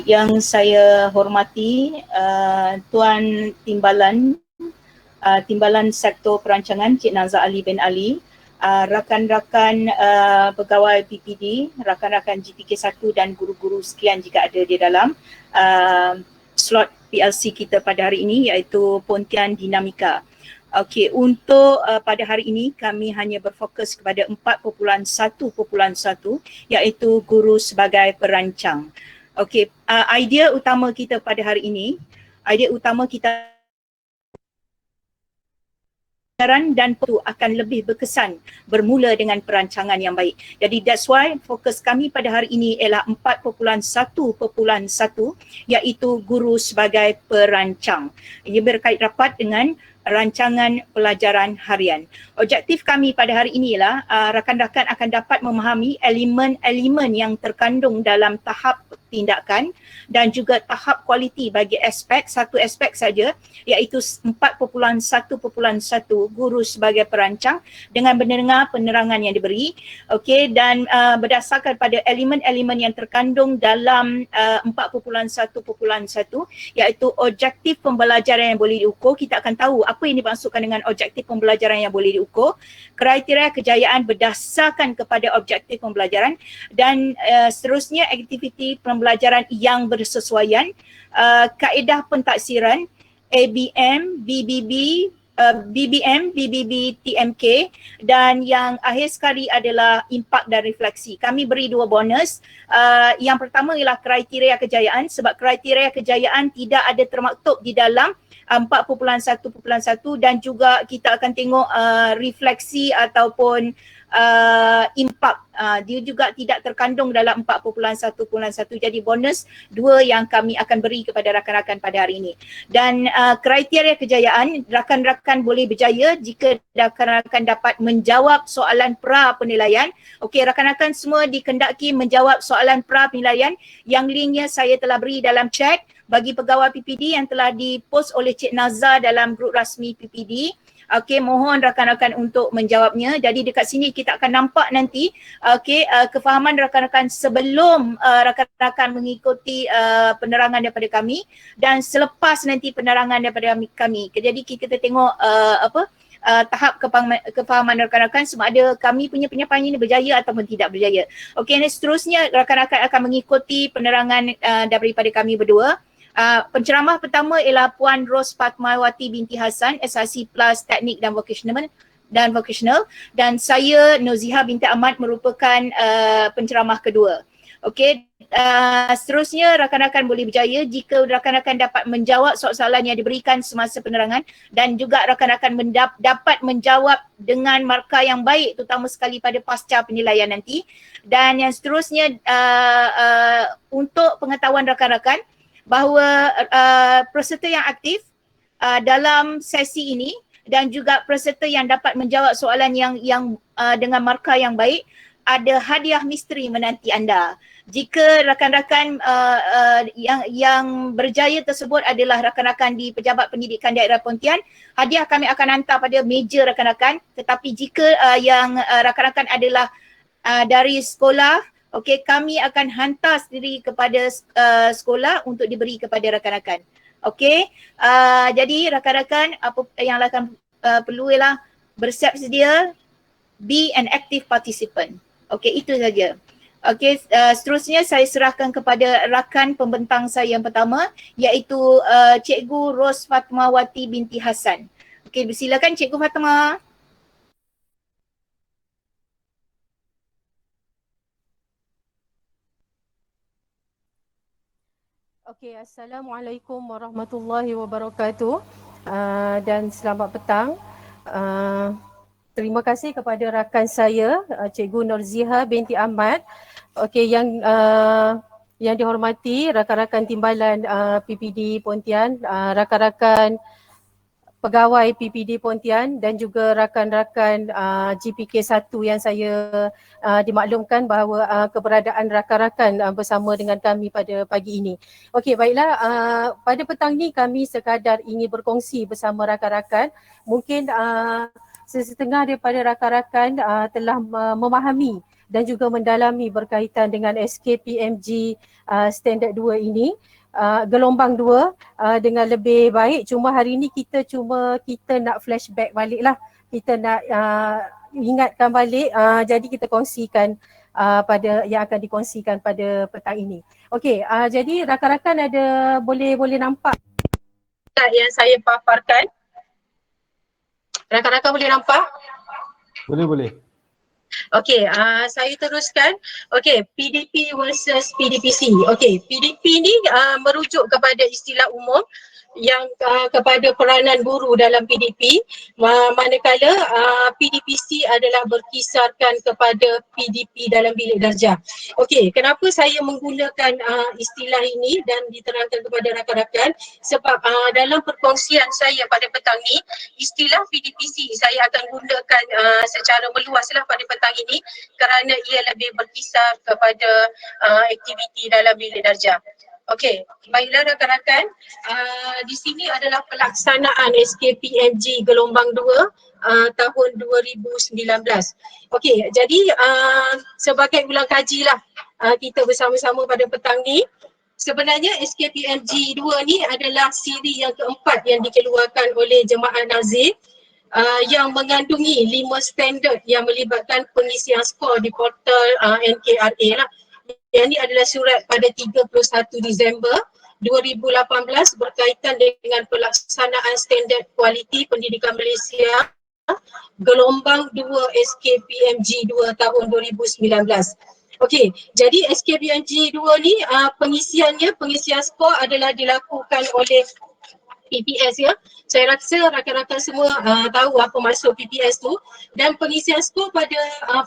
yang saya hormati Tuan Timbalan Sektor Perancangan Cik Nazar Ali bin Ali, rakan-rakan pegawai PPD, rakan-rakan GPK1 dan guru-guru sekian jika ada di dalam slot PLC kita pada hari ini, iaitu Pontian Dinamika. Okey, untuk pada hari ini kami hanya berfokus kepada 4.1.1 iaitu guru sebagai perancang. Okey, idea utama kita pada hari ini, idea utama kita dan itu akan lebih berkesan bermula dengan perancangan yang baik. Jadi that's why fokus kami pada hari ini ialah 4.1.1 iaitu guru sebagai perancang. Ia berkait rapat dengan rancangan pelajaran harian. Objektif kami pada hari ini ialah rakan-rakan akan dapat memahami elemen-elemen yang terkandung dalam tahap tindakan dan juga tahap kualiti bagi satu aspek saja, iaitu 4.1.1 guru sebagai perancang dengan mendengar penerangan yang diberi. Okey, dan berdasarkan pada elemen-elemen yang terkandung dalam 4.1.1 iaitu objektif pembelajaran yang boleh diukur, kita akan tahu apa yang dimaksudkan dengan objektif pembelajaran yang boleh diukur, kriteria kejayaan berdasarkan kepada objektif pembelajaran dan seterusnya aktiviti pembelajaran yang bersesuaian, kaedah pentaksiran, ABM, BBM, BBB, TMK, dan yang akhir sekali adalah impak dan refleksi. Kami beri 2 bonus. Yang pertama ialah kriteria kejayaan, sebab kriteria kejayaan tidak ada termaktub di dalam 4.1.1 dan juga kita akan tengok refleksi ataupun impak, dia juga tidak terkandung dalam 4.1.1. Jadi bonus 2 yang kami akan beri kepada rakan-rakan pada hari ini. Dan kriteria kejayaan, rakan-rakan boleh berjaya jika rakan-rakan dapat menjawab soalan pra penilaian. Okey, rakan-rakan semua dikendaki menjawab soalan pra penilaian yang linknya saya telah beri dalam chat bagi pegawai PPD yang telah dipost oleh Cik Nazar dalam grup rasmi PPD. Okey, mohon rakan-rakan untuk menjawabnya. Jadi dekat sini kita akan nampak nanti kefahaman rakan-rakan sebelum rakan-rakan mengikuti penerangan daripada kami dan selepas nanti penerangan daripada kami. Jadi kita tengok tahap kefahaman rakan-rakan sama ada kami punya penyampaian ini berjaya ataupun tidak berjaya. Okey, dan seterusnya rakan-rakan akan mengikuti penerangan daripada kami berdua. Penceramah pertama ialah Puan Ros Fatmawati binti Hassan, SRC Plus Teknik dan Vocational dan saya Noziha binti Ahmad merupakan penceramah kedua. Okey, seterusnya rakan-rakan boleh berjaya jika rakan-rakan dapat menjawab soalan yang diberikan semasa penerangan dan juga rakan-rakan dapat menjawab dengan markah yang baik, terutama sekali pada pasca penilaian nanti. Dan yang seterusnya untuk pengetahuan rakan-rakan bahawa peserta yang aktif dalam sesi ini dan juga peserta yang dapat menjawab soalan yang dengan markah yang baik, ada hadiah misteri menanti anda. Jika rakan-rakan yang berjaya tersebut adalah rakan-rakan di Pejabat Pendidikan Daerah Pontian, hadiah kami akan hantar pada meja rakan-rakan. Tetapi jika yang rakan-rakan adalah dari sekolah, okey, kami akan hantar sendiri kepada sekolah untuk diberi kepada rakan-rakan. Okey, jadi rakan-rakan apa yang akan perlu ialah bersiap sedia, be an active participant. Okey, itu saja. Okey, seterusnya saya serahkan kepada rakan pembentang saya yang pertama iaitu Cikgu Ros Fatmawati binti Hassan. Okey, silakan Cikgu Fatma. Okey, Assalamualaikum warahmatullahi wabarakatuh dan selamat petang. Terima kasih kepada rakan saya, Cikgu Norziha binti Ahmad. Okey, yang dihormati rakan-rakan timbalan PPD Pontian, rakan-rakan pegawai PPD Pontian dan juga rakan-rakan GPK1 yang saya dimaklumkan bahawa keberadaan rakan-rakan bersama dengan kami pada pagi ini. Okey, baiklah, pada petang ni kami sekadar ingin berkongsi bersama rakan-rakan. Mungkin sesetengah daripada rakan-rakan telah memahami dan juga mendalami berkaitan dengan SKPMG Standard 2 ini, gelombang 2 dengan lebih baik. Cuma hari ini kita nak flashback balik lah, kita nak ingatkan balik, jadi kita kongsikan pada yang akan dikongsikan pada petang ini. Okey, jadi rakan-rakan ada boleh nampak yang saya paparkan? Rakan-rakan boleh nampak? Boleh. Okey, saya teruskan. Okey, PDP versus PDPC. Okey, PDP ni merujuk kepada istilah umum yang kepada peranan guru dalam PDP, manakala PDPC adalah berkisarkan kepada PDP dalam bilik darjah. Okey, kenapa saya menggunakan istilah ini dan diterangkan kepada rakan-rakan? Sebab dalam perkongsian saya pada petang ni, istilah PDPC saya akan gunakan secara meluaslah pada petang ini kerana ia lebih berkisar kepada aktiviti dalam bilik darjah. Okey, baiklah rakan-rakan, di sini adalah pelaksanaan SKPMG gelombang 2 tahun 2019. Okey, jadi sebagai ulang kajilah kita bersama-sama pada petang ni. Sebenarnya SKPMG 2 ni adalah siri yang keempat yang dikeluarkan oleh Jemaah Nazir yang mengandungi 5 standard yang melibatkan pengisian skor di portal NKRA lah. Yang ini adalah surat pada 31 Disember 2018 berkaitan dengan pelaksanaan standard kualiti pendidikan Malaysia gelombang 2 SKPMG 2 tahun 2019. Okey, jadi SKPMG 2 ni pengisian skor adalah dilakukan oleh PPS ya. Saya rasa rakan-rakan semua tahu apa maksud PPS tu, dan pengisian skor pada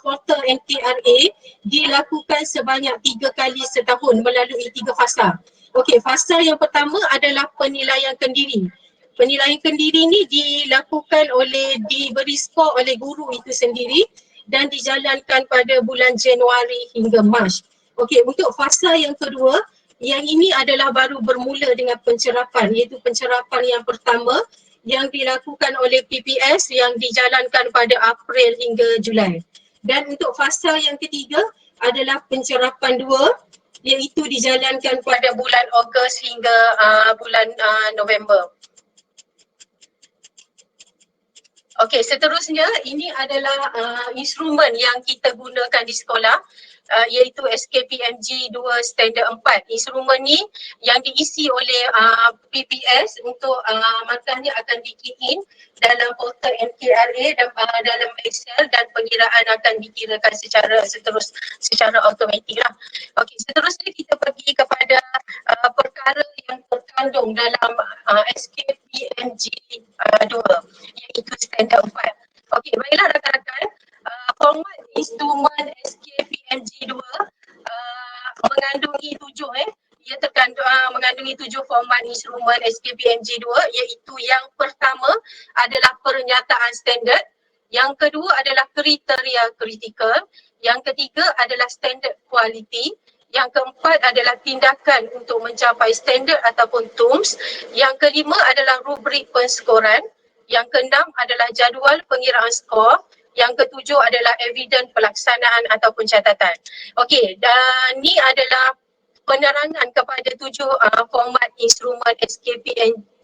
portal NKRA dilakukan sebanyak 3 kali setahun melalui 3 fasa. Okey, fasa yang pertama adalah penilaian kendiri. Penilaian kendiri ni diberi skor oleh guru itu sendiri dan dijalankan pada bulan Januari hingga Mac. Okey, untuk fasa yang kedua, yang ini adalah baru bermula dengan pencerapan, iaitu pencerapan yang pertama yang dilakukan oleh PPS yang dijalankan pada April hingga Julai. Dan untuk fasa yang ketiga adalah pencerapan 2 iaitu dijalankan pada bulan Ogos hingga bulan November. Okey, seterusnya ini adalah instrumen yang kita gunakan di sekolah, iaitu SKPMG 2 Standard 4. Instrumen ni yang diisi oleh PPS untuk markahnya akan di-key in dalam portal NKRA dan dalam Excel, dan pengiraan akan dikirakan secara automatik lah. Okey, seterusnya kita pergi kepada perkara yang terkandung dalam SKPMG 2 iaitu Standard 4. Okey, baiklah rakan-rakan, format instrumen SKPMG 2 mengandungi 7 ia mengandungi 7 format instrumen SKPMG 2, iaitu yang pertama adalah pernyataan standard, yang kedua adalah kriteria kritikal, yang ketiga adalah standard kualiti, yang keempat adalah tindakan untuk mencapai standard ataupun TUMS, yang kelima adalah rubrik penskoran, yang keenam adalah jadual pengiraan skor, yang ketujuh adalah evidence pelaksanaan ataupun catatan. Okey, dan ni adalah penerangan kepada 7 format instrumen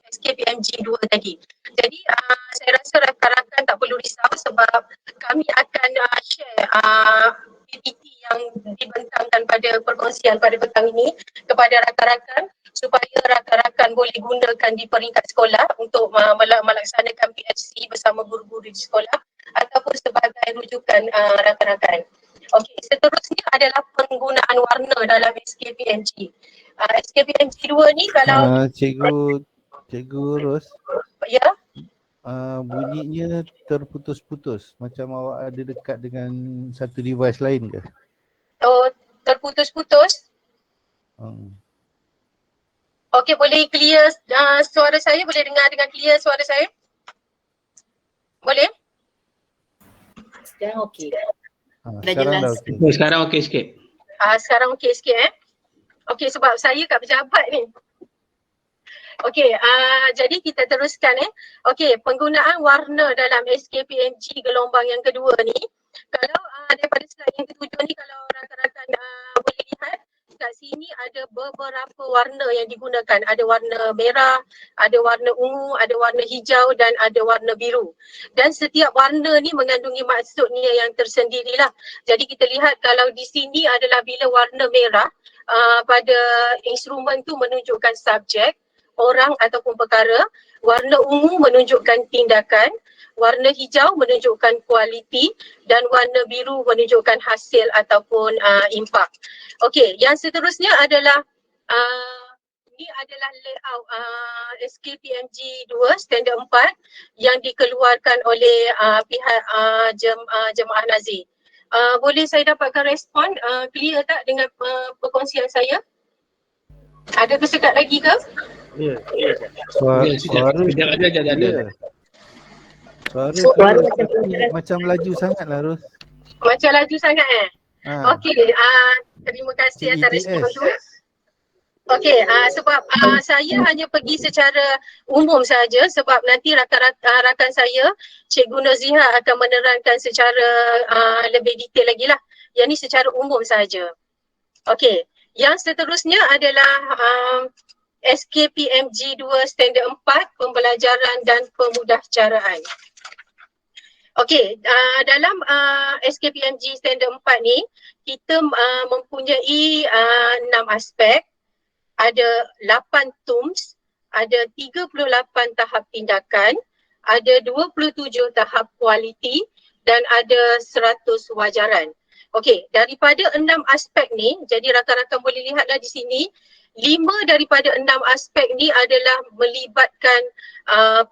SKPMG 2 tadi. Jadi saya rasa rakan-rakan tak perlu risau sebab kami akan share PPT yang dibentangkan pada perkongsian pada petang ini kepada rakan-rakan supaya rakan-rakan boleh gunakan di peringkat sekolah untuk melaksanakan PHC bersama guru-guru di sekolah ataupun sebagai rujukan rakan-rakan. Okey, seterusnya adalah penggunaan warna dalam SKPMG. SKPMG 2 ni kalau Cikgu Ros. Ya. Bunyinya terputus-putus, macam awak ada dekat dengan satu device lain ke? Oh, terputus-putus. Okey, boleh clear suara saya? Boleh dengar dengan clear suara saya? Boleh? Sekarang okey. Sekarang dah okey. Sekarang okey sikit. Sekarang okey sikit Okey, sebab saya kat pejabat ni. Okey, jadi kita teruskan Okey, penggunaan warna dalam SKPMG gelombang yang kedua ni. Kalau daripada slide yang ketujuh ni, kalau rakan-rakan boleh lihat kat sini ada beberapa warna yang digunakan. Ada warna merah, ada warna ungu, ada warna hijau dan ada warna biru. Dan setiap warna ni mengandungi maksudnya yang tersendirilah. Jadi kita lihat kalau di sini adalah bila warna merah pada instrumen tu menunjukkan subjek, orang ataupun perkara. Warna ungu menunjukkan tindakan, warna hijau menunjukkan kualiti dan warna biru menunjukkan hasil ataupun impak. Okey, yang seterusnya adalah ini adalah layout SKPMG 2 standard 4 yang dikeluarkan oleh pihak Jemaah Nazir. Boleh saya dapatkan respon clear tak dengan perkongsian saya? Ada kesekat lagi ke? Ya. Suara Suara macam laju sangat lah Ros. Macam laju sangat Ha. Okey, terima kasih atas respon tu. Okey, sebab saya hanya pergi secara umum saja sebab nanti rakan saya, Cikgu Nurziha akan menerangkan secara lebih detail lagi lah. Yang ni secara umum saja. Okey, yang seterusnya adalah SKPMG 2 standard 4 pembelajaran dan pemudahcaraan. Okey, dalam SKPMG standard 4 ni kita mempunyai 6 aspek, ada 8 TUMS, ada 38 tahap tindakan, ada 27 tahap kualiti dan ada 100 wajaran. Okey, daripada 6 aspek ni, jadi rakan-rakan boleh lihatlah di sini, 5 daripada 6 aspek ni adalah melibatkan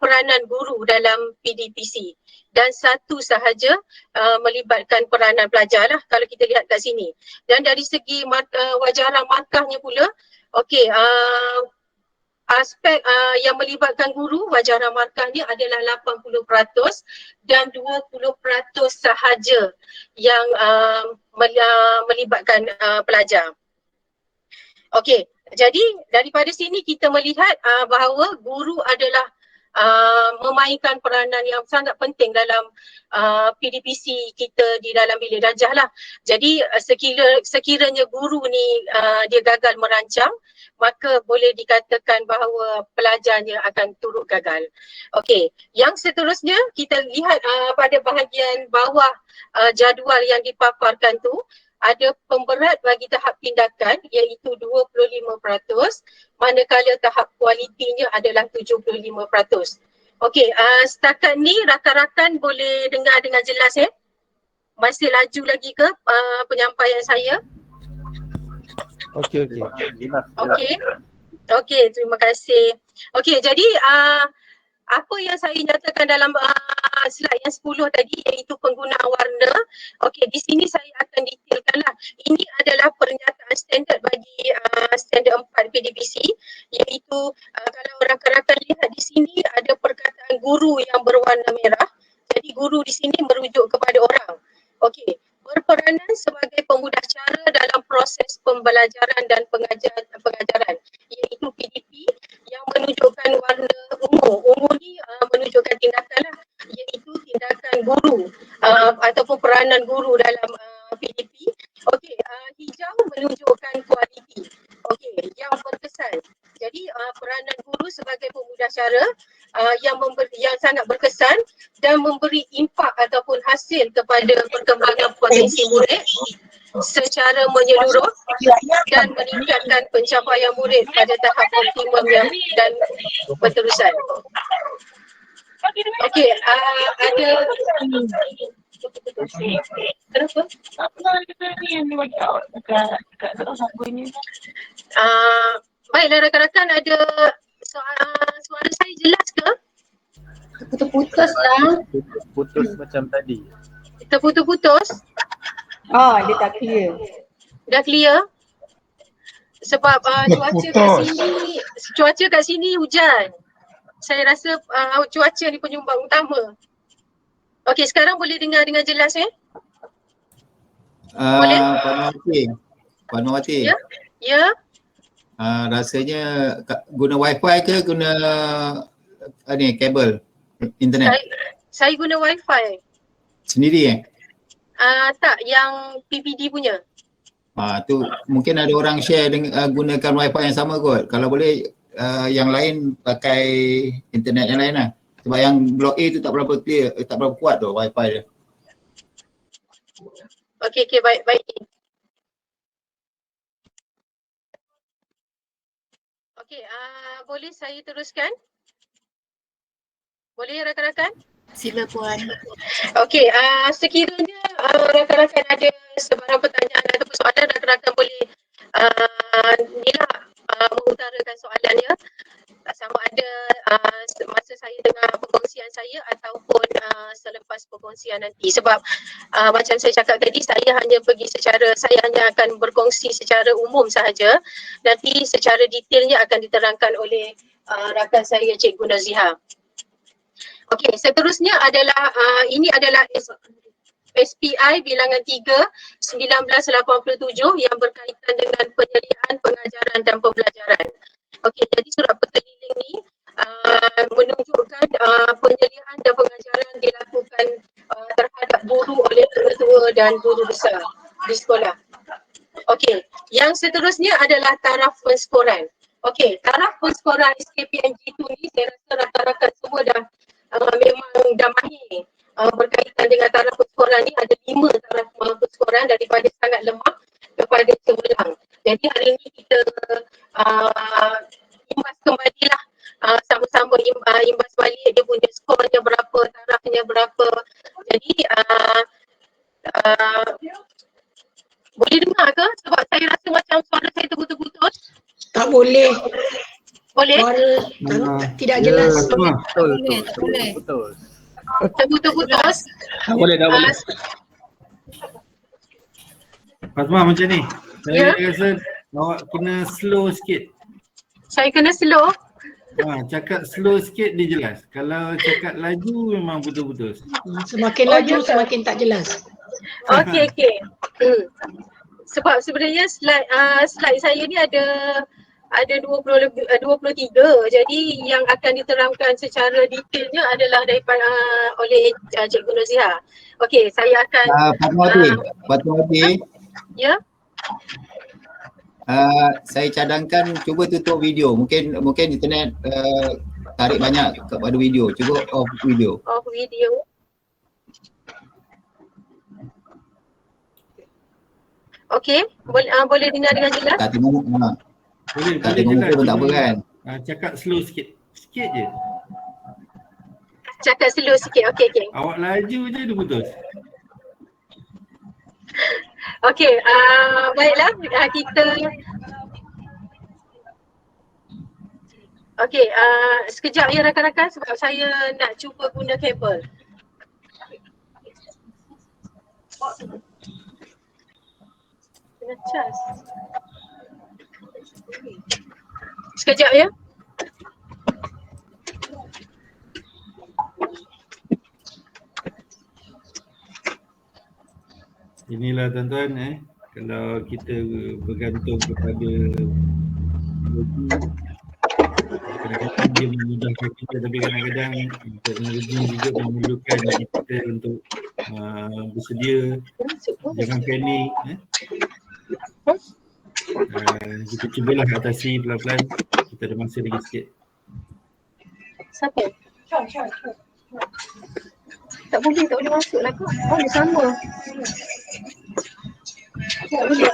peranan guru dalam PDPC dan 1 sahaja melibatkan peranan pelajar lah kalau kita lihat kat sini. Dan dari segi wajaran markahnya pula, okey, aspek yang melibatkan guru, wajaran markahnya adalah 80% dan 20% sahaja yang melibatkan pelajar. Okey, jadi daripada sini kita melihat bahawa guru adalah memainkan peranan yang sangat penting dalam PDPC kita di dalam bilik darjah lah. Jadi sekiranya guru ni dia gagal merancang, maka boleh dikatakan bahawa pelajarnya akan turut gagal. Okey, yang seterusnya kita lihat pada bahagian bawah jadual yang dipaparkan tu, ada pemberat bagi tahap tindakan iaitu 25%, manakala tahap kualitinya adalah 75%. Okey, setakat ni rakan-rakan boleh dengar dengan jelas Masih laju lagi ke penyampaian saya? Okey. Okey, terima kasih. Okey, jadi apa yang saya nyatakan dalam slide yang 10 tadi iaitu penggunaan warna. Okey, di sini saya akan detailkanlah. Ini adalah pernyataan standard bagi standard 4 PDPC iaitu kalau rakan-rakan lihat di sini ada perkataan guru yang berwarna merah. Jadi guru di sini merujuk kepada orang. Okey, berperanan sebagai pemudah cara dalam proses pembelajaran dan pengajaran iaitu PDP yang menunjukkan warna ungu. Ungu ni menunjukkan tindakan lah, iaitu tindakan guru ataupun peranan guru dalam PDP. Okey, hijau menunjukkan kualiti. Okey, yang berkesan. Jadi peranan guru sebagai pemudah cara yang sangat berkesan dan memberi impak ataupun hasil kepada perkembangan potensi murid secara menyeluruh dan meningkatkan pencapaian murid pada tahap optimum dan berterusan. Okey, ada kenapa? Baiklah rakan-rakan, ada suara saya jelas ke? Putus-putus lah. Putus macam tadi. Terputus-putus? Dia tak clear. Dah clear? Sebab cuaca kat sini hujan. Saya rasa cuaca ni penyumbang utama. Okey, sekarang boleh dengar dengan jelas boleh? Puan Mawati. Ya? Rasanya guna wifi ke guna ni kabel internet Saya guna wifi. sendiri Tak, yang PPD punya. tu mungkin ada orang share dengan gunakan wifi yang sama kot. Kalau boleh yang lain pakai internet yang lain lah. Sebab yang blok A tu tak berapa clear, tak berapa kuat tu wifi dia. Okey, baik. Okey, boleh saya teruskan? Boleh rakan-rakan? Sila Puan. Okey, sekiranya rakan-rakan ada sebarang pertanyaan ataupun soalan, rakan-rakan boleh mengutarakan soalannya sama ada masa saya dengar perkongsian saya ataupun selepas perkongsian nanti. Sebab macam saya cakap tadi, saya hanya akan berkongsi secara umum sahaja. Nanti secara detailnya akan diterangkan oleh rakan saya Cikgu Naziha. Okey, seterusnya adalah ini adalah SPI bilangan 3 1987 yang berkaitan dengan penyediaan pengajaran dan pembelajaran. Okey, jadi surat perkeliling ni menunjukkan penyediaan dan pengajaran dilakukan terhadap guru oleh ketua dan guru besar di sekolah. Okey, yang seterusnya adalah taraf penskoran. Okey, taraf penskoran SKPMG 2 ni saya rasa rakan-rakan semua dah memang dah mahir berkaitan dengan taraf penskoran ni. Ada 5 taraf penskoran daripada sangat lemah kepada cemerlang. Jadi hari ini kita imbas kembalilah sama-sama imbas balik dia punya skornya berapa, tarafnya berapa. Jadi boleh dengar ke? Sebab saya rasa macam suara saya terputus-putus. Tak boleh. Boleh? Suara tidak jelas. Betul. Terputus-putus. Dah boleh. Fatma macam ni. Ya. Saya rasa awak kena slow sikit. Saya kena slow. Cakap slow sikit dia jelas. Kalau cakap laju memang putus-putus. Semakin laju semakin tak jelas. Okey. Sebab sebenarnya slide saya ni ada 23. Jadi yang akan diterangkan secara detailnya adalah daripada oleh Cikgu Naziha. Okey, saya akan Fatmawati. Ya. Saya cadangkan cuba tutup video. Mungkin internet tarik banyak kepada video. Cuba off video. Off video. Okey, boleh dengar dengan jelas? Tak tengok Boleh muka pun tak apa kan? Cakap slow sikit. Sikit je. Cakap slow sikit. Okey. Awak laju je dia putus. Okey, baiklah kita okey, sekejap ya rakan-rakan sebab saya nak cuba guna kabel. Kena cas. Sekejap ya. Inilah tuan-tuan kalau kita bergantung kepada kadang-kadang dia memudahkan kita, tapi kadang-kadang teknologi juga memerlukan kita untuk bersedia, jangan panik. Kita cubalah atasi pelan-pelan, kita ada masa lagi sikit. Siapa? Tak boleh masuk lah kau. Oh, dia sama. Tak boleh.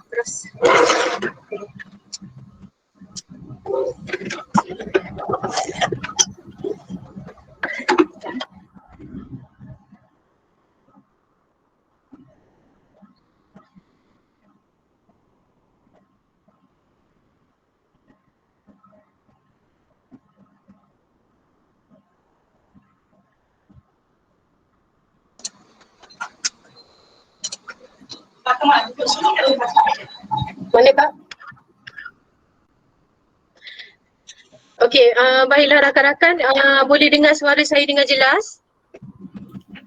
Terus. Boleh Pak? Okey, baiklah rakan-rakan, boleh dengar suara saya dengan jelas?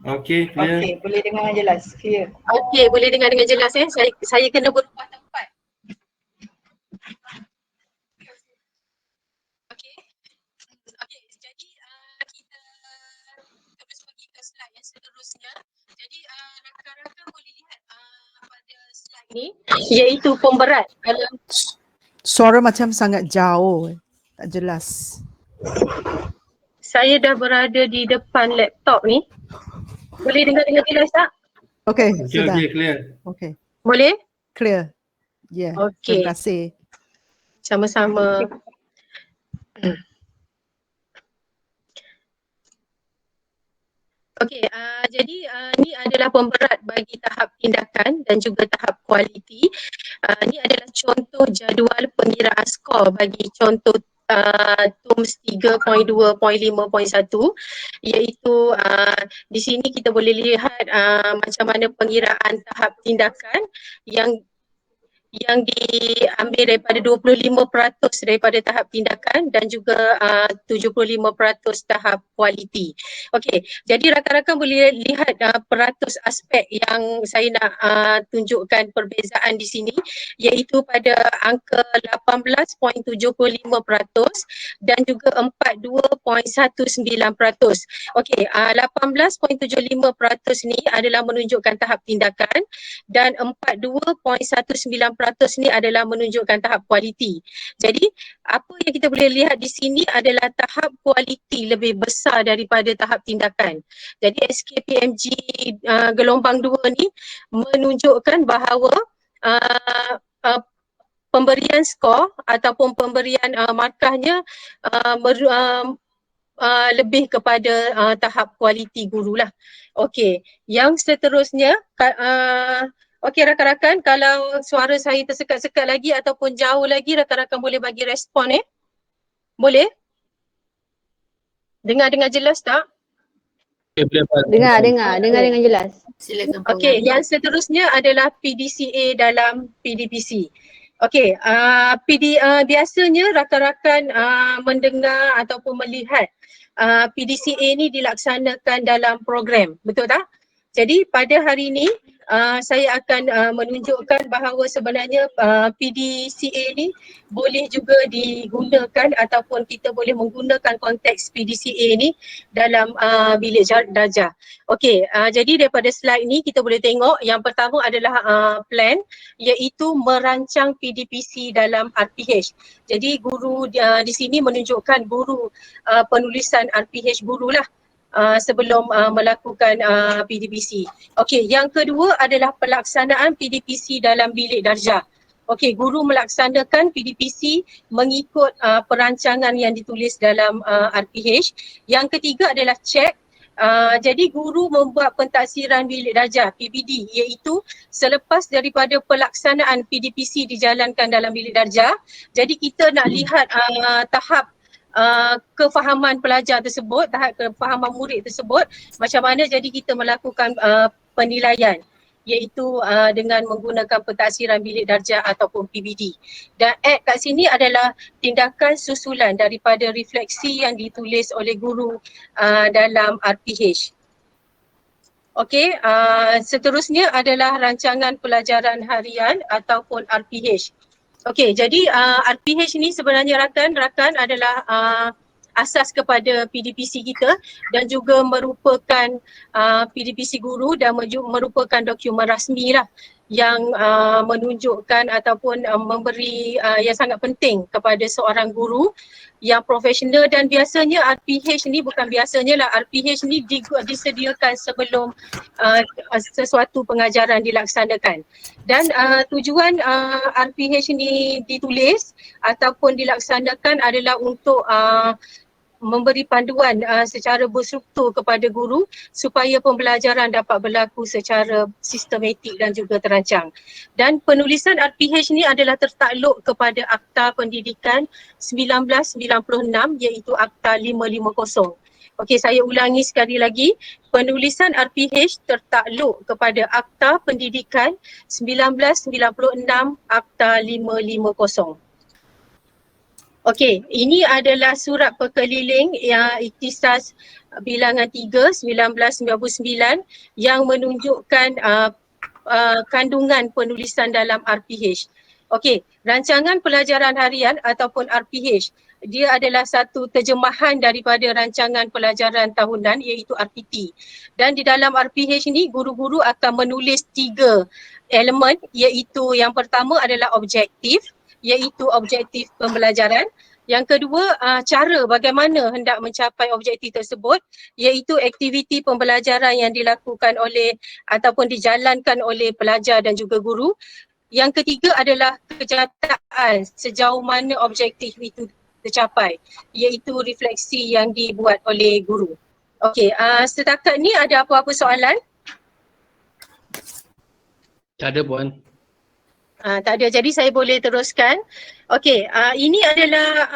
Okey, clear. Okey, boleh dengar jelas. Clear. Okey, boleh dengar dengan jelas Saya kena berubah tempat. Okey. Okey, jadi kita terus pergi ke slide yang seterusnya. Jadi rakan-rakan boleh lihat pada slide ni iaitu pemberat dalam Suara macam sangat jauh. Tak jelas. saya dah berada di depan laptop ni. Boleh dengar dengan jelas tak? Okey, Okey, sudah. okey, clear. Okey, Boleh? clear. Ya, Okey. terima kasih. Sama-sama. Okey, jadi ni adalah pemberat bagi tahap tindakan dan juga tahap kualiti. Ni adalah contoh jadual pengiraan skor bagi contoh TUMS 3.2.5.1 iaitu di sini kita boleh lihat macam mana pengiraan tahap tindakan yang diambil daripada 25% daripada tahap tindakan dan juga 75% tahap kualiti. Okey, jadi rakan-rakan boleh lihat peratus aspek yang saya nak tunjukkan perbezaan di sini iaitu pada angka 18.75% dan juga 42.19%. Okey, 18.75% ni adalah menunjukkan tahap tindakan dan 42.19% ni adalah menunjukkan tahap kualiti. Jadi apa yang kita boleh lihat di sini adalah tahap kualiti lebih besar daripada tahap tindakan. Jadi SKPMG gelombang 2 ni menunjukkan bahawa pemberian skor ataupun pemberian markahnya lebih kepada tahap kualiti guru lah. Okey, yang seterusnya okey rakan-rakan, kalau suara saya tersekat-sekat lagi ataupun jauh lagi, rakan-rakan boleh bagi respon Boleh? Dengar dengan jelas tak? Dengar dengan jelas. Silakan. Okey, yang seterusnya adalah PDCA dalam PDPC. Okey, biasanya rakan-rakan mendengar ataupun melihat PDCA ni dilaksanakan dalam program, betul tak? Jadi pada hari ini saya akan menunjukkan bahawa sebenarnya PDCA ni boleh juga digunakan ataupun kita boleh menggunakan konteks PDCA ni dalam bilik darjah. Okey, jadi daripada slide ni kita boleh tengok yang pertama adalah plan iaitu merancang PDPC dalam RPH. Jadi guru di sini menunjukkan guru penulisan RPH guru lah. Sebelum melakukan PDPC. Okey, yang kedua adalah pelaksanaan PDPC dalam bilik darjah. Okey, guru melaksanakan PDPC mengikut perancangan yang ditulis dalam RPH. Yang ketiga adalah check. Jadi guru membuat pentaksiran bilik darjah PBD iaitu selepas daripada pelaksanaan PDPC dijalankan dalam bilik darjah. Jadi kita nak lihat tahap kefahaman pelajar tersebut, tahap kefahaman murid tersebut macam mana, jadi kita melakukan penilaian iaitu dengan menggunakan pentaksiran bilik darjah ataupun PBD. Dan ACT kat sini adalah tindakan susulan daripada refleksi yang ditulis oleh guru dalam RPH. Okey, seterusnya adalah rancangan pelajaran harian ataupun RPH. Okey, jadi RPH ni sebenarnya rakan-rakan adalah asas kepada PDPC kita dan juga merupakan PDPC guru dan merupakan dokumen rasmi lah yang menunjukkan ataupun memberi yang sangat penting kepada seorang guru yang profesional. Dan biasanya RPH ni bukan biasanya lah, RPH ni disediakan sebelum sesuatu pengajaran dilaksanakan. Dan tujuan RPH ni ditulis ataupun dilaksanakan adalah untuk memberi panduan secara berstruktur kepada guru supaya pembelajaran dapat berlaku secara sistematik dan juga terancang. Dan penulisan RPH ni adalah tertakluk kepada Akta Pendidikan 1996 iaitu Akta 550. Okey, saya ulangi sekali lagi. Penulisan RPH tertakluk kepada Akta Pendidikan 1996 Akta 550. Okey, ini adalah surat perkeliling yang ikhtisas bilangan 3 1999 yang menunjukkan kandungan penulisan dalam RPH. Okey, rancangan pelajaran harian ataupun RPH, dia adalah satu terjemahan daripada rancangan pelajaran tahunan iaitu RPT. Dan di dalam RPH ini guru-guru akan menulis 3 elemen iaitu yang pertama adalah objektif, iaitu objektif pembelajaran. Yang kedua, cara bagaimana hendak mencapai objektif tersebut iaitu aktiviti pembelajaran yang dilakukan oleh ataupun dijalankan oleh pelajar dan juga guru. Yang ketiga adalah kenyataan sejauh mana objektif itu tercapai iaitu refleksi yang dibuat oleh guru. Okey, setakat ni ada apa-apa soalan? Tak ada Puan. Tak ada, jadi saya boleh teruskan. Okey, ini adalah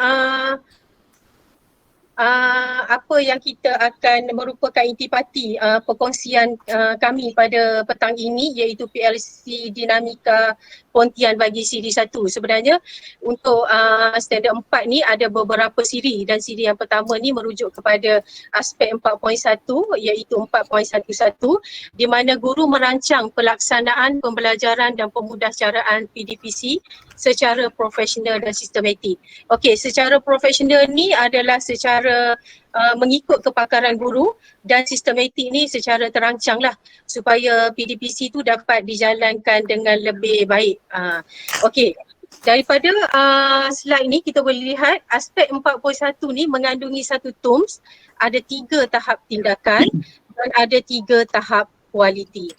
apa yang kita akan merupakan intipati perkongsian kami pada petang ini iaitu PLC Dinamika Pontian bagi siri 1. Sebenarnya untuk standard 4 ni ada beberapa siri dan siri yang pertama ni merujuk kepada aspek 4.1 iaitu 4.11 di mana guru merancang pelaksanaan pembelajaran dan pemudahcaraan PDPC secara profesional dan sistematik. Okey, secara profesional ni adalah secara mengikut kepakaran guru dan sistematik ni secara terancang lah supaya PDPC tu dapat dijalankan dengan lebih baik. Okey, daripada slide ni kita boleh lihat aspek 4.1 ni mengandungi satu terms, ada 3 tahap tindakan dan ada 3 tahap kualiti.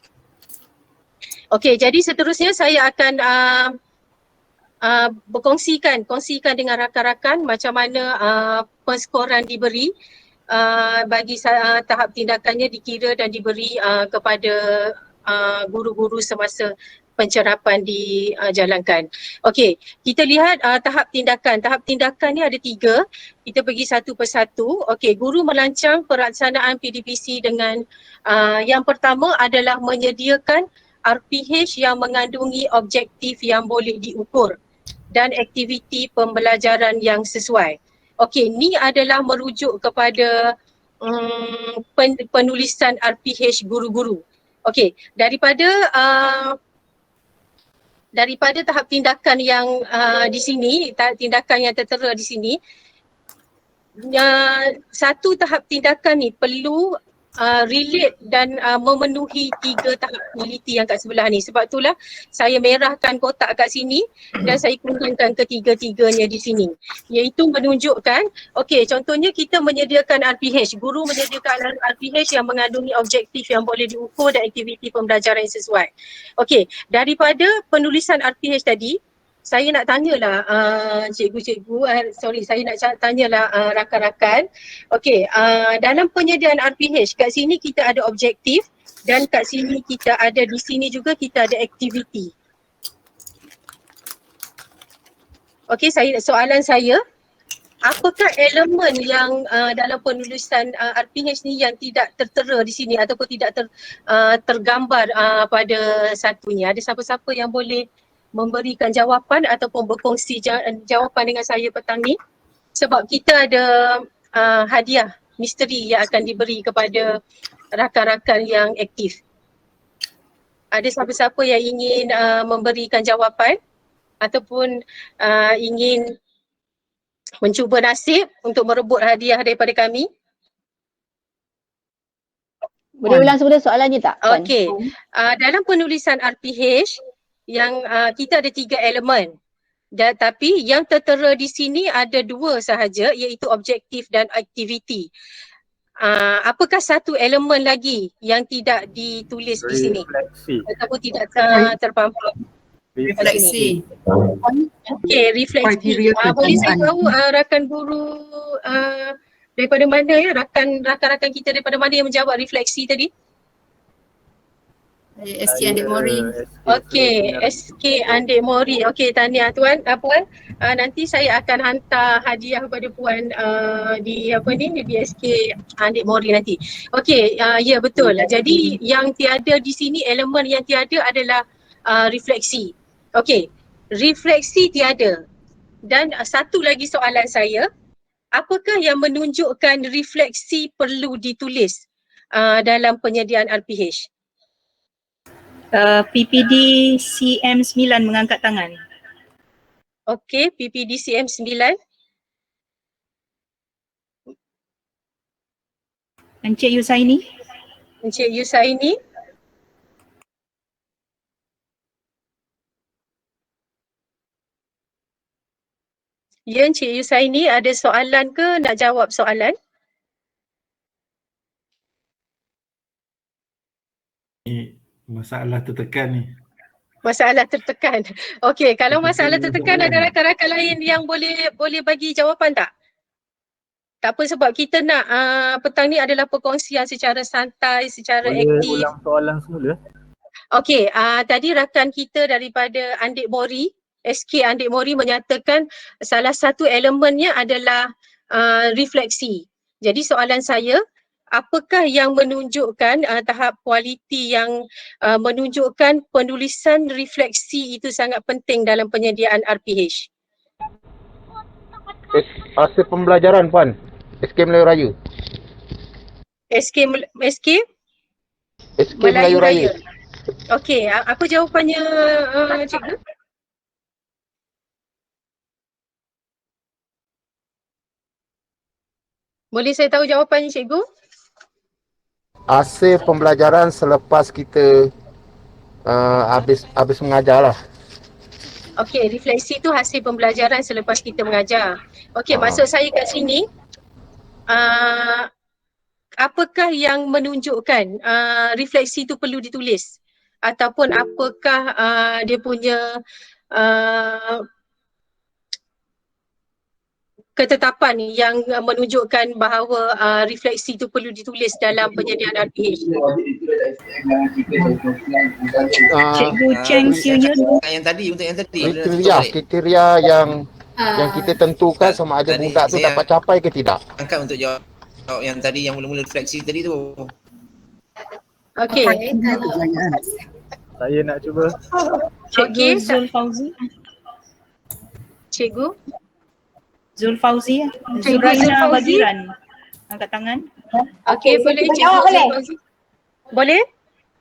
Okey, jadi seterusnya saya akan kongsikan dengan rakan-rakan macam mana penskoran diberi bagi tahap tindakannya dikira dan diberi kepada guru-guru semasa pencerapan dijalankan. Okey, kita lihat tahap tindakan. Tahap tindakan ni ada 3. Kita pergi satu persatu. Okey, guru merancang pelaksanaan PDPC dengan yang pertama adalah menyediakan RPH yang mengandungi objektif yang boleh diukur dan aktiviti pembelajaran yang sesuai. Okey, ni adalah merujuk kepada penulisan RPH guru-guru. Okey, daripada tahap tindakan yang di sini, tindakan yang tertera di sini, satu tahap tindakan ni perlu relate dan memenuhi 3 tahap kualiti yang kat sebelah ni. Sebab itulah saya merahkan kotak kat sini dan saya kurangkan ketiga-tiganya di sini. Iaitu menunjukkan, okey, contohnya kita menyediakan RPH. Guru menyediakan RPH yang mengandungi objektif yang boleh diukur dan aktiviti pembelajaran yang sesuai. Okey, daripada penulisan RPH tadi, saya nak tanyalah saya nak tanyalah rakan-rakan. Okey, dalam penyediaan RPH kat sini kita ada objektif dan kat sini kita ada, di sini juga kita ada aktiviti. Okey, soalan saya, apakah elemen yang dalam penulisan RPH ni yang tidak tertera di sini ataupun tidak tergambar pada satunya? Ada siapa-siapa yang boleh memberikan jawapan ataupun berkongsi jawapan dengan saya petang ni? Sebab kita ada hadiah misteri yang akan diberi kepada rakan-rakan yang aktif. Ada siapa-siapa yang ingin memberikan jawapan ataupun ingin mencuba nasib untuk merebut hadiah daripada kami? Boleh ulang semula soalannya tak? Okey, dalam penulisan RPH yang kita ada 3 elemen. Tapi yang tertera di sini ada 2 sahaja iaitu objektif dan aktiviti. Apakah satu elemen lagi yang tidak ditulis di sini? Refleksi. Ataupun tidak terpampang? Refleksi. Okey, refleksi. Boleh saya tahu rakan guru daripada mana ya? Rakan-rakan kita daripada mana yang menjawab refleksi tadi? SK Andik Mori. Okey, SK Andik Mori. Okey, tahniah tuan, puan. Nanti saya akan hantar hadiah kepada puan di di BSK Andik Mori nanti. Okey, ya betul. Jadi yang tiada di sini, elemen yang tiada adalah refleksi. Okey, refleksi tiada. Dan satu lagi soalan saya, apakah yang menunjukkan refleksi perlu ditulis dalam penyediaan RPH? PPD CM9 mengangkat tangan. Okey, PPD CM9. Encik Yusaini. Encik Yusaini. Ya, Encik Yusaini, ada soalan ke nak jawab soalan? Ni masalah tertekan ni. Masalah tertekan. Okey, kalau masalah tertekan ada rakan-rakan lain yang boleh bagi jawapan tak? Tak apa, sebab kita nak petang ni adalah perkongsian secara santai, secara aktif. Ulang soalan semula. Okey, tadi rakan kita daripada Andik Mori, SK Andik Mori menyatakan salah satu elemennya adalah refleksi. Jadi soalan saya, apakah yang menunjukkan tahap kualiti yang menunjukkan penulisan refleksi itu sangat penting dalam penyediaan RPH? Hasil pembelajaran puan, SK Melayu Raya. SK Melayu Raya. Okey, apa jawapannya cikgu? Boleh saya tahu jawapannya cikgu? Hasil pembelajaran selepas kita habis mengajar lah. Okey, refleksi tu hasil pembelajaran selepas kita mengajar. Okey, maksud saya kat sini, apakah yang menunjukkan refleksi tu perlu ditulis? Ataupun apakah dia punya ketetapan yang menunjukkan bahawa refleksi itu perlu ditulis dalam penyediaan RPH? Cikgu Cheng Siu Yun. Kriteria yang kita tentukan sama ada budak tu dapat capai ke tidak. Angkat untuk jawab yang tadi, yang mula-mula refleksi tadi tu. Okey. Saya nak cuba. Cikgu Zulfauzi. Cikgu Zulfauzi. Cikgu Zuraina Zulfauzi. Bagiran. Angkat tangan. Okey, boleh saya Cikgu jawab boleh? Zulfauzi. Boleh?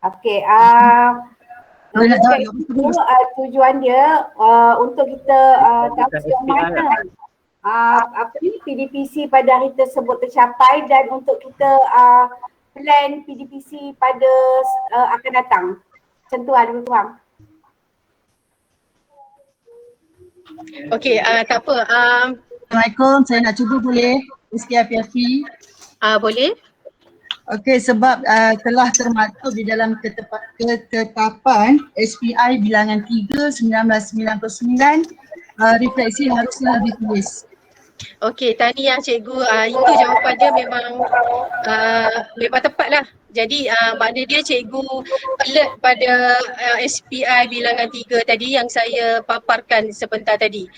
Okey, tujuan dia untuk kita tahu yang mana PDPC pada hari tersebut tercapai dan untuk kita plan PDPC pada akan datang. Macam tu lebih kurang. Okey, tak apa. Assalamualaikum, saya nak cuba boleh? SKFFP. Boleh. Okey, sebab telah termaktub di dalam ketetapan SPI bilangan 3 1999 refleksi haruslah ditulis. Okey, tahniah cikgu. Itu jawapan dia memang tepatlah. Jadi makna dia cikgu alert pada SPI bilangan 3 tadi yang saya paparkan sebentar tadi.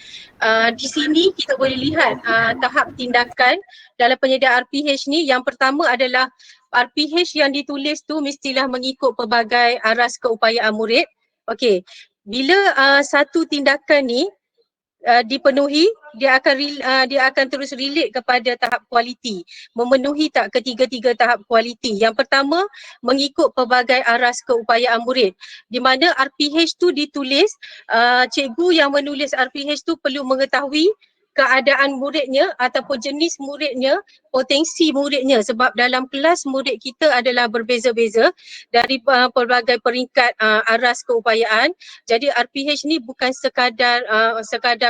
Di sini kita boleh lihat tahap tindakan dalam penyediaan RPH ni. Yang pertama adalah RPH yang ditulis tu mestilah mengikut pelbagai aras keupayaan murid. Okey, bila satu tindakan ni dipenuhi, dia akan terus relate kepada tahap kualiti. Memenuhi tak ketiga-tiga tahap kualiti? Yang pertama, mengikut pelbagai aras keupayaan murid. Di mana RPH tu ditulis, cikgu yang menulis RPH tu perlu mengetahui keadaan muridnya ataupun jenis muridnya, potensi muridnya, sebab dalam kelas murid kita adalah berbeza-beza dari pelbagai peringkat aras keupayaan. Jadi RPH ni bukan sekadar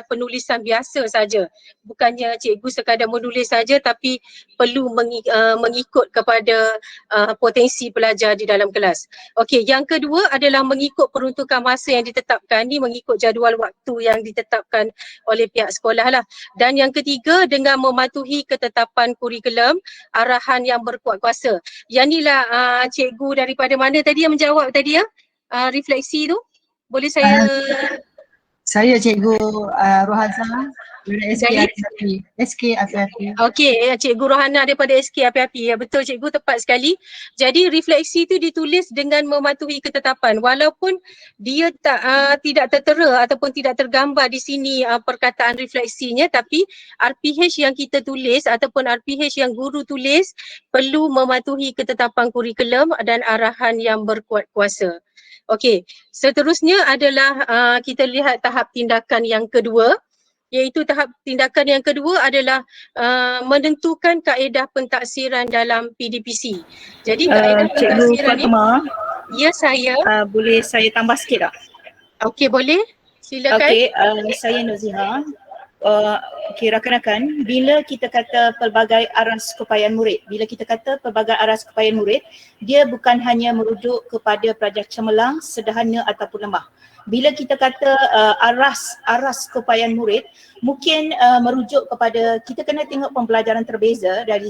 penulisan biasa saja. Bukannya cikgu sekadar menulis saja, tapi perlu mengikut kepada potensi pelajar di dalam kelas. Okey, yang kedua adalah mengikut peruntukan masa yang ditetapkan ni, mengikut jadual waktu yang ditetapkan oleh pihak sekolah lah. Dan yang ketiga, dengan mematuhi ketetapan kurikulum, arahan yang berkuat kuasa. Yang inilah cikgu daripada mana tadi yang menjawab tadi ya? Refleksi tu. Boleh saya Saya Cikgu Rohazah dari SK Dari? Api-Api. SK Api-Api. Okey, Cikgu Rohana daripada SK Api-Api. Ya, betul Cikgu, tepat sekali. Jadi refleksi itu ditulis dengan mematuhi ketetapan. Walaupun dia tidak tertera ataupun tidak tergambar di sini perkataan refleksinya, tapi RPH yang kita tulis ataupun RPH yang guru tulis perlu mematuhi ketetapan kurikulum dan arahan yang berkuat kuasa. Okey, seterusnya adalah kita lihat tahap tindakan yang kedua, iaitu tahap tindakan yang kedua adalah menentukan kaedah pentaksiran dalam PDPC. Jadi kaedah Cikgu pentaksiran ni, Fatimah, ya saya. boleh saya tambah sikit tak? Okey, boleh. Silakan. Okey, saya Noziha. Okey, rakan-rakan, bila kita kata pelbagai aras keupayaan murid, dia bukan hanya merujuk kepada pelajar cemerlang, sederhana ataupun lemah. Bila kita kata aras keupayaan murid, mungkin merujuk kepada, kita kena tengok pembelajaran terbeza dari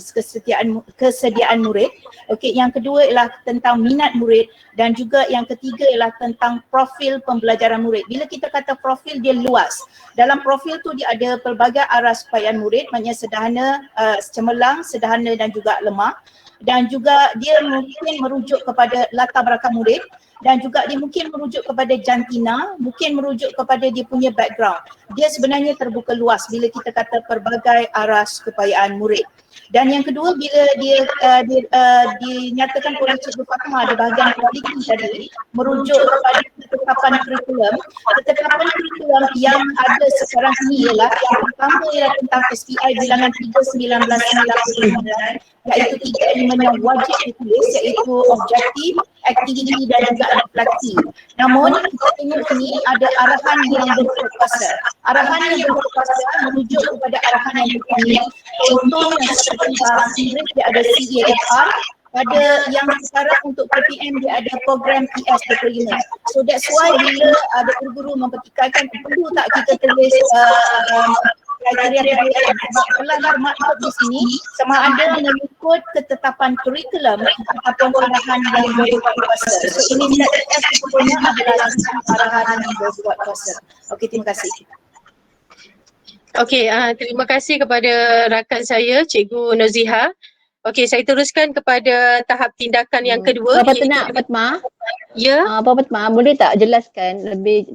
kesediaan murid. Okey, yang kedua ialah tentang minat murid dan juga yang ketiga ialah tentang profil pembelajaran murid. Bila kita kata profil, dia luas. Dalam profil tu dia ada pelbagai aras keupayaan murid, maknanya sederhana, cemerlang, sederhana dan juga lemah. Dan juga dia mungkin merujuk kepada latar belakang murid dan juga dia mungkin merujuk kepada jantina, mungkin merujuk kepada dia punya background. Dia sebenarnya terbuka luas bila kita kata pelbagai aras keupayaan murid. Dan yang kedua, bila dia dinyatakan oleh Cikgu Fatimah di bahagian kualiti tadi, merujuk kepada ketetapan kurikulum yang ada sekarang ini ialah yang pertama ialah tentang SPI bilangan 3/1999, iaitu 3 elemen yang wajib ditulis, iaitu objektif, aktiviti dan juga refleksi. Namun kita tengok sini ada arahan yang berkuat kuasa. Arahan yang berkuat kuasa merujuk kepada arahan yang berkuat. Contohnya seperti bahasa Inggeris dia ada CEFR, pada yang sekarang untuk PPM dia ada program ES Deployment. So that's why bila ada guru-guru mempertikaikan perlu tak kita tulis kriteria pelanggar maksud di sini sama ada mengikut ketetapan kurikulum ataupun arahan yang berkuat kuasa. So ini sebenarnya adalah arahan yang berkuat kuasa. Okey, terima kasih. Okey, terima kasih kepada rakan saya Cikgu Noziha. Okey, saya teruskan kepada tahap tindakan yang kedua. Bapak Tenak, Fatma. Ya. Bapak Fatma, boleh tak jelaskan lebih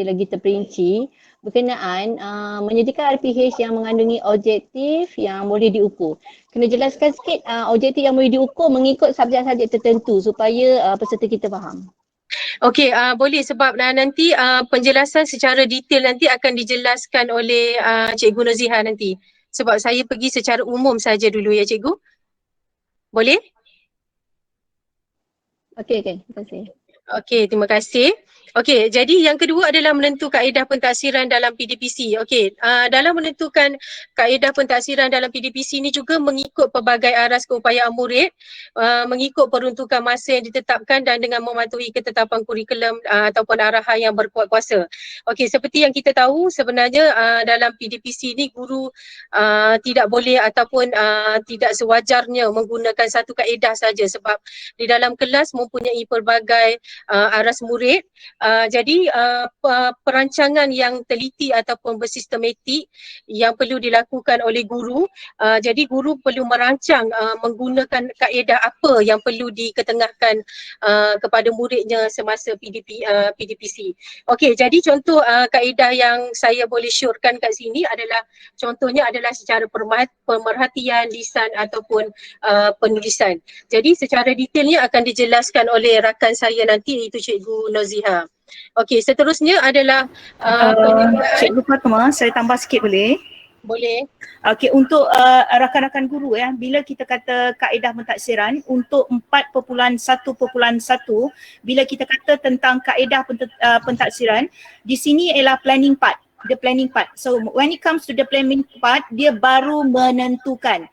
lagi terperinci berkenaan menyediakan RPH yang mengandungi objektif yang boleh diukur. Kena jelaskan sikit objektif yang boleh diukur mengikut subjek-subjek tertentu supaya peserta kita faham. Okey, boleh sebab nanti penjelasan secara detail nanti akan dijelaskan oleh Cikgu Noziha nanti. Sebab saya pergi secara umum saja dulu ya Cikgu. Boleh? Okey, terima kasih. Okey, terima kasih. Okey, jadi yang kedua adalah menentukan kaedah pentaksiran dalam PDPC. Okey, dalam menentukan kaedah pentaksiran dalam PDPC ini juga mengikut pelbagai aras keupayaan murid, mengikut peruntukan masa yang ditetapkan dan dengan mematuhi ketetapan kurikulum ataupun arahan yang berkuat kuasa. Okey, seperti yang kita tahu sebenarnya dalam PDPC ini guru tidak boleh ataupun tidak sewajarnya menggunakan satu kaedah saja sebab di dalam kelas mempunyai pelbagai aras murid. Jadi perancangan yang teliti ataupun bersistematik yang perlu dilakukan oleh guru. Jadi guru perlu merancang menggunakan kaedah apa yang perlu diketengahkan kepada muridnya semasa PDPC. Okey, jadi contoh kaedah yang saya boleh syorkan kat sini adalah contohnya adalah secara pemerhatian, lisan ataupun penulisan. Jadi secara detailnya akan dijelaskan oleh rakan saya nanti iaitu Cikgu Noziha. Okey, seterusnya adalah Cikgu Fatimah, saya tambah sikit boleh? Boleh. Okey, untuk rakan-rakan guru ya, bila kita kata kaedah pentaksiran untuk 4.1.1, bila kita kata tentang kaedah pentaksiran, di sini ialah planning part. the planning part. So when it comes to the planning part, dia baru menentukan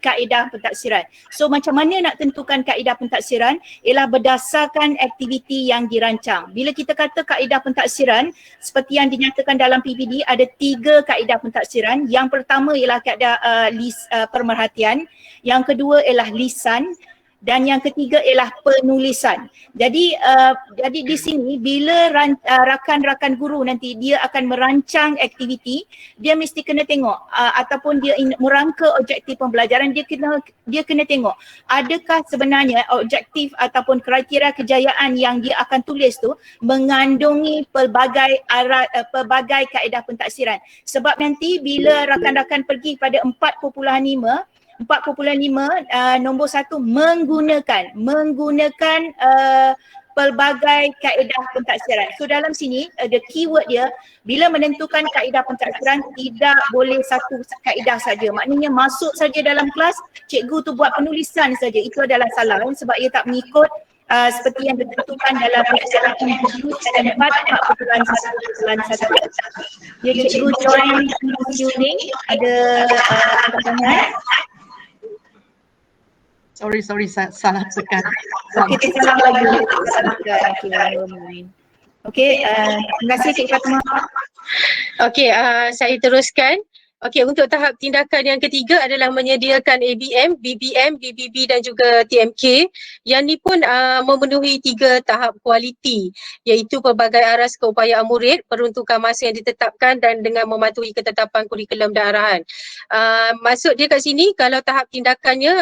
kaedah pentaksiran. So macam mana nak tentukan kaedah pentaksiran ialah berdasarkan aktiviti yang dirancang. Bila kita kata kaedah pentaksiran, seperti yang dinyatakan dalam PPD, ada 3 kaedah pentaksiran. Yang pertama ialah kaedah pemerhatian, yang kedua ialah lisan, dan yang ketiga ialah penulisan. Jadi di sini bila rakan-rakan guru nanti dia akan merancang aktiviti, dia mesti kena tengok ataupun dia merangka objektif pembelajaran, dia kena tengok adakah sebenarnya objektif ataupun kriteria kejayaan yang dia akan tulis tu mengandungi pelbagai kaedah pentaksiran. Sebab nanti bila rakan-rakan pergi pada 4.5 nombor 1 menggunakan pelbagai kaedah pentaksiran. So dalam sini the keyword dia bila menentukan kaedah pentaksiran tidak boleh satu kaedah saja. Maknanya masuk saja dalam kelas, cikgu tu buat penulisan saja. Itu adalah salah sebab ia tak mengikut seperti yang ditentukan dalam PSLE 4.1.1. Ya, cikgu join tuning ada pertanyaan. Sorry, salah tekan. Okey, salah lagi. Okey, terima kasih Cik Fatimah. Okey, saya teruskan. Okey, untuk tahap tindakan yang ketiga adalah menyediakan ABM, BBM, BBB dan juga TMK. Yang ni pun memenuhi 3 tahap kualiti, iaitu pelbagai aras keupayaan murid, peruntukan masa yang ditetapkan dan dengan mematuhi ketetapan kurikulum dan arahan. Maksud dia kat sini, kalau tahap tindakannya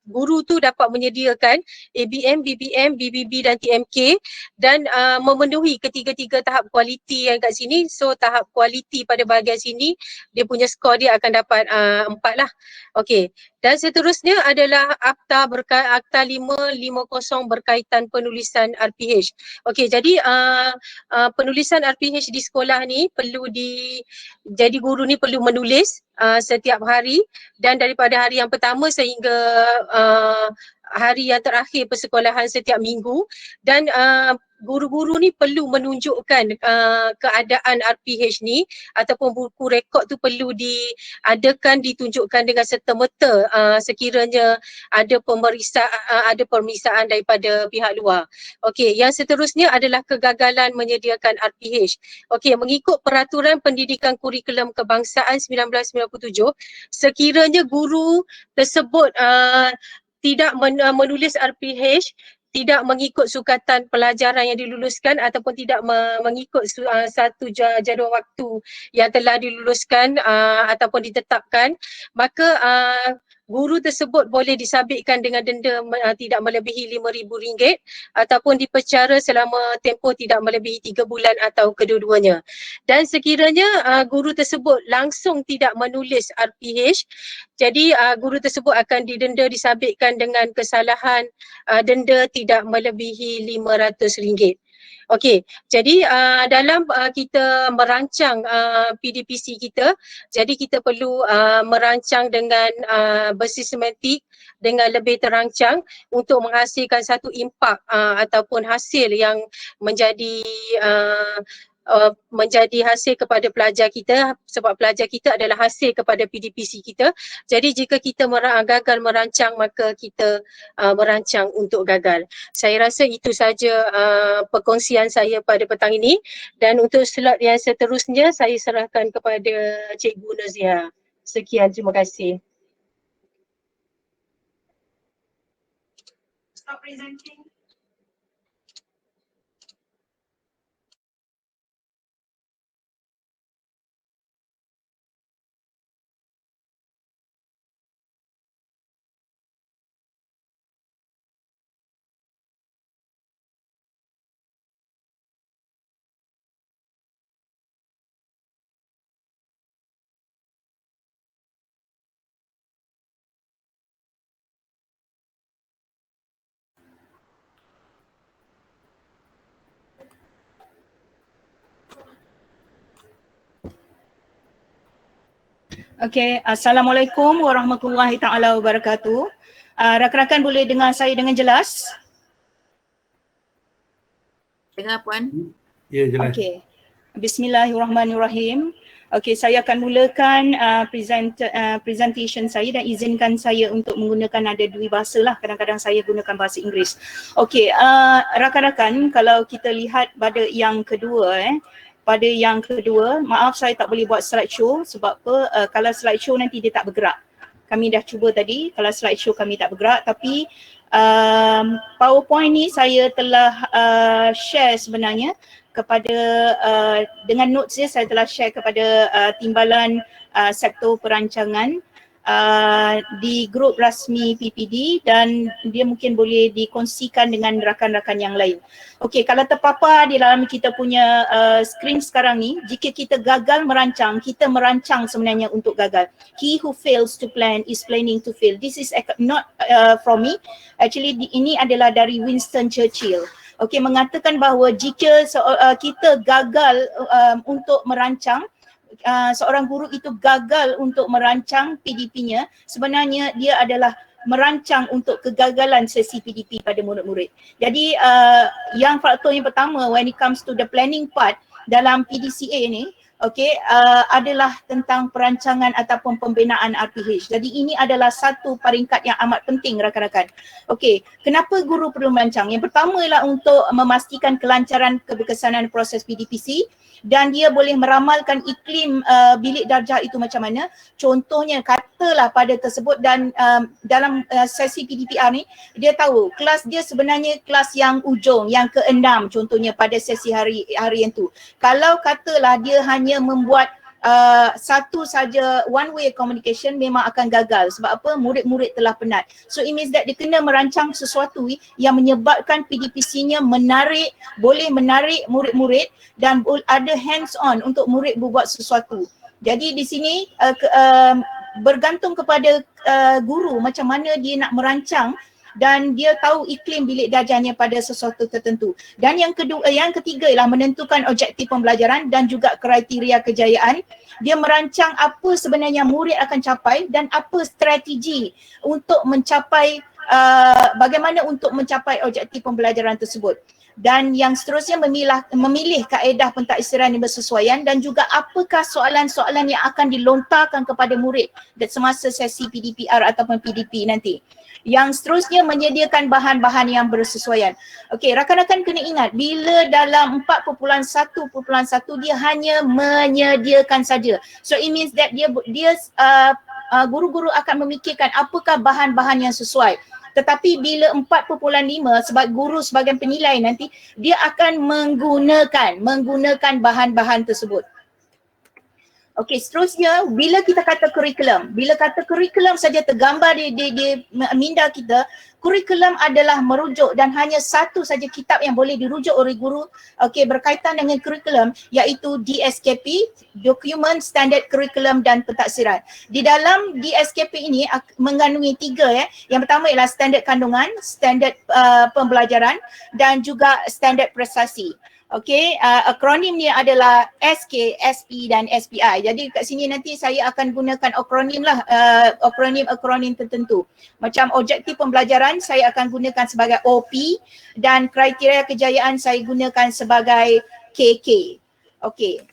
guru tu dapat menyediakan ABM, BBM, BBB dan TMK dan memenuhi ketiga-tiga tahap kualiti yang kat sini. So tahap kualiti pada bahagian sini dia punya skor dia akan dapat 4 lah. Okey. Dan seterusnya adalah Akta 550 berkaitan penulisan RPH. Okey, jadi penulisan RPH di sekolah ni jadi guru ni perlu menulis setiap hari dan daripada hari yang pertama sehingga hari yang terakhir persekolahan setiap minggu dan guru-guru ni perlu menunjukkan keadaan RPH ni ataupun buku rekod tu perlu diadakan, ditunjukkan dengan serta-merta sekiranya ada pemeriksaan daripada pihak luar. Okey, yang seterusnya adalah kegagalan menyediakan RPH. Okey, mengikut Peraturan Pendidikan Kurikulum Kebangsaan 1997, sekiranya guru tersebut tidak menulis RPH, tidak mengikut sukatan pelajaran yang diluluskan ataupun tidak mengikut satu jadual waktu yang telah diluluskan ataupun ditetapkan, maka guru tersebut boleh disabitkan dengan denda tidak melebihi RM5,000 ataupun dipenjara selama tempoh tidak melebihi 3 bulan atau kedua-duanya. Dan sekiranya guru tersebut langsung tidak menulis RPH, jadi guru tersebut akan didenda, disabitkan dengan kesalahan denda tidak melebihi RM500. Okey, jadi dalam kita merancang PDPC kita, jadi kita perlu merancang dengan bersistematik, dengan lebih terancang untuk menghasilkan satu impak ataupun hasil yang menjadi hasil kepada pelajar kita, sebab pelajar kita adalah hasil kepada PDPC kita. Jadi jika kita gagal merancang, maka kita merancang untuk gagal. Saya rasa itu saja perkongsian saya pada petang ini dan untuk slot yang seterusnya saya serahkan kepada Cikgu Nurziha. Sekian, terima kasih. Stop presenting. Okey, Assalamualaikum warahmatullahi taala wabarakatuh. Rakan-rakan boleh dengar saya dengan jelas? Dengar Puan. Ya, jelas. Okey. Bismillahirrahmanirrahim. Okey, saya akan mulakan presentation saya dan izinkan saya untuk menggunakan ada dua bahasa lah. Kadang-kadang saya gunakan bahasa Inggeris. Okey, rakan-rakan, kalau kita lihat pada yang kedua maaf saya tak boleh buat slideshow sebab apa? Kalau slideshow nanti dia tak bergerak. Kami dah cuba tadi, kalau slideshow kami tak bergerak, tapi PowerPoint ni saya telah share sebenarnya kepada dengan notes dia saya telah share kepada timbalan sektor perancangan di grup rasmi PPD dan dia mungkin boleh dikongsikan dengan rakan-rakan yang lain. Okey, kalau terpapar di dalam kita punya skrin sekarang ni, jika kita gagal merancang, kita merancang sebenarnya untuk gagal. He who fails to plan is planning to fail. This is not from me. Actually ini adalah dari Winston Churchill. Okey, mengatakan bahawa jika kita gagal untuk merancang, seorang guru itu gagal untuk merancang PDP-nya, sebenarnya dia adalah merancang untuk kegagalan sesi PDP pada murid-murid. Jadi yang faktor yang pertama when it comes to the planning part dalam PDCA ni, adalah tentang perancangan ataupun pembinaan RPH. Jadi ini adalah satu peringkat yang amat penting rakan-rakan. Okey, kenapa guru perlu merancang? Yang pertama ialah untuk memastikan kelancaran keberkesanan proses PDPC dan dia boleh meramalkan iklim bilik darjah itu macam mana. Contohnya katalah pada tersebut dan dalam sesi PDPR ni dia tahu kelas dia sebenarnya kelas yang ujung, yang ke-6 contohnya pada sesi hari yang tu. Kalau katalah dia hanya membuat satu saja one way communication, memang akan gagal. Sebab apa? Murid-murid telah penat. So it means that dia kena merancang sesuatu yang menyebabkan PDPC-nya boleh menarik murid-murid dan ada hands on untuk murid berbuat sesuatu. Jadi di sini bergantung kepada guru macam mana dia nak merancang dan dia tahu iklim bilik darjahnya pada sesuatu tertentu. Dan yang ketiga ialah menentukan objektif pembelajaran dan juga kriteria kejayaan. Dia merancang apa sebenarnya murid akan capai dan apa strategi untuk mencapai bagaimana untuk mencapai objektif pembelajaran tersebut. Dan yang seterusnya memilih kaedah pentaksiran yang bersesuaian dan juga apakah soalan-soalan yang akan dilontarkan kepada murid semasa sesi PDPR ataupun PDP nanti. Yang seterusnya menyediakan bahan-bahan yang bersesuaian. Okey, rakan-rakan kena ingat bila dalam 4.1.1 dia hanya menyediakan saja. So it means that guru-guru akan memikirkan apakah bahan-bahan yang sesuai. Tetapi bila 4.5 sebab guru sebagai penilai nanti dia akan menggunakan bahan-bahan tersebut. Okey, seterusnya bila kita kata kurikulum saja tergambar di minda kita, kurikulum adalah merujuk dan hanya satu saja kitab yang boleh dirujuk oleh guru berkaitan dengan kurikulum iaitu DSKP, Dokumen Standard Kurikulum dan Pentaksiran. Di dalam DSKP ini mengandungi 3 Yang pertama ialah standard kandungan, standard pembelajaran dan juga standard prestasi. Okey, akronim ni adalah SK, SP dan SPI. Jadi kat sini nanti saya akan gunakan akronim lah, akronim tertentu. Macam objektif pembelajaran saya akan gunakan sebagai OP dan kriteria kejayaan saya gunakan sebagai KK. Okey.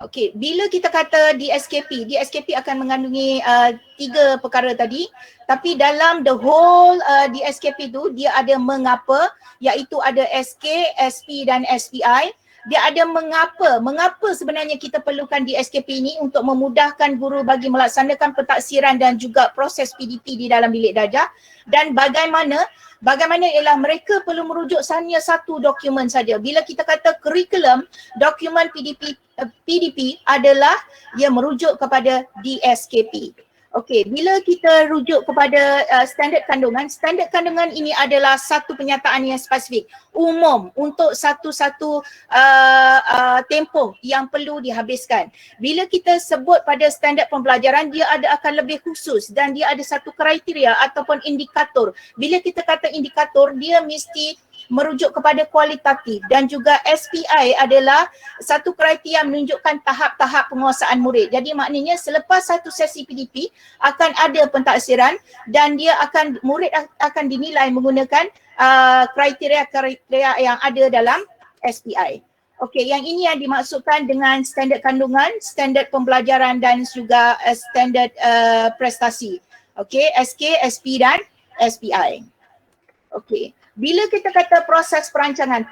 Okey, bila kita kata DSKP akan mengandungi 3 perkara tadi, tapi dalam the whole DSKP tu dia ada mengapa, iaitu ada SK, SP dan SPI. Dia ada mengapa sebenarnya kita perlukan DSKP ini untuk memudahkan guru bagi melaksanakan pentaksiran dan juga proses PDP di dalam bilik darjah, dan bagaimana ialah mereka perlu merujuk hanya satu dokumen saja. Bila kita kata kurikulum, dokumen PDP adalah ia merujuk kepada DSKP. Okey, bila kita rujuk kepada standard kandungan ini adalah satu penyataan yang spesifik, umum untuk satu-satu tempoh yang perlu dihabiskan. Bila kita sebut pada standard pembelajaran, dia akan lebih khusus dan dia ada satu kriteria ataupun indikator. Bila kita kata indikator, dia mesti merujuk kepada kualitatif, dan juga SPI adalah satu kriteria menunjukkan tahap-tahap penguasaan murid. Jadi maknanya selepas satu sesi PDP akan ada pentaksiran dan murid akan dinilai menggunakan kriteria yang ada dalam SPI. Okey, yang ini yang dimaksudkan dengan standard kandungan, standard pembelajaran dan juga standard prestasi. Okey, SK, SP dan SPI. Okey. Bila kita kata proses perancangan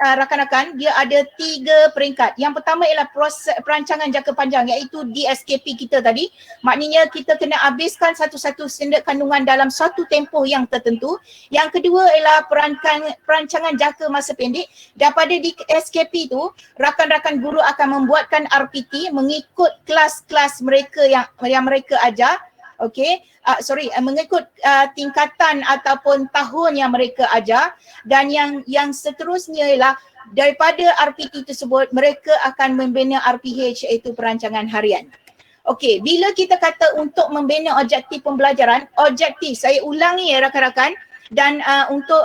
rakan-rakan, dia ada 3 peringkat. Yang pertama ialah proses perancangan jangka panjang, iaitu DSKP kita tadi. Maknanya kita kena habiskan satu-satu standard kandungan dalam satu tempoh yang tertentu. Yang kedua ialah perancangan jangka masa pendek. Daripada DSKP tu, rakan-rakan guru akan membuatkan RPT mengikut kelas-kelas mereka yang mereka ajar. Okey, mengikut tingkatan ataupun tahun yang mereka ajar, dan yang seterusnya ialah daripada RPT tersebut mereka akan membina RPH, iaitu perancangan harian. Okey, bila kita kata untuk membina objektif pembelajaran, objektif, saya ulangi ya rakan-rakan, dan untuk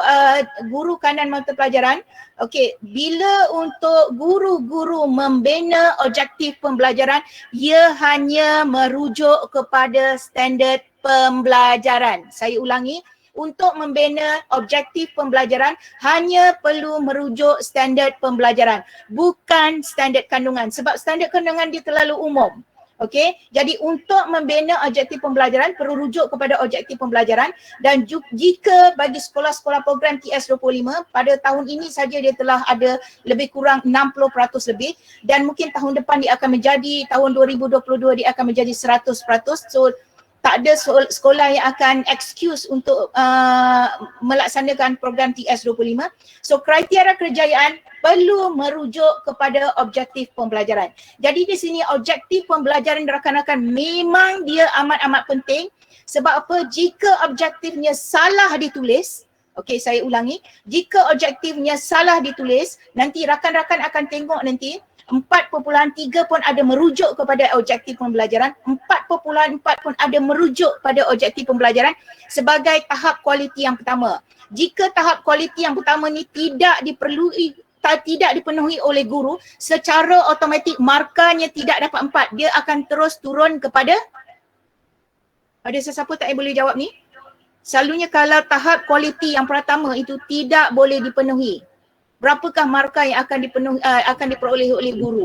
guru kanan mata pelajaran, okey, bila untuk guru-guru membina objektif pembelajaran, ia hanya merujuk kepada standard pembelajaran. Saya ulangi, untuk membina objektif pembelajaran hanya perlu merujuk standard pembelajaran, bukan standard kandungan, sebab standard kandungan dia terlalu umum. Okey, jadi untuk membina objektif pembelajaran perlu rujuk kepada objektif pembelajaran, dan jika bagi sekolah-sekolah program TS25 pada tahun ini saja dia telah ada lebih kurang 60% lebih, dan mungkin tahun depan dia akan menjadi, tahun 2022 dia akan menjadi 100%. So tak ada sekolah yang akan excuse untuk melaksanakan program TS25. So kriteria kerjayaan perlu merujuk kepada objektif pembelajaran. Jadi di sini objektif pembelajaran rakan-rakan memang dia amat-amat penting. Sebab apa? Jika objektifnya salah ditulis, okey saya ulangi, jika objektifnya salah ditulis, nanti rakan-rakan akan tengok nanti 4.3 pun ada merujuk kepada objektif pembelajaran, 4.4 pun ada merujuk pada objektif pembelajaran sebagai tahap kualiti yang pertama. Jika tahap kualiti yang pertama ni tidak dipenuhi oleh guru, secara automatik markanya tidak dapat 4, dia akan terus turun kepada, ada sesiapa tak yang boleh jawab ni? Selalunya kalau tahap kualiti yang pertama itu tidak boleh dipenuhi, berapakah markah yang akan diperoleh oleh guru?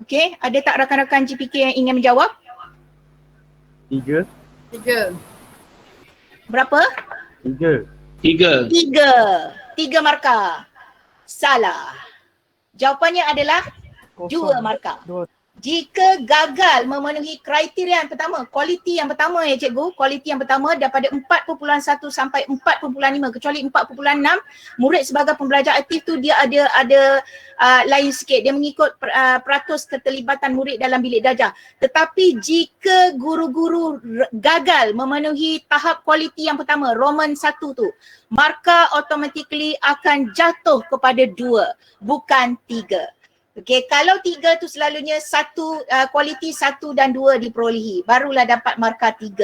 Okey, ada tak rakan-rakan GPK yang ingin menjawab? 3. Berapa? 3 markah. Salah. Jawapannya adalah 2 markah. Jika gagal memenuhi kriteria yang pertama, kualiti yang pertama ya cikgu, kualiti yang pertama daripada 4.1 sampai 4.5, kecuali 4.6, murid sebagai pembelajar aktif tu dia ada lain sikit, dia mengikut peratus keterlibatan murid dalam bilik darjah. Tetapi jika guru-guru gagal memenuhi tahap kualiti yang pertama, Roman 1 tu, markah automatically akan jatuh kepada 2, bukan 3. Okey, kalau 3 tu selalunya kualiti 1 dan 2 diperolehi, barulah dapat markah 3.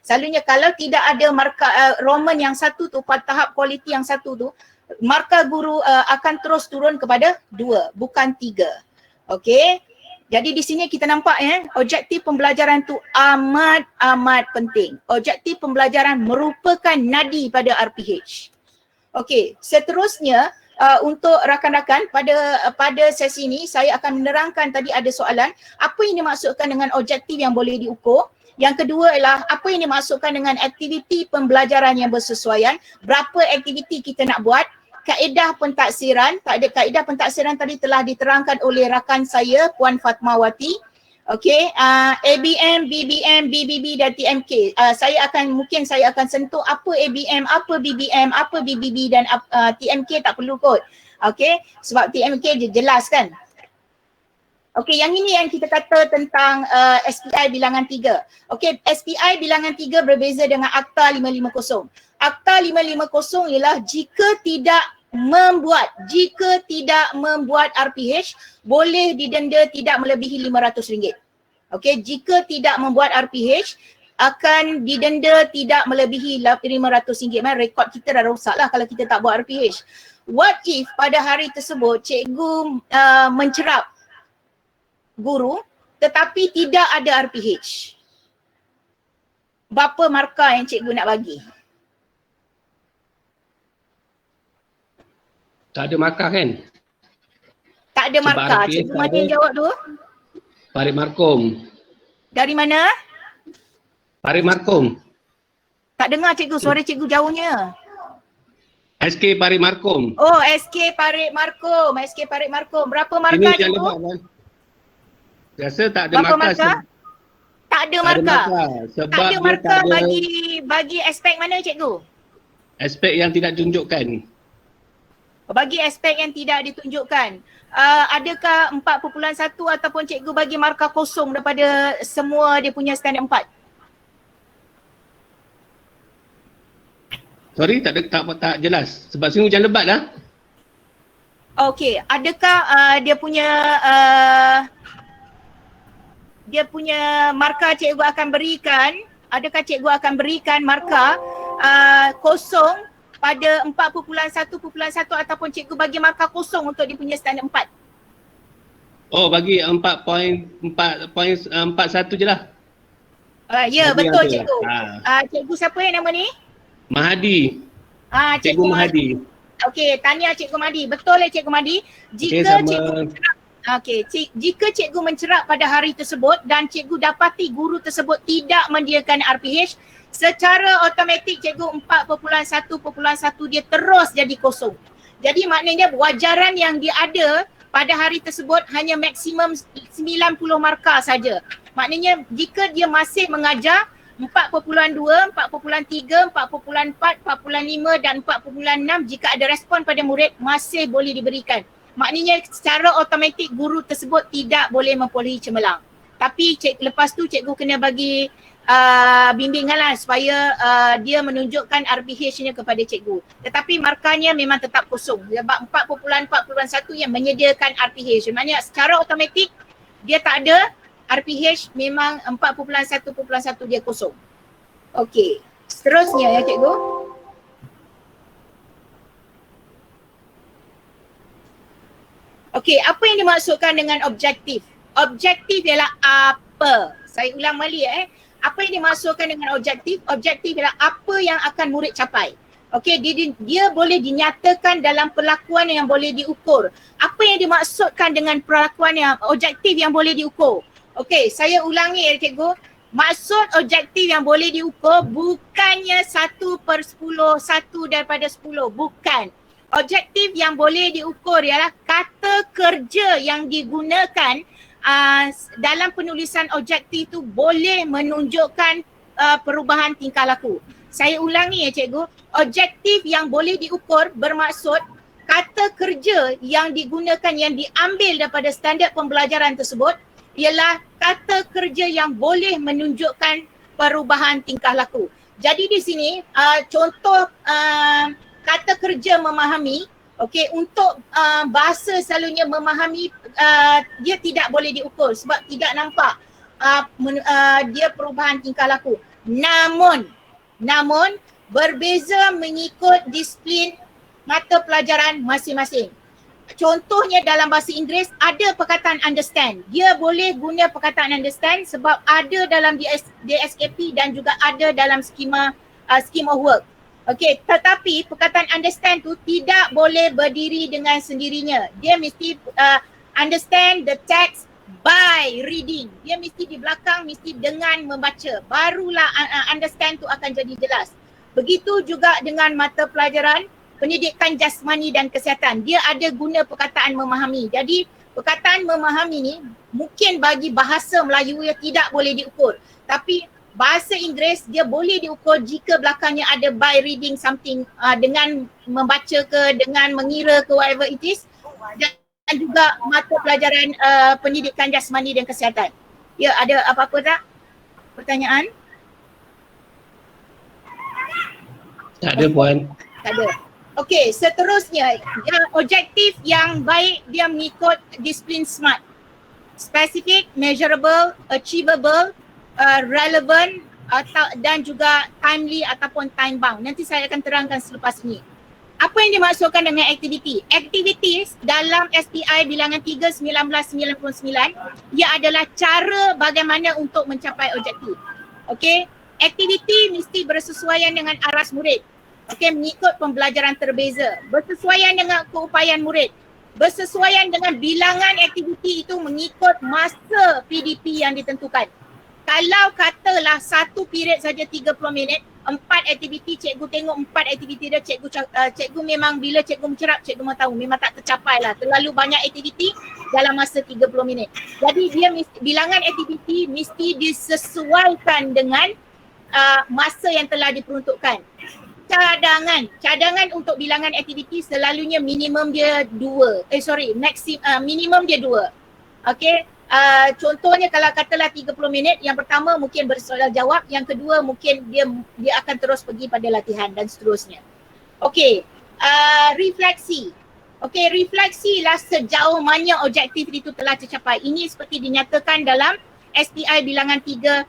Selalunya kalau tidak ada markah Roman yang 1 tu, pada tahap kualiti yang 1 tu, markah guru akan terus turun kepada 2, bukan 3. Okey, jadi di sini kita nampak objektif pembelajaran tu amat penting. Objektif pembelajaran merupakan nadi pada RPH. Okey, seterusnya untuk rakan-rakan pada sesi ini saya akan menerangkan, tadi ada soalan apa yang dimaksudkan dengan objektif yang boleh diukur. Yang kedua ialah apa yang dimaksudkan dengan aktiviti pembelajaran yang bersesuaian, berapa aktiviti kita nak buat, kaedah pentaksiran. Kaedah pentaksiran tadi telah diterangkan oleh rakan saya Puan Fatmawati. Okey, ABM, BBM, BBB dan TMK. Mungkin saya akan sentuh apa ABM, apa BBM, apa BBB dan TMK tak perlu kot. Okey, sebab TMK je jelas kan. Okey, yang ini yang kita kata tentang SPI bilangan 3. Okey, SPI bilangan 3 berbeza dengan Akta 550. Akta 550 ialah jika tidak membuat RPH boleh didenda tidak melebihi RM500. Okey, jika tidak membuat RPH akan didenda tidak melebihi RM500. Memang rekod kita dah rosak lah kalau kita tak buat RPH. What if pada hari tersebut cikgu mencerap guru tetapi tidak ada RPH? Berapa markah yang cikgu nak bagi? Tak ada markah kan? Tak ada Sebab markah. RPH Cikgu mana yang jawab tu? Farid Markom. Dari mana? Farid Markom. Tak dengar cikgu, suara cikgu jauhnya. SK Farid Markom. Oh, SK Farid Markom. SK Farid Markom. Berapa Ini markah Hujan cikgu? Lebat kan? Rasa tak ada Berapa markah. markah? Tak ada markah. Sebab Tak ada dia markah tak ada bagi aspek mana cikgu? aspek yang tidak tunjukkan. Bagi aspek yang tidak ditunjukkan. Adakah 4.1 ataupun cikgu bagi markah kosong daripada semua dia punya standard 4? Sorry, tak jelas. Sebab sini hujan lebat lah. Okey, adakah dia punya markah cikgu akan berikan, adakah cikgu akan berikan markah kosong pada 4.1.1 ataupun cikgu bagi markah kosong untuk dia punya standard 4? Oh, bagi 4.41 je lah. Ya, Bagi betul yang tu cikgu. lah. Cikgu siapa yang nama ni? Mahadi. Cikgu Mahadi. Okey, tanya Cikgu Mahdi. Betul Cikgu Mahdi? Jika cikgu jika cikgu mencerap pada hari tersebut dan cikgu dapati guru tersebut tidak menyediakan RPH, secara automatik cikgu 4.1.1 dia terus jadi kosong. Jadi maknanya wajaran yang dia ada pada hari tersebut hanya maksimum 90 markah saja. Maknanya jika dia masih mengajar 4.2, 4.3, 4.4, 4.5 dan 4.6, jika ada respon pada murid masih boleh diberikan. Maknanya secara automatik guru tersebut tidak boleh memperolehi cemerlang. Tapi lepas tu cikgu kena bagi bimbingan lah supaya dia menunjukkan RPH-nya kepada cikgu. Tetapi markahnya memang tetap kosong. Sebab 4.4.1 yang menyediakan RPH. Maknanya secara automatik dia tak ada RPH, memang 4.1.1 dia kosong. Okey, seterusnya ya cikgu. Okey, apa yang dimaksudkan dengan objektif? Objektif ialah apa? Saya ulang balik Apa yang dimaksudkan dengan objektif? Objektif ialah apa yang akan murid capai. Okey, dia boleh dinyatakan dalam perlakuan yang boleh diukur. Apa yang dimaksudkan dengan perlakuan yang objektif yang boleh diukur? Okey, saya ulangi cikgu. Maksud objektif yang boleh diukur bukannya 1/10, 1 daripada 10. Bukan. Objektif yang boleh diukur ialah kata kerja yang digunakan dalam penulisan objektif tu boleh menunjukkan perubahan tingkah laku. Saya ulangi ya cikgu. Objektif yang boleh diukur bermaksud kata kerja yang digunakan, yang diambil daripada standard pembelajaran tersebut ialah kata kerja yang boleh menunjukkan perubahan tingkah laku. Jadi di sini contoh kata kerja memahami, okey, untuk bahasa selalunya memahami dia tidak boleh diukur sebab tidak nampak dia perubahan tingkah laku. Namun berbeza mengikut disiplin mata pelajaran masing-masing. Contohnya dalam bahasa Inggeris ada perkataan understand. Dia boleh guna perkataan understand sebab ada dalam DSKP dan juga ada dalam scheme of work. Okey, tetapi perkataan understand tu tidak boleh berdiri dengan sendirinya. Dia mesti understand the text by reading. Dia mesti di belakang, mesti dengan membaca. Barulah understand tu akan jadi jelas. Begitu juga dengan mata pelajaran pendidikan jasmani dan kesihatan. Dia ada guna perkataan memahami. Jadi perkataan memahami ni mungkin bagi bahasa Melayu dia tidak boleh diukur. Tapi bahasa Inggeris dia boleh diukur jika belakangnya ada by reading something, dengan membaca ke, dengan mengira ke, whatever it is. Dan juga mata pelajaran pendidikan jasmani dan kesihatan. Ya, ada apa-apa tak? Pertanyaan? Tak ada puan. Tak ada. Okey, seterusnya objektif yang baik dia mengikut disiplin SMART. Specific, measurable, achievable, relevant, dan juga timely ataupun time bound. Nanti saya akan terangkan selepas ini. Apa yang dimaksudkan dengan aktiviti? Activities dalam SPI bilangan 3 1999 ia adalah cara bagaimana untuk mencapai objektif. Okey, aktiviti mesti bersesuaian dengan aras murid. Okey, mengikut pembelajaran terbeza, bersesuaian dengan keupayaan murid, bersesuaian dengan bilangan aktiviti itu mengikut masa PDP yang ditentukan. Kalau katalah satu period saja 30 minit, 4 aktiviti, cikgu tengok 4 aktiviti dia, cikgu memang bila cikgu mencerap, cikgu mahu tahu memang tak tercapai lah. Terlalu banyak aktiviti dalam masa 30 minit. Jadi dia bilangan aktiviti mesti disesuaikan dengan masa yang telah diperuntukkan. Cadangan untuk bilangan aktiviti selalunya minimum dia 2. Minimum dia 2. Okey. Contohnya kalau katalah 30 minit, yang pertama mungkin bersoal jawab, yang kedua mungkin dia akan terus pergi pada latihan dan seterusnya. Okey, refleksi. Okey, refleksi lah sejauh mana objektif itu telah tercapai. Ini seperti dinyatakan dalam SPI bilangan 3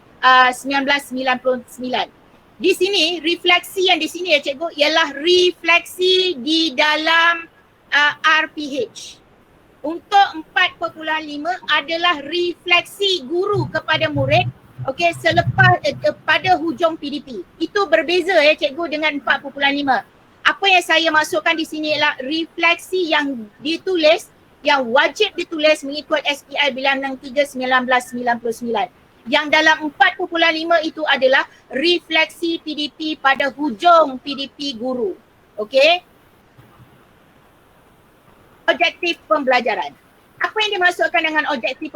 1999. Di sini refleksi yang di sini ya cikgu ialah refleksi di dalam RPH. Untuk 4.5 adalah refleksi guru kepada murid, okey, selepas pada hujung PDP. Itu berbeza ya cikgu dengan 4.5. Apa yang saya masukkan di sini ialah refleksi yang ditulis, yang wajib ditulis mengikut SPI bilangan 3 1999. Yang dalam 4.5 itu adalah refleksi PDP pada hujung PDP guru. Okey? Objektif pembelajaran. Apa yang dimaksudkan dengan objektif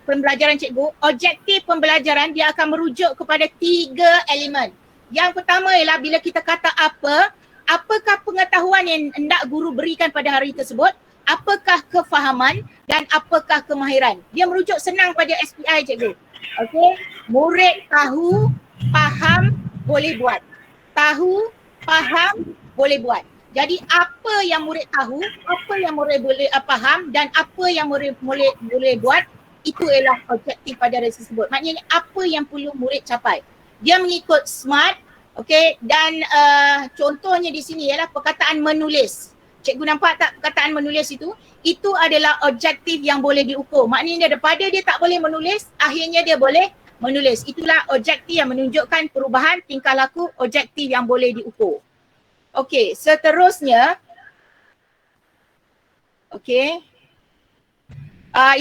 pembelajaran cikgu? Objektif pembelajaran dia akan merujuk kepada 3 elemen. Yang pertama ialah bila kita kata apakah pengetahuan yang hendak guru berikan pada hari tersebut, apakah kefahaman dan apakah kemahiran. Dia merujuk senang pada SPI cikgu. Okey, murid tahu, faham, boleh buat. Tahu, faham, boleh buat. Jadi apa yang murid tahu, apa yang murid boleh faham dan apa yang murid boleh buat, itu ialah objektif pada hari tersebut. Maknanya apa yang perlu murid capai. Dia mengikut SMART, okey, dan contohnya di sini ialah perkataan menulis. Cikgu nampak tak perkataan menulis itu? Itu adalah objektif yang boleh diukur. Maknanya daripada dia tak boleh menulis, akhirnya dia boleh menulis. Itulah objektif yang menunjukkan perubahan tingkah laku, objektif yang boleh diukur. Okey, seterusnya, okey,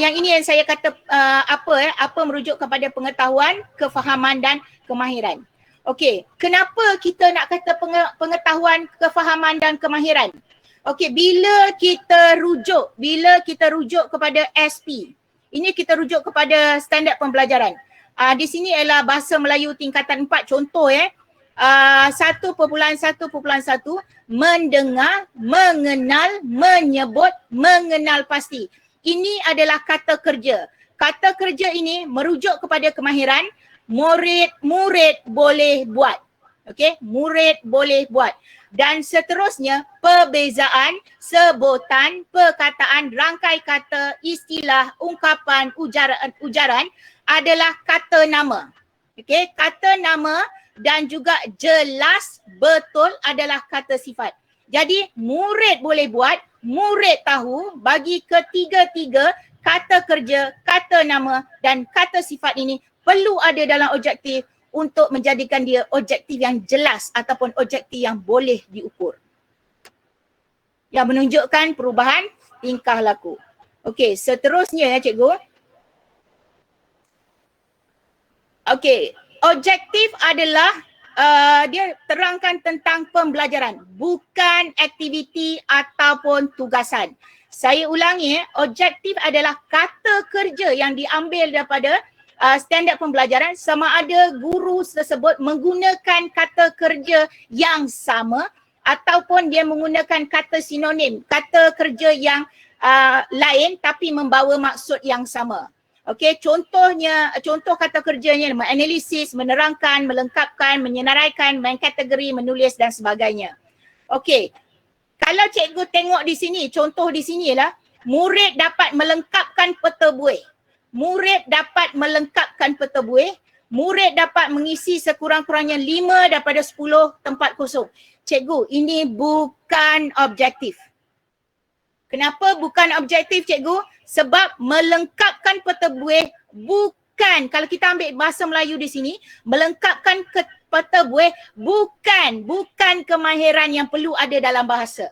yang ini yang saya kata apa merujuk kepada pengetahuan, kefahaman dan kemahiran. Okey, kenapa kita nak kata pengetahuan, kefahaman dan kemahiran? Okey, bila kita rujuk kepada SP, ini kita rujuk kepada standard pembelajaran. Di sini ialah bahasa Melayu tingkatan 4, contoh 1.1.1 mendengar, mengenal, menyebut, mengenal pasti. Ini adalah kata kerja. Kata kerja ini merujuk kepada kemahiran, murid boleh buat. Okey, murid boleh buat. Dan seterusnya perbezaan, sebutan, perkataan, rangkai kata, istilah, ungkapan, ujaran adalah kata nama. Okey, kata nama dan juga jelas, betul adalah kata sifat. Jadi murid boleh buat, murid tahu, bagi ketiga-tiga kata kerja, kata nama dan kata sifat ini perlu ada dalam objektif untuk menjadikan dia objektif yang jelas ataupun objektif yang boleh diukur. Yang menunjukkan perubahan tingkah laku. Okey, seterusnya ya cikgu. Okey, objektif adalah dia terangkan tentang pembelajaran, bukan aktiviti ataupun tugasan. Saya ulangi, objektif adalah kata kerja yang diambil daripada standard pembelajaran, sama ada guru tersebut menggunakan kata kerja yang sama ataupun dia menggunakan kata sinonim, kata kerja yang lain tapi membawa maksud yang sama. Okey, contoh kata kerjanya menganalisis, menerangkan, melengkapkan, menyenaraikan, mengkategori, menulis dan sebagainya. Okey, kalau cikgu tengok di sini, contoh di sini ialah murid dapat melengkapkan peta buih. Murid dapat melengkapkan peta buih, murid dapat mengisi sekurang-kurangnya 5 daripada 10 tempat kosong. Cikgu, ini bukan objektif. Kenapa bukan objektif, cikgu? Sebab melengkapkan peta buih bukan, kalau kita ambil bahasa Melayu di sini, melengkapkan peta buih bukan kemahiran yang perlu ada dalam bahasa.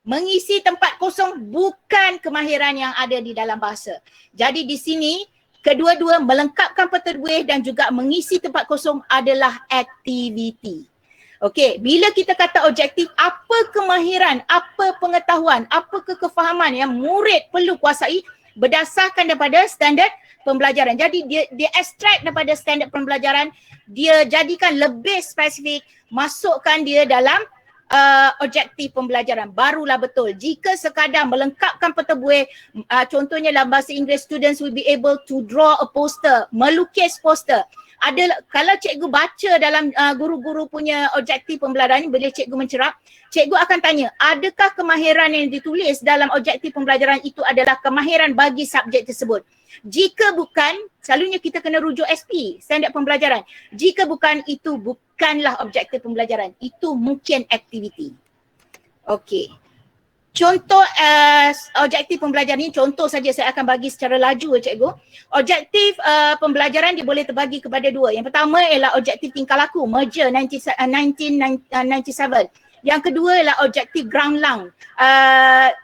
Mengisi tempat kosong bukan kemahiran yang ada di dalam bahasa. Jadi di sini kedua-dua melengkapkan peta buih dan juga mengisi tempat kosong adalah aktiviti. Okey, bila kita kata objektif, apa kemahiran, apa pengetahuan, apa kefahaman yang murid perlu kuasai berdasarkan daripada standard pembelajaran. Jadi dia extract daripada standard pembelajaran, dia jadikan lebih spesifik, masukkan dia dalam objektif pembelajaran. Barulah betul. Jika sekadar melengkapkan peta buih, contohnya dalam bahasa Inggeris, students will be able to draw a poster, melukis poster. Kalau cikgu baca dalam guru-guru punya objektif pembelajaran, bila cikgu mencerap, cikgu akan tanya, adakah kemahiran yang ditulis dalam objektif pembelajaran itu adalah kemahiran bagi subjek tersebut? Jika bukan, selalunya kita kena rujuk SP, standard pembelajaran. Jika bukan, itu bukanlah objektif pembelajaran. Itu mungkin aktiviti. Okey. Contoh objektif pembelajaran ini, contoh saja saya akan bagi secara laju, cikgu. Objektif pembelajaran dia boleh terbagi kepada dua. Yang pertama ialah objektif tingkah laku, merger 1997. Yang kedua ialah objektif ground lung,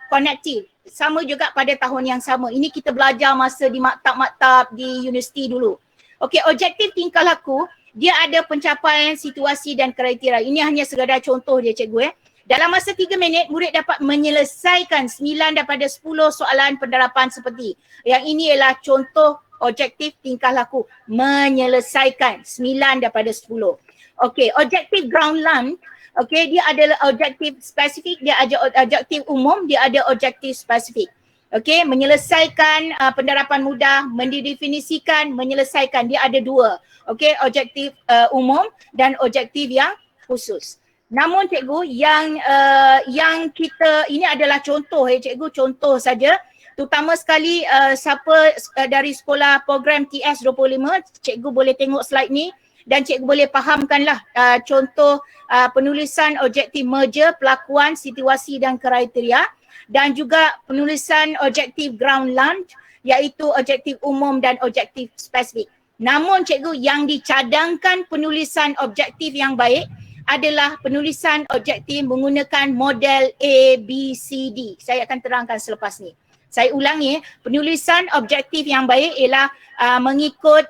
connective. Sama juga pada tahun yang sama. Ini kita belajar masa di maktab-maktab di universiti dulu. Okey, objektif tingkah laku, dia ada pencapaian situasi dan kriteria. Ini hanya sekadar contoh dia, cikgu. Dalam masa 3 minit, murid dapat menyelesaikan 9 daripada 10 soalan penerapan seperti. Yang ini ialah contoh objektif tingkah laku. Menyelesaikan 9 daripada 10. Okey, objektif ground lung. Okey, dia adalah objektif spesifik, dia ada objektif umum, dia ada objektif spesifik. Okey, menyelesaikan penerapan mudah, mendefinisikan, menyelesaikan. Dia ada dua. Okey, objektif umum dan objektif yang khusus. Namun cikgu, yang kita, ini adalah contoh cikgu, contoh saja. Terutama sekali siapa dari sekolah program TS25, cikgu boleh tengok slide ni dan cikgu boleh fahamkanlah contoh penulisan objektif merger, pelakuan, situasi dan kriteria, dan juga penulisan objektif ground lung, iaitu objektif umum dan objektif spesifik. Namun cikgu, yang dicadangkan penulisan objektif yang baik adalah penulisan objektif menggunakan model ABCD. Saya akan terangkan selepas ni. Saya ulangi, penulisan objektif yang baik ialah mengikut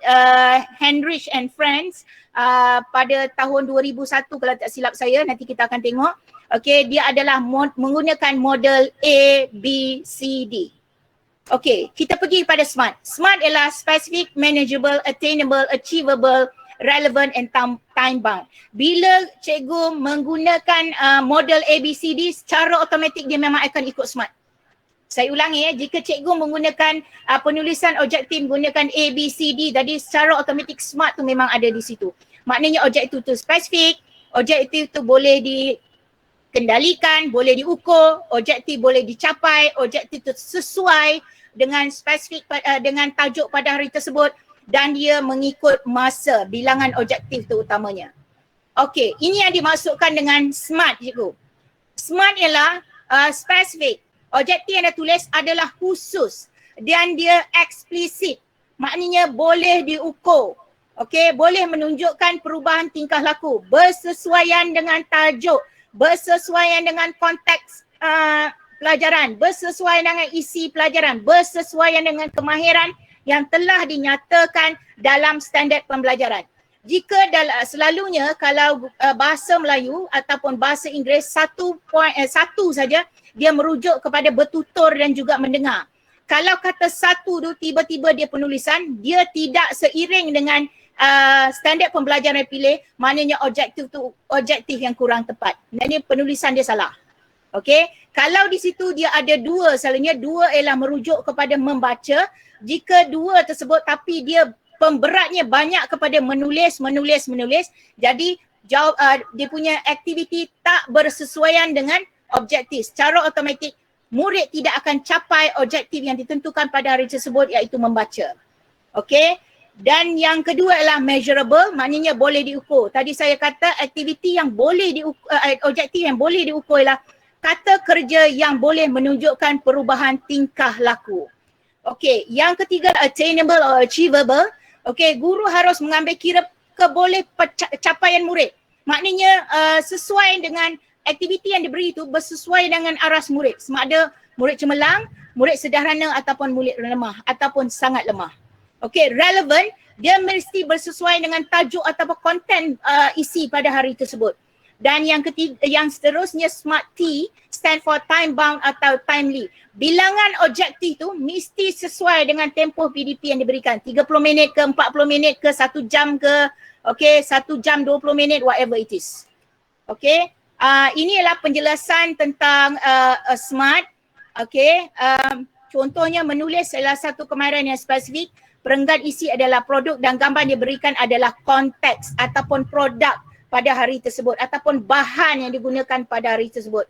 Henrich and Friends pada tahun 2001 kalau tak silap saya, nanti kita akan tengok. Okey, dia adalah menggunakan model ABCD. Okey, kita pergi pada SMART. SMART ialah specific, manageable, attainable, achievable, relevant and time bound. Bila cikgu menggunakan model ABCD, secara automatik dia memang akan ikut SMART. Saya ulangi jika cikgu menggunakan penulisan objektif menggunakan ABCD, jadi secara automatik SMART tu memang ada di situ. Maknanya objektif tu spesifik, objektif tu boleh dikendalikan, boleh diukur, objektif boleh dicapai, objektif tu sesuai dengan spesifik dengan tajuk pada hari tersebut, dan dia mengikut masa, bilangan objektif tu utamanya. Okey, ini yang dimasukkan dengan SMART, cikgu. SMART ialah spesifik. Objektif yang dia tulis adalah khusus dan dia eksplisit. Maknanya boleh diukur. Okey, boleh menunjukkan perubahan tingkah laku, bersesuaian dengan tajuk, bersesuaian dengan konteks pelajaran, bersesuaian dengan isi pelajaran, bersesuaian dengan kemahiran yang telah dinyatakan dalam standard pembelajaran. Jika selalunya kalau bahasa Melayu ataupun bahasa Inggeris satu saja dia merujuk kepada bertutur dan juga mendengar. Kalau kata satu tu tiba-tiba dia penulisan, dia tidak seiring dengan standard pembelajaran yang pilih, maknanya objektif tu objektif yang kurang tepat. Maknanya penulisan dia salah. Okey, kalau di situ dia ada dua, selalunya dua ialah merujuk kepada membaca. Jika dua tersebut tapi dia pemberatnya banyak kepada menulis, jadi dia punya aktiviti tak bersesuaian dengan objektif. Secara automatik murid tidak akan capai objektif yang ditentukan pada hari tersebut, iaitu membaca. Okey, Dan yang kedua adalah measurable, maknanya boleh diukur. Tadi saya kata aktiviti yang boleh diukur, objektif yang boleh diukur ialah kata kerja yang boleh menunjukkan perubahan tingkah laku. Okey, yang ketiga attainable or achievable. Okey, guru harus mengambil kira keboleh capaian murid. Maknanya sesuai dengan aktiviti yang diberi itu bersesuai dengan aras murid. Sama ada murid cemerlang, murid sederhana ataupun murid lemah ataupun sangat lemah. Okey, relevant, dia mesti bersesuai dengan tajuk ataupun konten isi pada hari tersebut. Dan yang ketiga, yang seterusnya SMART T stand for time bound atau timely. Bilangan objektif tu mesti sesuai dengan tempoh PDP yang diberikan. 30 minit ke 40 minit ke 1 jam ke, okey, 1 jam 20 minit, whatever it is. Okey, ini adalah penjelasan tentang SMART. Okey, contohnya menulis adalah satu kemahiran yang spesifik. Perenggan isi adalah produk dan gambar yang diberikan adalah konteks ataupun produk pada hari tersebut ataupun bahan yang digunakan pada hari tersebut.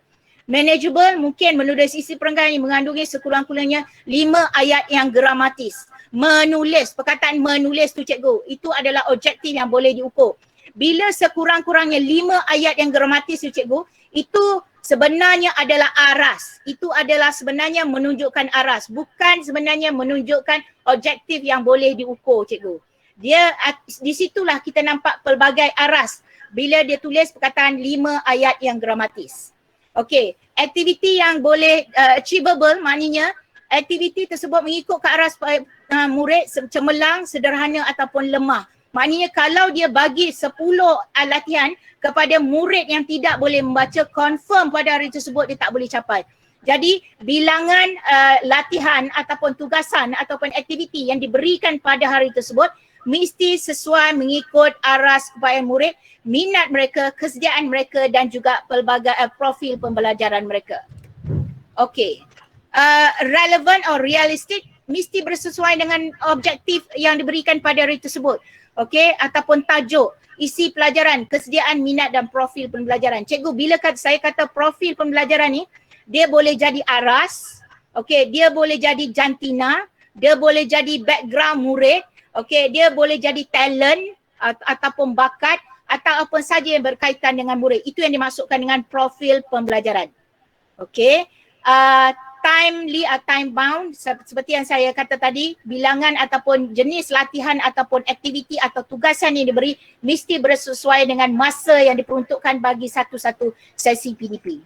Manageable, mungkin menulis isi perenggan yang mengandungi sekurang-kurangnya 5 ayat yang gramatis. Menulis, perkataan menulis tu cikgu, itu adalah objektif yang boleh diukur. Bila sekurang-kurangnya 5 ayat yang gramatis tu cikgu, itu sebenarnya adalah aras. Itu adalah sebenarnya menunjukkan aras, bukan sebenarnya menunjukkan objektif yang boleh diukur cikgu. Dia di situlah kita nampak pelbagai aras bila dia tulis perkataan 5 ayat yang gramatis. Okey, aktiviti yang boleh achievable, maknanya aktiviti tersebut mengikut ke aras murid cemerlang, sederhana ataupun lemah. Maknanya kalau dia bagi 10 latihan kepada murid yang tidak boleh membaca, confirm pada hari tersebut dia tak boleh capai. Jadi bilangan latihan ataupun tugasan ataupun aktiviti yang diberikan pada hari tersebut mesti sesuai mengikut aras kepada murid, minat mereka, kesediaan mereka dan juga pelbagai profil pembelajaran mereka. Okey, relevant or realistic mesti bersesuaian dengan objektif yang diberikan pada hari tersebut. Okey, ataupun tajuk, isi pelajaran, kesediaan, minat dan profil pembelajaran. Cikgu, bila saya kata profil pembelajaran ni, dia boleh jadi aras, okey, dia boleh jadi jantina, dia boleh jadi background murid, okey, dia boleh jadi talent ataupun bakat atau apa saja yang berkaitan dengan murid. Itu yang dimaksudkan dengan profil pembelajaran. Okey, timely atau time bound, seperti yang saya kata tadi, bilangan ataupun jenis latihan ataupun aktiviti atau tugasan yang diberi mesti bersesuai dengan masa yang diperuntukkan bagi satu-satu sesi PDP.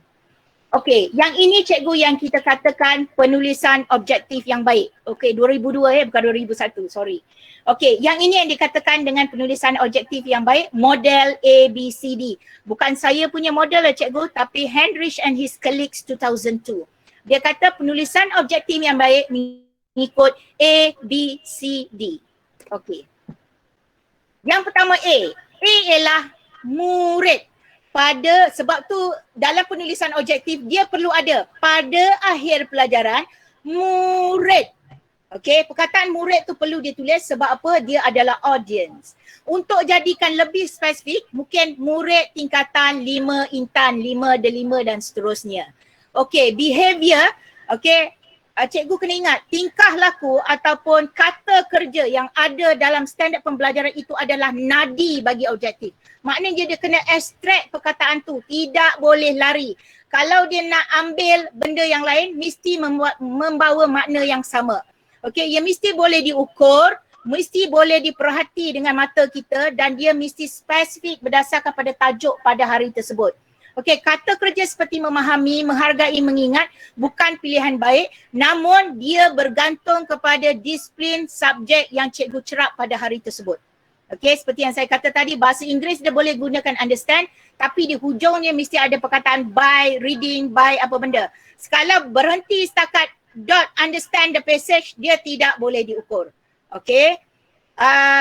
Okey, yang ini cikgu yang kita katakan penulisan objektif yang baik. Okey, 2002 bukan 2001, sorry. Okey, yang ini yang dikatakan dengan penulisan objektif yang baik, model ABCD. Bukan saya punya model lah cikgu, tapi Hendrich and his colleagues 2002. Dia kata penulisan objektif yang baik mengikut ABCD. Okey. Yang pertama A ialah murid. Sebab tu dalam penulisan objektif dia perlu ada pada akhir pelajaran murid. Okey, perkataan murid tu perlu ditulis sebab apa? Dia adalah audience. Untuk jadikan lebih spesifik, mungkin murid tingkatan 5 intan, 5 delima dan seterusnya. Okey, behavior, okey, cikgu kena ingat tingkah laku ataupun kata kerja yang ada dalam standard pembelajaran itu adalah nadi bagi objektif. Maknanya dia kena extract perkataan tu, tidak boleh lari. Kalau dia nak ambil benda yang lain, mesti membawa makna yang sama. Okey, ia mesti boleh diukur, mesti boleh diperhati dengan mata kita dan dia mesti spesifik berdasarkan pada tajuk pada hari tersebut. Okey, kata kerja seperti memahami, menghargai, mengingat bukan pilihan baik, namun dia bergantung kepada disiplin subjek yang cikgu cerap pada hari tersebut. Okey, seperti yang saya kata tadi, bahasa Inggeris dia boleh gunakan understand, tapi di hujungnya mesti ada perkataan by, reading, by apa benda. Sekala berhenti setakat dot understand the passage, dia tidak boleh diukur. Okey.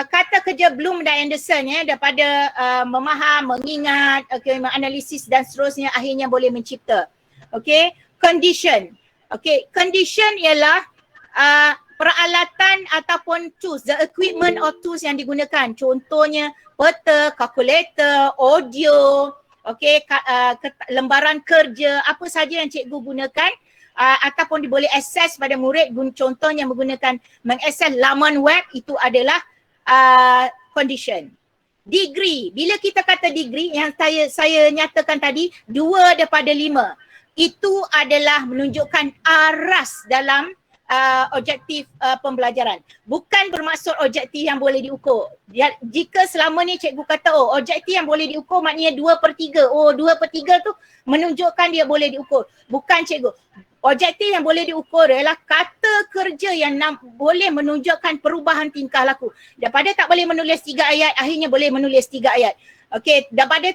Kata kerja Bloom dan Anderson daripada memaham, mengingat, menganalisis dan seterusnya akhirnya boleh mencipta. Okey, condition. Okey, condition ialah peralatan ataupun tools, the equipment or tools yang digunakan. Contohnya peta, calculator, audio, okey, lembaran kerja, apa saja yang cikgu gunakan ataupun boleh akses pada murid, contohnya menggunakan mengakses laman web, itu adalah condition. Degree, bila kita kata degree yang saya nyatakan tadi 2 daripada 5, itu adalah menunjukkan aras dalam objektif pembelajaran. Bukan bermaksud objektif yang boleh diukur. Jika selama ni cikgu kata objektif yang boleh diukur maknanya 2/3. 2/3 tu menunjukkan dia boleh diukur. Bukan cikgu. Objektif yang boleh diukur adalah kata kerja yang boleh menunjukkan perubahan tingkah laku. Daripada tak boleh menulis 3 ayat, akhirnya boleh menulis 3 ayat. Okey, daripada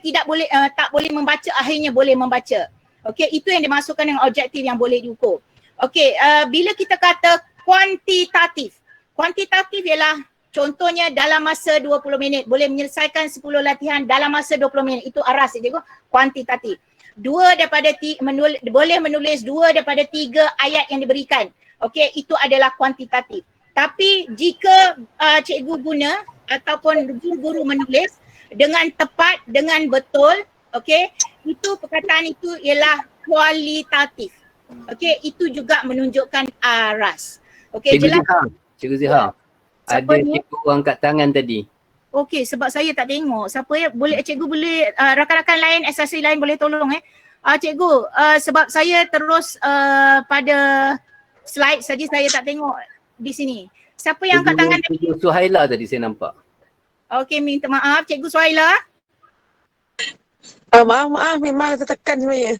tak boleh membaca, akhirnya boleh membaca. Okey, itu yang dimasukkan dengan objektif yang boleh diukur. Okey, bila kita kata kuantitatif. Kuantitatif ialah contohnya dalam masa 20 minit, boleh menyelesaikan 10 latihan dalam masa 20 minit. Itu aras cikgu, kuantitatif. Boleh menulis 2 daripada 3 ayat yang diberikan. Okey, itu adalah kuantitatif. Tapi jika cikgu guna ataupun guru menulis dengan tepat, dengan betul, okey, itu perkataan itu ialah kualitatif. Okey, itu juga menunjukkan aras. Okey, jelas? Cikgu Ziha, ada cikgu angkat tangan tadi. Okey, sebab saya tak tengok. Siapa ya? Boleh cikgu boleh rakan-rakan lain, SSC lain boleh tolong cikgu, sebab saya terus pada slide saja, saya tak tengok di sini. Siapa yang angkat tangan tadi? Cikgu Suhaila tadi saya nampak. Okey, minta maaf Cikgu Suhaila. Maaf memang tertekan sebenarnya.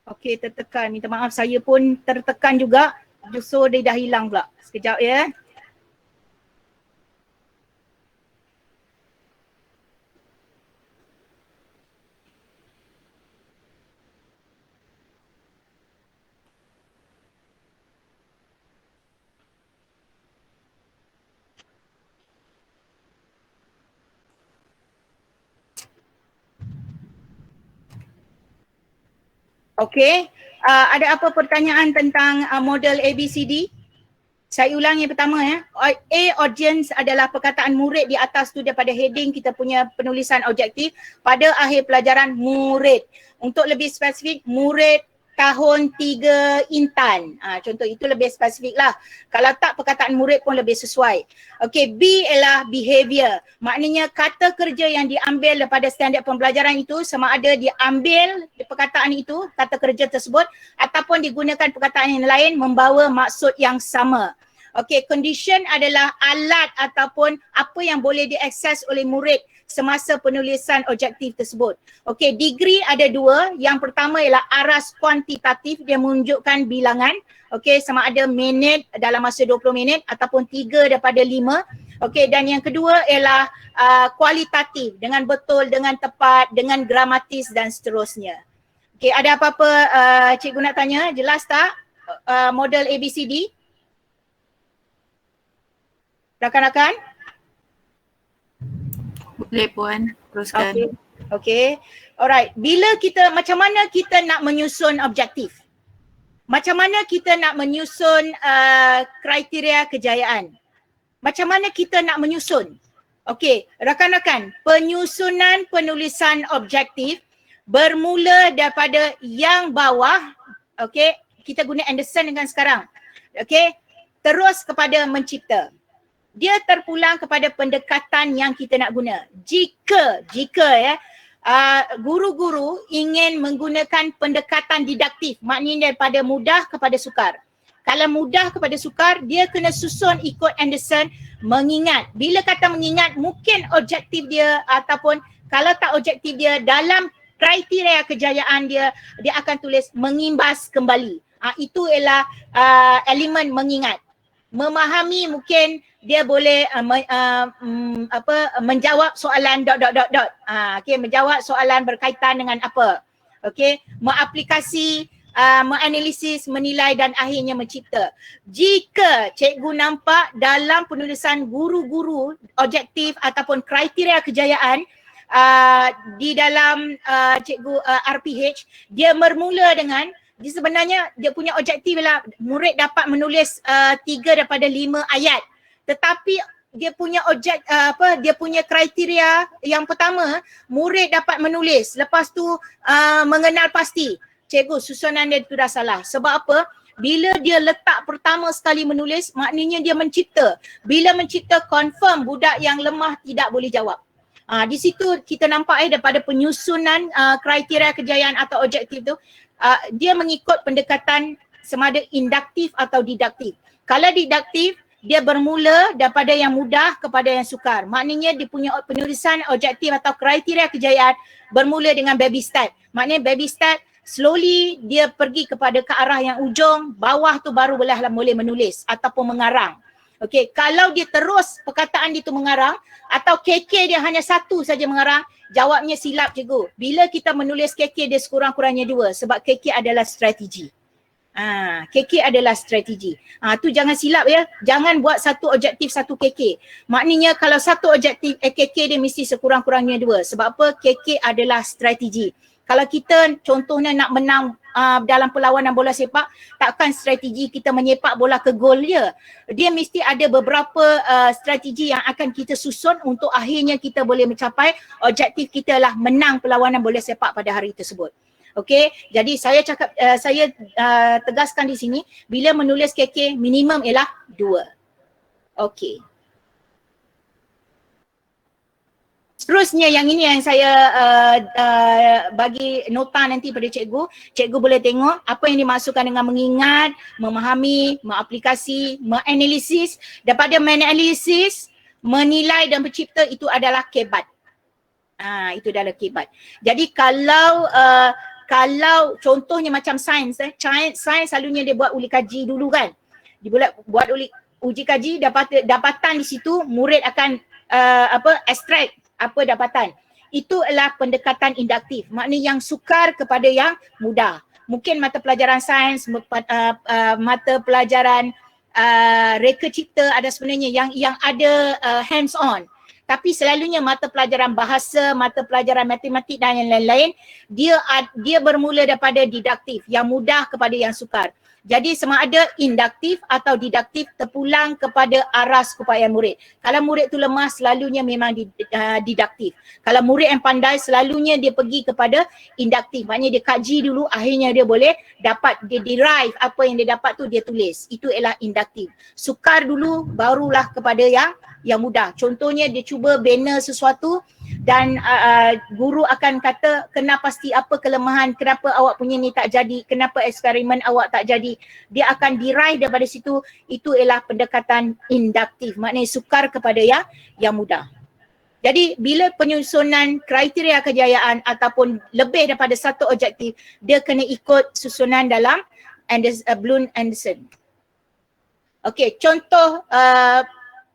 Okey, tertekan. Minta maaf, saya pun tertekan juga. Justru dia dah hilang pula. Sekejap ya. Okey, ada apa pertanyaan tentang model ABCD? Saya ulang yang pertama ya. A, audience adalah perkataan murid di atas tu daripada heading kita punya penulisan objektif. Pada akhir pelajaran murid. Untuk lebih spesifik, murid tahun 3 Intan. Contoh itu lebih spesifik lah. Kalau tak perkataan murid pun lebih sesuai. Okey, B ialah behavior. Maknanya kata kerja yang diambil daripada standard pembelajaran itu sama ada diambil perkataan itu, kata kerja tersebut ataupun digunakan perkataan yang lain membawa maksud yang sama. Okey, condition adalah alat ataupun apa yang boleh diakses oleh murid semasa penulisan objektif tersebut. Okey, degree ada 2. Yang pertama ialah aras kuantitatif, dia menunjukkan bilangan. Okey, sama ada minit dalam masa 20 minit ataupun 3 daripada 5. Okey, dan yang kedua ialah kualitatif, dengan betul, dengan tepat, dengan gramatis dan seterusnya. Okey, ada apa-apa cikgu nak tanya? Jelas tak model ABCD? Rakan-rakan? Boleh Puan, teruskan. Okay. Alright. Macam mana kita nak menyusun objektif? Macam mana kita nak menyusun kriteria kejayaan? Macam mana kita nak menyusun? Okey, rakan-rakan, penyusunan penulisan objektif bermula daripada yang bawah. Okey, kita guna Anderson dengan sekarang. Okey, terus kepada mencipta. Dia terpulang kepada pendekatan yang kita nak guna. Jika guru-guru ingin menggunakan pendekatan didaktif, maknanya daripada mudah kepada sukar. Kalau mudah kepada sukar, dia kena susun ikut Anderson, mengingat. Bila kata mengingat, mungkin objektif dia ataupun kalau tak objektif dia, dalam kriteria kejayaan dia akan tulis mengimbas kembali. Itu ialah elemen mengingat. Memahami mungkin dia boleh menjawab soalan ... Okey, menjawab soalan berkaitan dengan apa. Okey, mengaplikasi, menganalisis, menilai dan akhirnya mencipta. Jika cikgu nampak dalam penulisan guru-guru objektif ataupun kriteria kejayaan di dalam cikgu RPH, dia bermula dengan dia sebenarnya dia punya objektif ialah murid dapat menulis 3 daripada 5 ayat. Tetapi dia punya dia punya kriteria yang pertama, murid dapat menulis. Lepas tu mengenal pasti. Cikgu, susunan dia itu dah salah. Sebab apa? Bila dia letak pertama sekali menulis, maknanya dia mencipta. Bila mencipta, confirm budak yang lemah tidak boleh jawab. Di situ kita nampak daripada penyusunan kriteria kejayaan atau objektif tu, dia mengikut pendekatan sama ada induktif atau didaktif. Kalau didaktif, dia bermula daripada yang mudah kepada yang sukar. Maknanya dia punya penulisan objektif atau kriteria kejayaan bermula dengan baby step. Maknanya baby step, slowly dia pergi kepada ke arah yang ujung, bawah tu baru boleh menulis ataupun mengarang. Okey, kalau dia terus perkataan dia tu mengarang atau KK dia hanya satu saja mengarang, jawabnya silap cikgu. Bila kita menulis KK dia sekurang-kurangnya 2 sebab KK adalah strategi. KK adalah strategi. Tu jangan silap ya. Jangan buat satu objektif satu KK. Maknanya kalau satu objektif KK dia mesti sekurang-kurangnya 2. Sebab apa? KK adalah strategi. Kalau kita contohnya nak menang dalam perlawanan bola sepak, takkan strategi kita menyepak bola ke gol je. Dia mesti ada beberapa strategi yang akan kita susun untuk akhirnya kita boleh mencapai objektif kita lah menang perlawanan bola sepak pada hari tersebut. Okey, jadi saya tegaskan di sini, bila menulis KK minimum ialah 2. Okey. Seterusnya yang ini yang saya bagi nota nanti pada cikgu. Cikgu boleh tengok apa yang dimaksudkan dengan mengingat, memahami, mengaplikasi, menganalisis. Daripada menganalisis, menilai dan mencipta itu adalah kebat. Itu adalah kebat. Jadi kalau contohnya macam sains, sains selalunya dia buat uli kaji dulu kan. Dia buat uji kaji, dapatan di situ murid akan extract apa dapatan. Itu adalah pendekatan induktif. Maknanya yang sukar kepada yang mudah. Mungkin mata pelajaran sains, mata pelajaran reka cipta ada sebenarnya yang ada hands on. Tapi selalunya mata pelajaran bahasa, mata pelajaran matematik dan yang lain-lain, dia bermula daripada didaktif, yang mudah kepada yang sukar. Jadi sama ada induktif atau didaktif terpulang kepada aras keupayaan murid. Kalau murid tu lemah, selalunya memang didaktif. Kalau murid yang pandai, selalunya dia pergi kepada induktif. Maknanya dia kaji dulu, akhirnya dia boleh dapat, dia derive apa yang dia dapat tu dia tulis. Itu ialah induktif. Sukar dulu, barulah kepada yang mudah. Contohnya dia cuba bina sesuatu dan guru akan kata kena pasti apa kelemahan, kenapa awak punya ni tak jadi, kenapa eksperimen awak tak jadi. Dia akan derive daripada situ. Itu ialah pendekatan induktif. Maknanya sukar kepada yang mudah. Jadi bila penyusunan kriteria kejayaan ataupun lebih daripada satu objektif, dia kena ikut susunan dalam Bloom-Anderson. Okey, contoh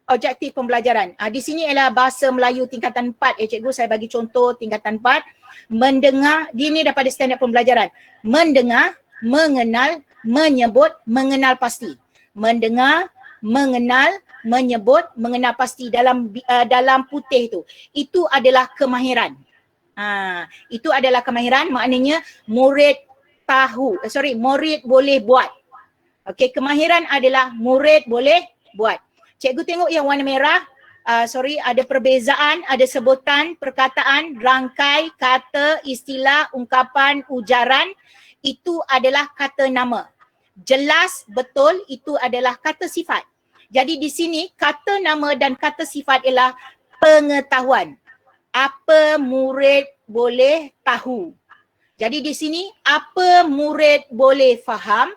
objektif pembelajaran. Di sini ialah bahasa Melayu tingkatan 4 cikgu, saya bagi contoh tingkatan 4. Mendengar, ini daripada standard pembelajaran. Mendengar, mengenal, menyebut, mengenal pasti. Mendengar, mengenal, menyebut, mengenal pasti dalam putih tu. Itu adalah kemahiran. Itu adalah kemahiran, maknanya murid murid boleh buat. Okey, kemahiran adalah murid boleh buat. Cikgu tengok yang warna merah, ada perbezaan, ada sebutan, perkataan, rangkai, kata, istilah, ungkapan, ujaran. Itu adalah kata nama. Jelas, betul, itu adalah kata sifat. Jadi di sini kata nama dan kata sifat ialah pengetahuan. Apa murid boleh tahu. Jadi di sini apa murid boleh faham,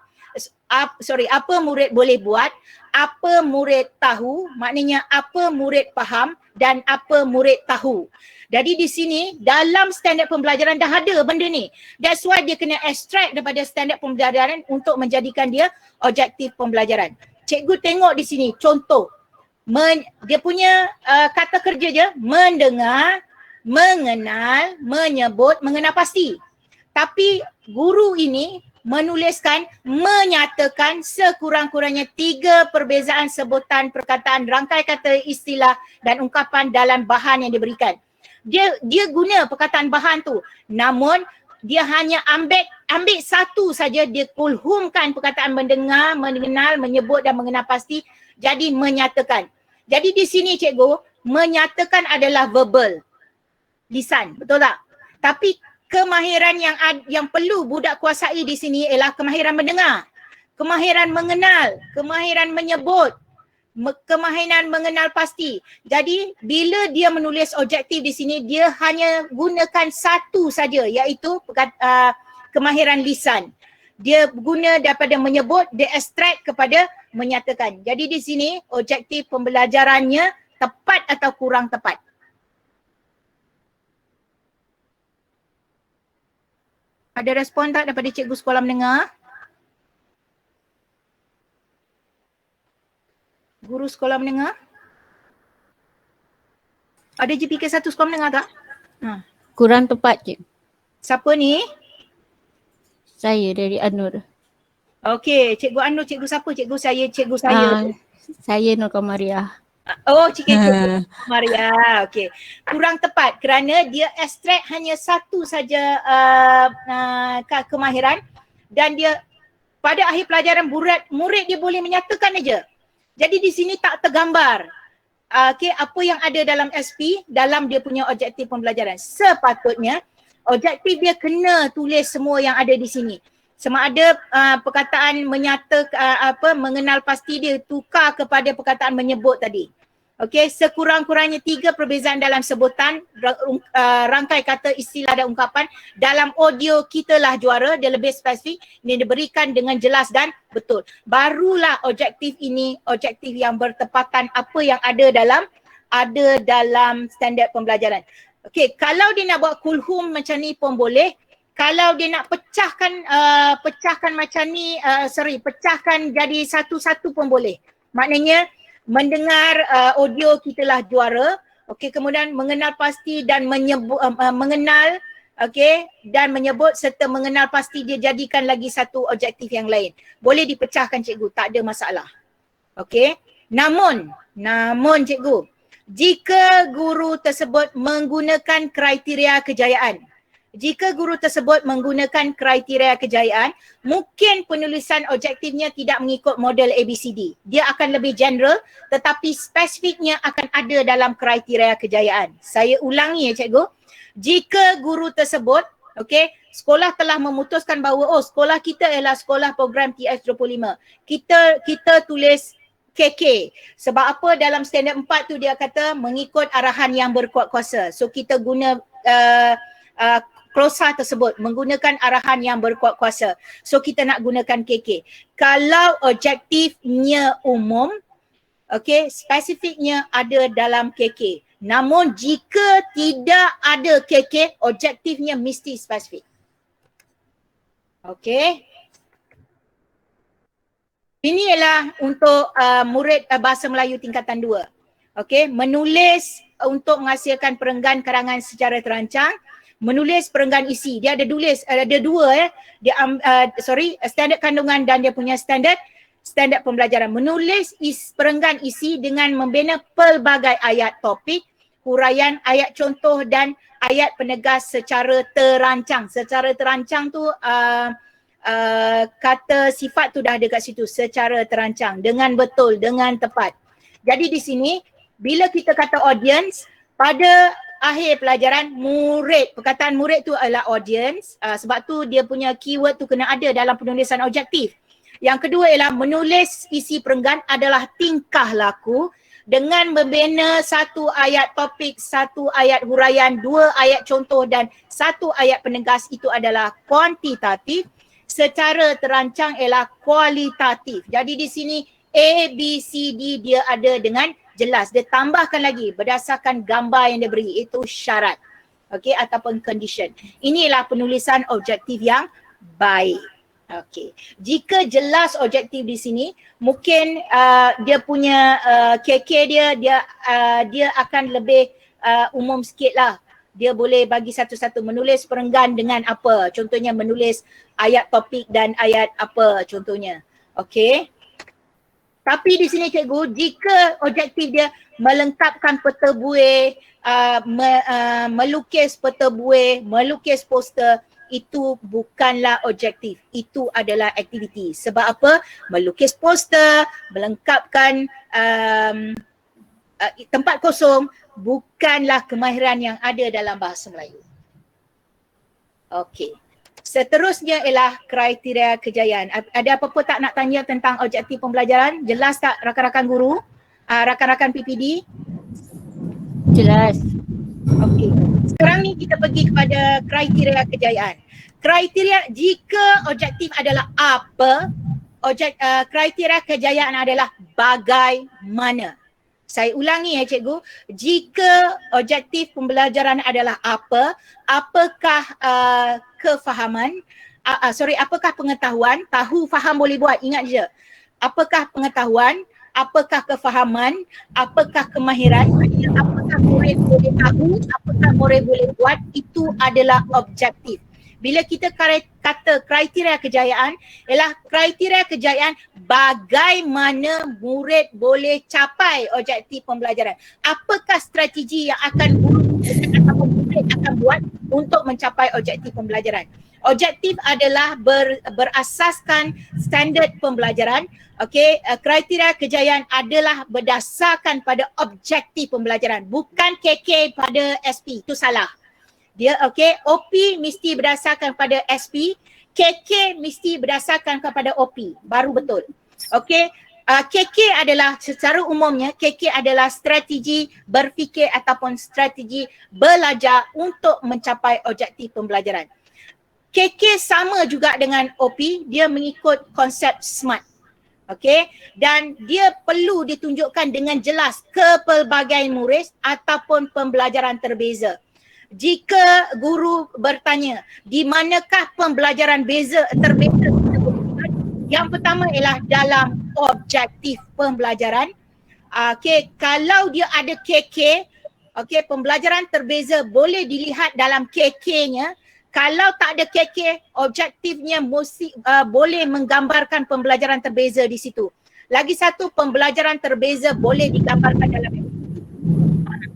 apa murid boleh buat, apa murid tahu, maknanya apa murid faham dan apa murid tahu. Jadi di sini dalam standard pembelajaran dah ada benda ni. That's why dia kena extract daripada standard pembelajaran untuk menjadikan dia objektif pembelajaran. Cikgu tengok di sini contoh. Dia punya kata kerja je, mendengar, mengenal, menyebut, mengenal pasti. Tapi guru ini menuliskan, menyatakan sekurang-kurangnya 3 perbezaan sebutan, perkataan, rangkai kata, istilah dan ungkapan dalam bahan yang diberikan. Dia guna perkataan bahan tu, namun dia hanya ambil satu saja, dia kulhumkan perkataan mendengar, mengenal, menyebut dan mengenal pasti, jadi menyatakan. Jadi di sini cikgu, menyatakan adalah verbal, lisan, betul tak? Tapi kemahiran yang perlu budak kuasai di sini ialah kemahiran mendengar. kemahiran mengenal, kemahiran menyebut, kemahiran mengenal pasti. Jadi bila dia menulis objektif di sini, dia hanya gunakan satu saja, iaitu kemahiran lisan. Dia guna daripada menyebut, dia extract kepada menyatakan. Jadi di sini objektif pembelajarannya tepat atau kurang tepat. Ada respon tak daripada cikgu sekolah menengah? Guru sekolah menengah? Ada JPK 1 sekolah menengah tak? Kurang tepat, Cik. Siapa ni? Saya dari Anur. Okey, Cikgu Anur, cikgu siapa? Cikgu saya. Saya Nur Kamariah. Oh, cikgu Maria. Okey. Kurang tepat kerana dia extract hanya satu saja kemahiran dan dia pada akhir pelajaran murid dia boleh menyatakan aja. Jadi di sini tak tergambar apa yang ada dalam SP dalam dia punya objektif pembelajaran. Sepatutnya objektif dia kena tulis semua yang ada di sini. Sama ada perkataan mengenal pasti dia tukar kepada perkataan menyebut tadi. Okey, sekurang-kurangnya 3 perbezaan dalam sebutan, rangkai kata, istilah dan ungkapan. Dalam audio Kitalah Juara, dia lebih spesifik, ini diberikan dengan jelas dan betul. Barulah objektif ini, objektif yang bertepatan apa yang ada dalam standard pembelajaran. Okey, kalau dia nak buat kulhum macam ni pun boleh. Kalau dia nak pecahkan macam ni, pecahkan jadi satu-satu pun boleh. Maknanya mendengar audio Kitalah Juara, okey, kemudian mengenal pasti dan mengenal, okey, dan menyebut serta mengenal pasti dia jadikan lagi satu objektif yang lain. Boleh dipecahkan cikgu, tak ada masalah. Okey. Namun cikgu, jika guru tersebut menggunakan kriteria kejayaan, mungkin penulisan objektifnya tidak mengikut model ABCD. Dia akan lebih general tetapi spesifiknya akan ada dalam kriteria kejayaan. Saya ulangi cikgu. Jika guru tersebut, okey, sekolah telah memutuskan bahawa sekolah kita ialah sekolah program TS25. Kita tulis KK. Sebab apa dalam standard 4 tu dia kata mengikut arahan yang berkuat kuasa. So kita guna klausa tersebut menggunakan arahan yang berkuat kuasa. So kita nak gunakan KK. Kalau objektifnya umum, okey, spesifiknya ada dalam KK. Namun jika tidak ada KK, objektifnya mesti spesifik. Okey. Ini ialah untuk murid bahasa Melayu tingkatan 2. Okey, menulis untuk menghasilkan perenggan karangan secara terancang, menulis perenggan isi. Dia ada dua standard kandungan dan dia punya standard pembelajaran. Menulis perenggan isi dengan membina pelbagai ayat topik, huraian, ayat contoh dan ayat penegas secara terancang. Secara terancang tu kata sifat tu dah ada kat situ, secara terancang, dengan betul, dengan tepat. Jadi di sini bila kita kata audience, pada akhir pelajaran murid, perkataan murid tu adalah audience, sebab tu dia punya keyword tu kena ada dalam penulisan objektif. Yang kedua ialah menulis isi perenggan adalah tingkah laku dengan membina satu ayat topik, satu ayat huraian, 2 ayat contoh dan 1 ayat penegas, itu adalah kuantitatif. Secara terancang ialah kualitatif. Jadi di sini A, B, C, D dia ada dengan jelas. Dia tambahkan lagi berdasarkan gambar yang dia beri. Itu syarat. Okey, ataupun condition. Inilah penulisan objektif yang baik. Okey. Jika jelas objektif di sini, mungkin dia punya KK dia akan lebih umum sikit lah. Dia boleh bagi satu-satu, menulis perenggan dengan apa. Contohnya menulis ayat topik dan ayat apa contohnya. Okey. Tapi di sini cikgu, jika objektif dia melengkapkan peta buih, melukis peta buih, melukis poster, itu bukanlah objektif. Itu adalah aktiviti. Sebab apa? Melukis poster, melengkapkan tempat kosong, bukanlah kemahiran yang ada dalam bahasa Melayu. Okey. Seterusnya ialah kriteria kejayaan. Ada apa-apa tak nak tanya tentang objektif pembelajaran? Jelas tak rakan-rakan guru? Rakan-rakan PPD? Jelas. Okey. Sekarang ni kita pergi kepada kriteria kejayaan. Kriteria jika objektif adalah apa, kriteria kejayaan adalah bagaimana. Saya ulangi ya cikgu, jika objektif pembelajaran adalah apa, apakah kefahaman, apakah pengetahuan, tahu, faham boleh buat, ingat je. Apakah pengetahuan, apakah kefahaman, apakah kemahiran, apakah murid boleh tahu, apakah murid boleh buat, itu adalah objektif. Bila kita kata kriteria kejayaan, ialah kriteria kejayaan bagaimana murid boleh capai objektif pembelajaran. Apakah strategi yang akan murid akan buat untuk mencapai objektif pembelajaran. Objektif adalah berasaskan standard pembelajaran. Okey, kriteria kejayaan adalah berdasarkan pada objektif pembelajaran, bukan KK pada SP. Itu salah. Dia okey, OP mesti berdasarkan pada SP, KK mesti berdasarkan kepada OP. Baru betul. Okey, KK adalah secara umumnya KK adalah strategi berfikir ataupun strategi belajar untuk mencapai objektif pembelajaran. KK sama juga dengan OP, dia mengikut konsep SMART. Okey, dan dia perlu ditunjukkan dengan jelas ke pelbagai murid ataupun pembelajaran terbeza. Jika guru bertanya di manakah pembelajaran terbeza, yang pertama ialah dalam objektif pembelajaran. Okey, kalau dia ada KK, okey, pembelajaran terbeza boleh dilihat dalam KK-nya. Kalau tak ada KK, objektifnya boleh menggambarkan pembelajaran terbeza di situ. Lagi satu, pembelajaran terbeza boleh digambarkan dalam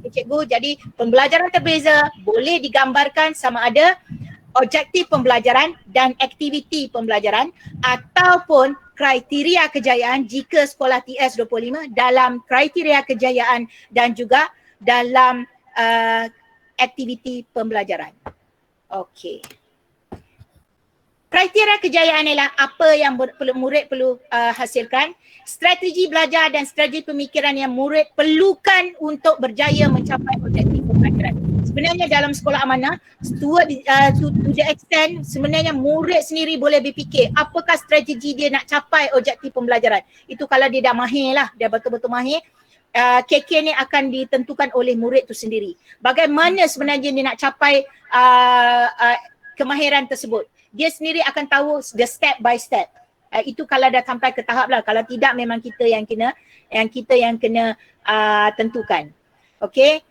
cikgu. Jadi pembelajaran terbeza boleh digambarkan sama ada objektif pembelajaran dan aktiviti pembelajaran ataupun kriteria kejayaan jika sekolah TS25 dalam kriteria kejayaan dan juga dalam aktiviti pembelajaran. Okey. Kriteria kejayaan ialah apa yang murid perlu hasilkan, strategi belajar dan strategi pemikiran yang murid perlukan untuk berjaya mencapai objektif pembelajaran. Sebenarnya dalam sekolah amanah, to the extent sebenarnya murid sendiri boleh berfikir apakah strategi dia nak capai objektif pembelajaran. Itu kalau dia dah mahir lah, dia betul-betul mahir. KK ni akan ditentukan oleh murid tu sendiri. Bagaimana sebenarnya dia nak capai kemahiran tersebut. Dia sendiri akan tahu the step by step. Itu kalau dah sampai ke tahap lah. Kalau tidak memang kita yang kena tentukan. Okey.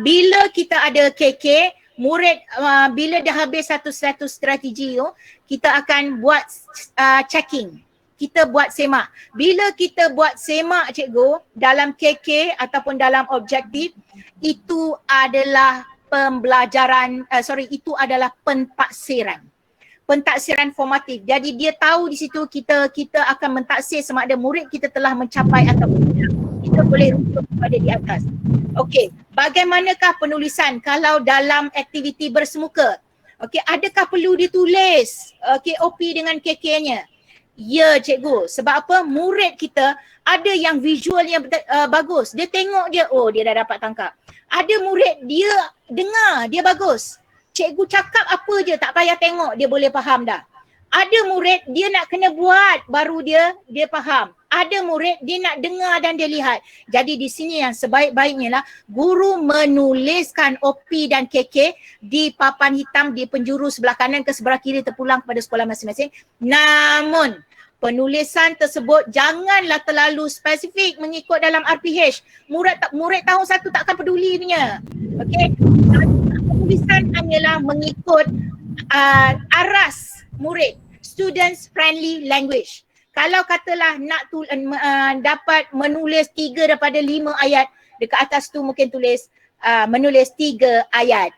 Bila kita ada KK, murid bila dah habis satu strategi tu, kita akan buat checking. Kita buat semak. Bila kita buat semak cikgu dalam KK ataupun dalam objektif, itu adalah pembelajaran, itu adalah pentaksiran. Pentaksiran formatif. Jadi dia tahu di situ kita akan mentaksir sama ada murid kita telah mencapai ataupun tidak. Kita boleh rujuk kepada di atas. Okey, bagaimanakah penulisan kalau dalam aktiviti bersemuka? Okey, adakah perlu ditulis OP dengan KK-nya? Ya cikgu, sebab apa? Murid kita ada yang visualnya bagus. Dia tengok je, oh dia dah dapat tangkap. Ada murid dia dengar, dia bagus. Cikgu cakap apa je tak payah tengok, dia boleh faham dah. Ada murid dia nak kena buat baru dia faham. Ada murid dia nak dengar dan dia lihat. Jadi di sini yang sebaik-baiknya lah guru menuliskan OP dan KK di papan hitam di penjuru sebelah kanan ke sebelah kiri terpulang kepada sekolah masing-masing. Namun penulisan tersebut janganlah terlalu spesifik mengikut dalam RPH. Murid tahun 1 takkan peduli punya. Okey. Penulisan hanyalah mengikut aras murid, students friendly language. Kalau katalah nak dapat menulis 3 daripada 5 ayat, dekat atas tu mungkin tulis menulis 3 ayat.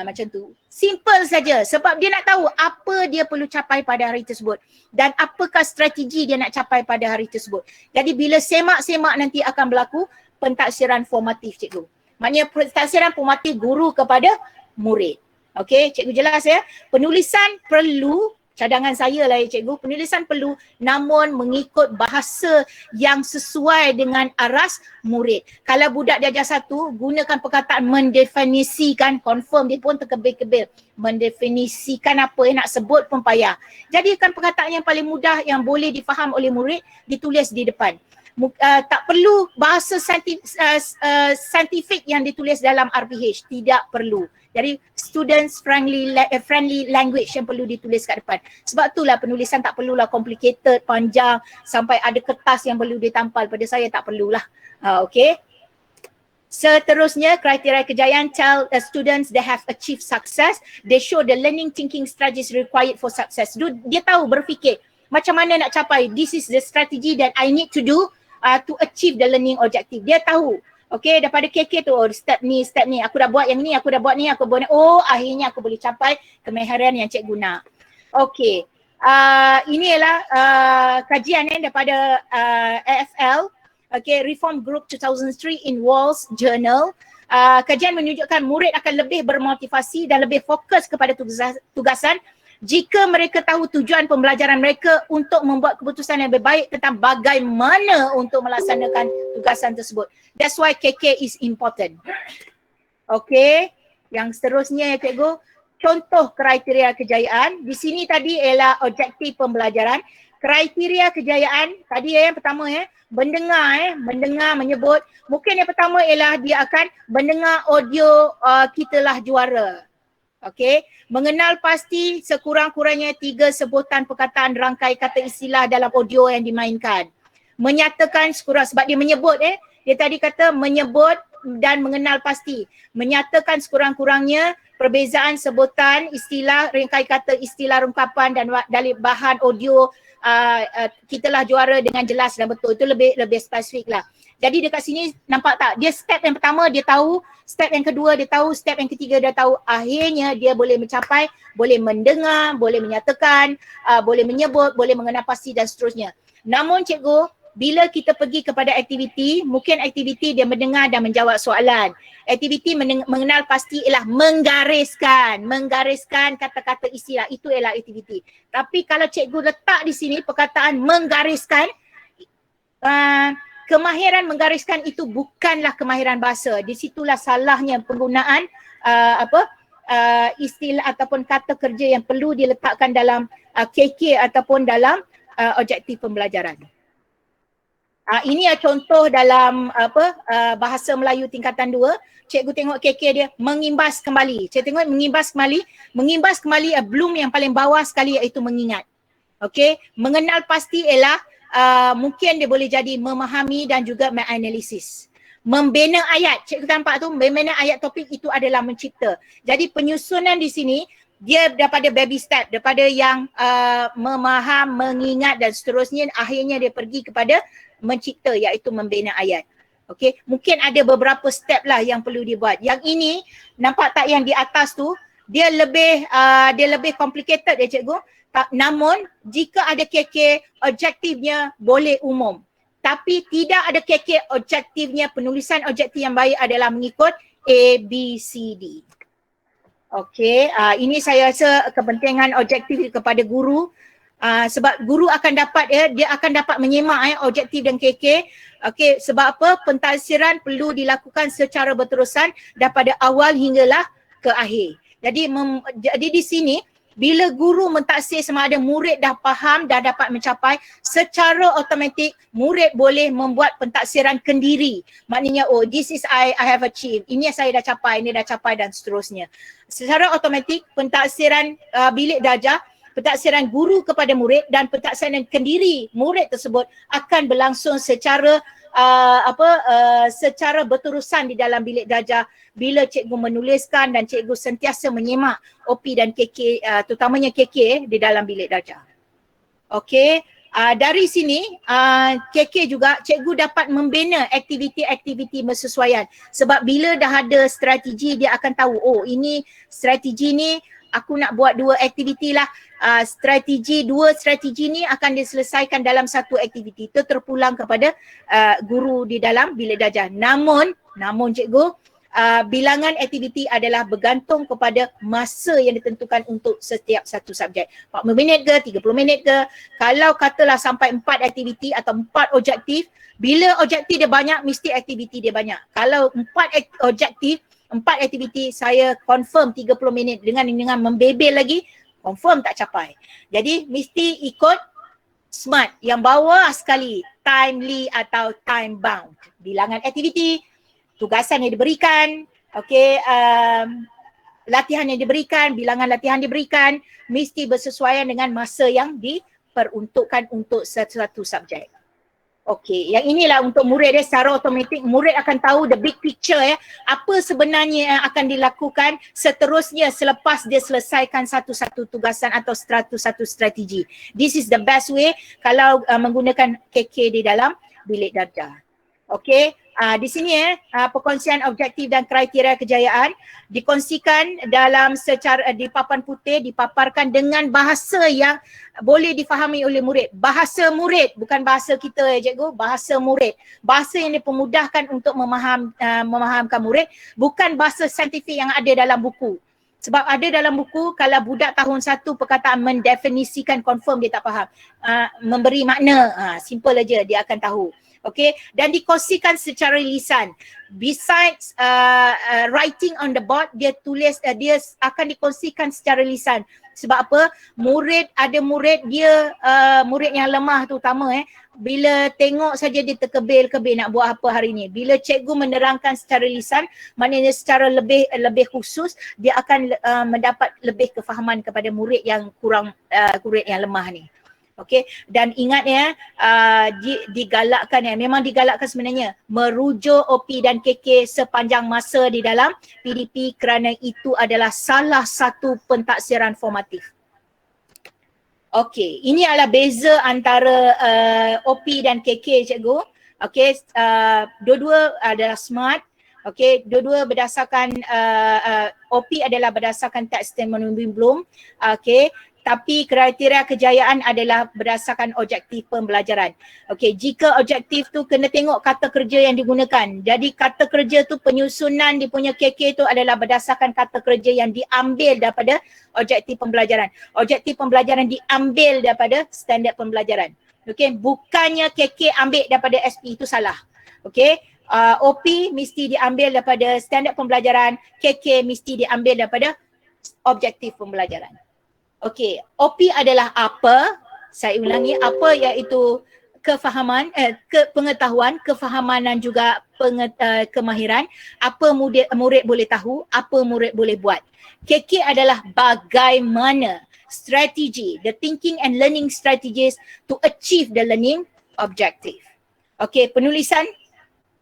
Macam tu. Simple saja sebab dia nak tahu apa dia perlu capai pada hari tersebut dan apakah strategi dia nak capai pada hari tersebut. Jadi bila semak-semak nanti akan berlaku pentaksiran formatif cikgu. Maknanya pentaksiran formatif guru kepada murid. Okey, cikgu jelas ya. Penulisan perlu, cadangan saya lah ya cikgu, penulisan perlu namun mengikut bahasa yang sesuai dengan aras murid. Kalau budak darjah 1, gunakan perkataan mendefinisikan, confirm dia pun terkebil-kebil. Mendefinisikan apa yang nak sebut pun payah. Jadikan perkataan yang paling mudah yang boleh difaham oleh murid, ditulis di depan. Tak perlu bahasa saintifik yang ditulis dalam RPH, tidak perlu. Jadi students friendly language yang perlu ditulis kat depan. Sebab itulah penulisan tak perlulah complicated, panjang sampai ada kertas yang perlu ditampal. Pada saya tak perlulah. Okay. Seterusnya, kriteria kejayaan tell the students they have achieved success. They show the learning thinking strategies required for success. Dia tahu berfikir macam mana nak capai. This is the strategy that I need to do to achieve the learning objective. Dia tahu. Okay, daripada KK tu, step ni, aku dah buat yang ni, aku dah buat ni, aku buat ni. Oh, akhirnya aku boleh capai kemahiran yang cikgu nak. Okay, ini ialah kajian daripada AFL, okay, Reform Group 2003 in Walls Journal. Kajian menunjukkan murid akan lebih bermotivasi dan lebih fokus kepada tugasan jika mereka tahu tujuan pembelajaran mereka untuk membuat keputusan yang lebih baik tentang bagaimana untuk melaksanakan tugasan tersebut. That's why KK is important. Okay, yang seterusnya ya cikgu, contoh kriteria kejayaan. Di sini tadi ialah objektif pembelajaran. Kriteria kejayaan tadi yang pertama mendengar menyebut. Mungkin yang pertama ialah dia akan mendengar audio Kitalah Juara. Okey, mengenal pasti sekurang-kurangnya 3 sebutan perkataan rangkai kata istilah dalam audio yang dimainkan. Menyatakan sebab dia menyebut dia tadi kata menyebut dan mengenal pasti. Menyatakan sekurang-kurangnya perbezaan sebutan istilah, rangkai kata istilah rungkapan dan dari bahan audio Kitalah Juara dengan jelas dan betul. Itu lebih spesifik lah. Jadi dekat sini nampak tak? Dia step yang pertama dia tahu, step yang kedua dia tahu, step yang ketiga dia tahu. Akhirnya dia boleh mencapai, boleh mendengar, boleh menyatakan, boleh menyebut, boleh mengenal pasti dan seterusnya. Namun cikgu, bila kita pergi kepada aktiviti, mungkin aktiviti dia mendengar dan menjawab soalan. Aktiviti mengenal pasti ialah menggariskan kata-kata istilah. Itu ialah aktiviti. Tapi kalau cikgu letak di sini perkataan menggariskan, kemahiran menggariskan itu bukanlah kemahiran bahasa. Di situlah salahnya penggunaan istilah ataupun kata kerja yang perlu diletakkan dalam KK ataupun dalam objektif pembelajaran. Ini contoh dalam bahasa Melayu tingkatan 2. Cikgu tengok KK dia mengimbas kembali. Saya tengok mengimbas kembali. Mengimbas kembali belum yang paling bawah sekali iaitu mengingat. Okey, mengenal pasti ialah mungkin dia boleh jadi memahami dan juga menganalisis. Membina ayat, cikgu nampak tu, membina ayat topik itu adalah mencipta. Jadi penyusunan di sini dia daripada baby step, daripada yang memaham, mengingat dan seterusnya, akhirnya dia pergi kepada mencipta iaitu membina ayat. Okey, mungkin ada beberapa step lah yang perlu dibuat. Yang ini nampak tak yang di atas tu, dia lebih complicated ya cikgu. Namun jika ada KK, objektifnya boleh umum. Tapi tidak ada KK, objektifnya, penulisan objektif yang baik adalah mengikut ABCD. Okey, ini saya rasa kepentingan objektif kepada guru. Sebab guru akan dapat dia akan dapat menyemak objektif dan KK. Okey, sebab apa? Pentafsiran perlu dilakukan secara berterusan daripada awal hinggalah ke akhir. Jadi di sini bila guru mentaksir sama ada murid dah faham, dah dapat mencapai, secara automatik murid boleh membuat pentaksiran kendiri. Maknanya, oh this is I have achieved. Ini saya dah capai, ini dah capai dan seterusnya. Secara automatik pentaksiran bilik darjah, pentaksiran guru kepada murid dan pentaksiran kendiri murid tersebut akan berlangsung secara secara berterusan di dalam bilik darjah bila cikgu menuliskan dan cikgu sentiasa menyemak OP dan KK, terutamanya KK di dalam bilik darjah. Okey, dari sini KK juga cikgu dapat membina aktiviti-aktiviti bersesuaian. Sebab bila dah ada strategi dia akan tahu, oh ini strategi ni aku nak buat 2 aktiviti lah. Dua strategi ni akan diselesaikan dalam satu aktiviti. Itu terpulang kepada guru di dalam bilik darjah. Namun cikgu, bilangan aktiviti adalah bergantung kepada masa yang ditentukan untuk setiap satu subjek. 40 minit ke, 30 minit ke. Kalau katalah sampai 4 aktiviti atau 4 objektif, bila objektif dia banyak, mesti aktiviti dia banyak. Kalau 4 objektif, 4 aktiviti, saya confirm 30 minit dengan membebel lagi, confirm tak capai. Jadi mesti ikut SMART yang bawah sekali, timely atau time bound. Bilangan aktiviti, tugasan yang diberikan, latihan yang diberikan, bilangan latihan diberikan, mesti bersesuaian dengan masa yang diperuntukkan untuk satu subjek. Okey, yang inilah untuk murid dia secara automatik, murid akan tahu the big picture apa sebenarnya yang akan dilakukan seterusnya selepas dia selesaikan satu-satu tugasan atau satu strategi. This is the best way kalau menggunakan KK di dalam bilik darjah. Okey, di sini perkongsian objektif dan kriteria kejayaan dikongsikan dalam secara di papan putih, dipaparkan dengan bahasa yang boleh difahami oleh murid. Bahasa murid, bukan bahasa kita cikgu, bahasa murid. Bahasa yang dipermudahkan untuk memahamkan murid, bukan bahasa saintifik yang ada dalam buku. Sebab ada dalam buku, kalau budak tahun 1 perkataan mendefinisikan, confirm dia tak faham. Memberi makna, simple aja dia akan tahu. Okay, dan dikongsikan secara lisan. Besides writing on the board, dia tulis, dia akan dikongsikan secara lisan. Sebab apa? Ada murid dia, murid yang lemah terutama bila tengok saja dia terkebil-kebil nak buat apa hari ni. Bila cikgu menerangkan secara lisan, maknanya secara lebih khusus, dia akan mendapat lebih kefahaman kepada murid yang murid yang lemah ni. Okey, dan ingat digalakkan memang digalakkan sebenarnya merujuk OP dan KK sepanjang masa di dalam PDP kerana itu adalah salah satu pentaksiran formatif. Okey, ini adalah beza antara OP dan KK cikgu. Okey, dua-dua adalah SMART. Okey, dua-dua berdasarkan OP adalah berdasarkan teks statement Bloom. Okey, tapi kriteria kejayaan adalah berdasarkan objektif pembelajaran. Okey, jika objektif tu kena tengok kata kerja yang digunakan. Jadi kata kerja tu penyusunan dia punya KK tu adalah berdasarkan kata kerja yang diambil daripada objektif pembelajaran. Objektif pembelajaran diambil daripada standard pembelajaran. Okey, bukannya KK ambil daripada SP, itu salah. Okey, OP mesti diambil daripada standard pembelajaran, KK mesti diambil daripada objektif pembelajaran. Okey, OP adalah apa? Saya ulangi, apa iaitu kefahaman, pengetahuan, kefahaman dan juga kemahiran. Apa murid boleh tahu, apa murid boleh buat. KK adalah bagaimana strategi, the thinking and learning strategies to achieve the learning objective. Okey, penulisan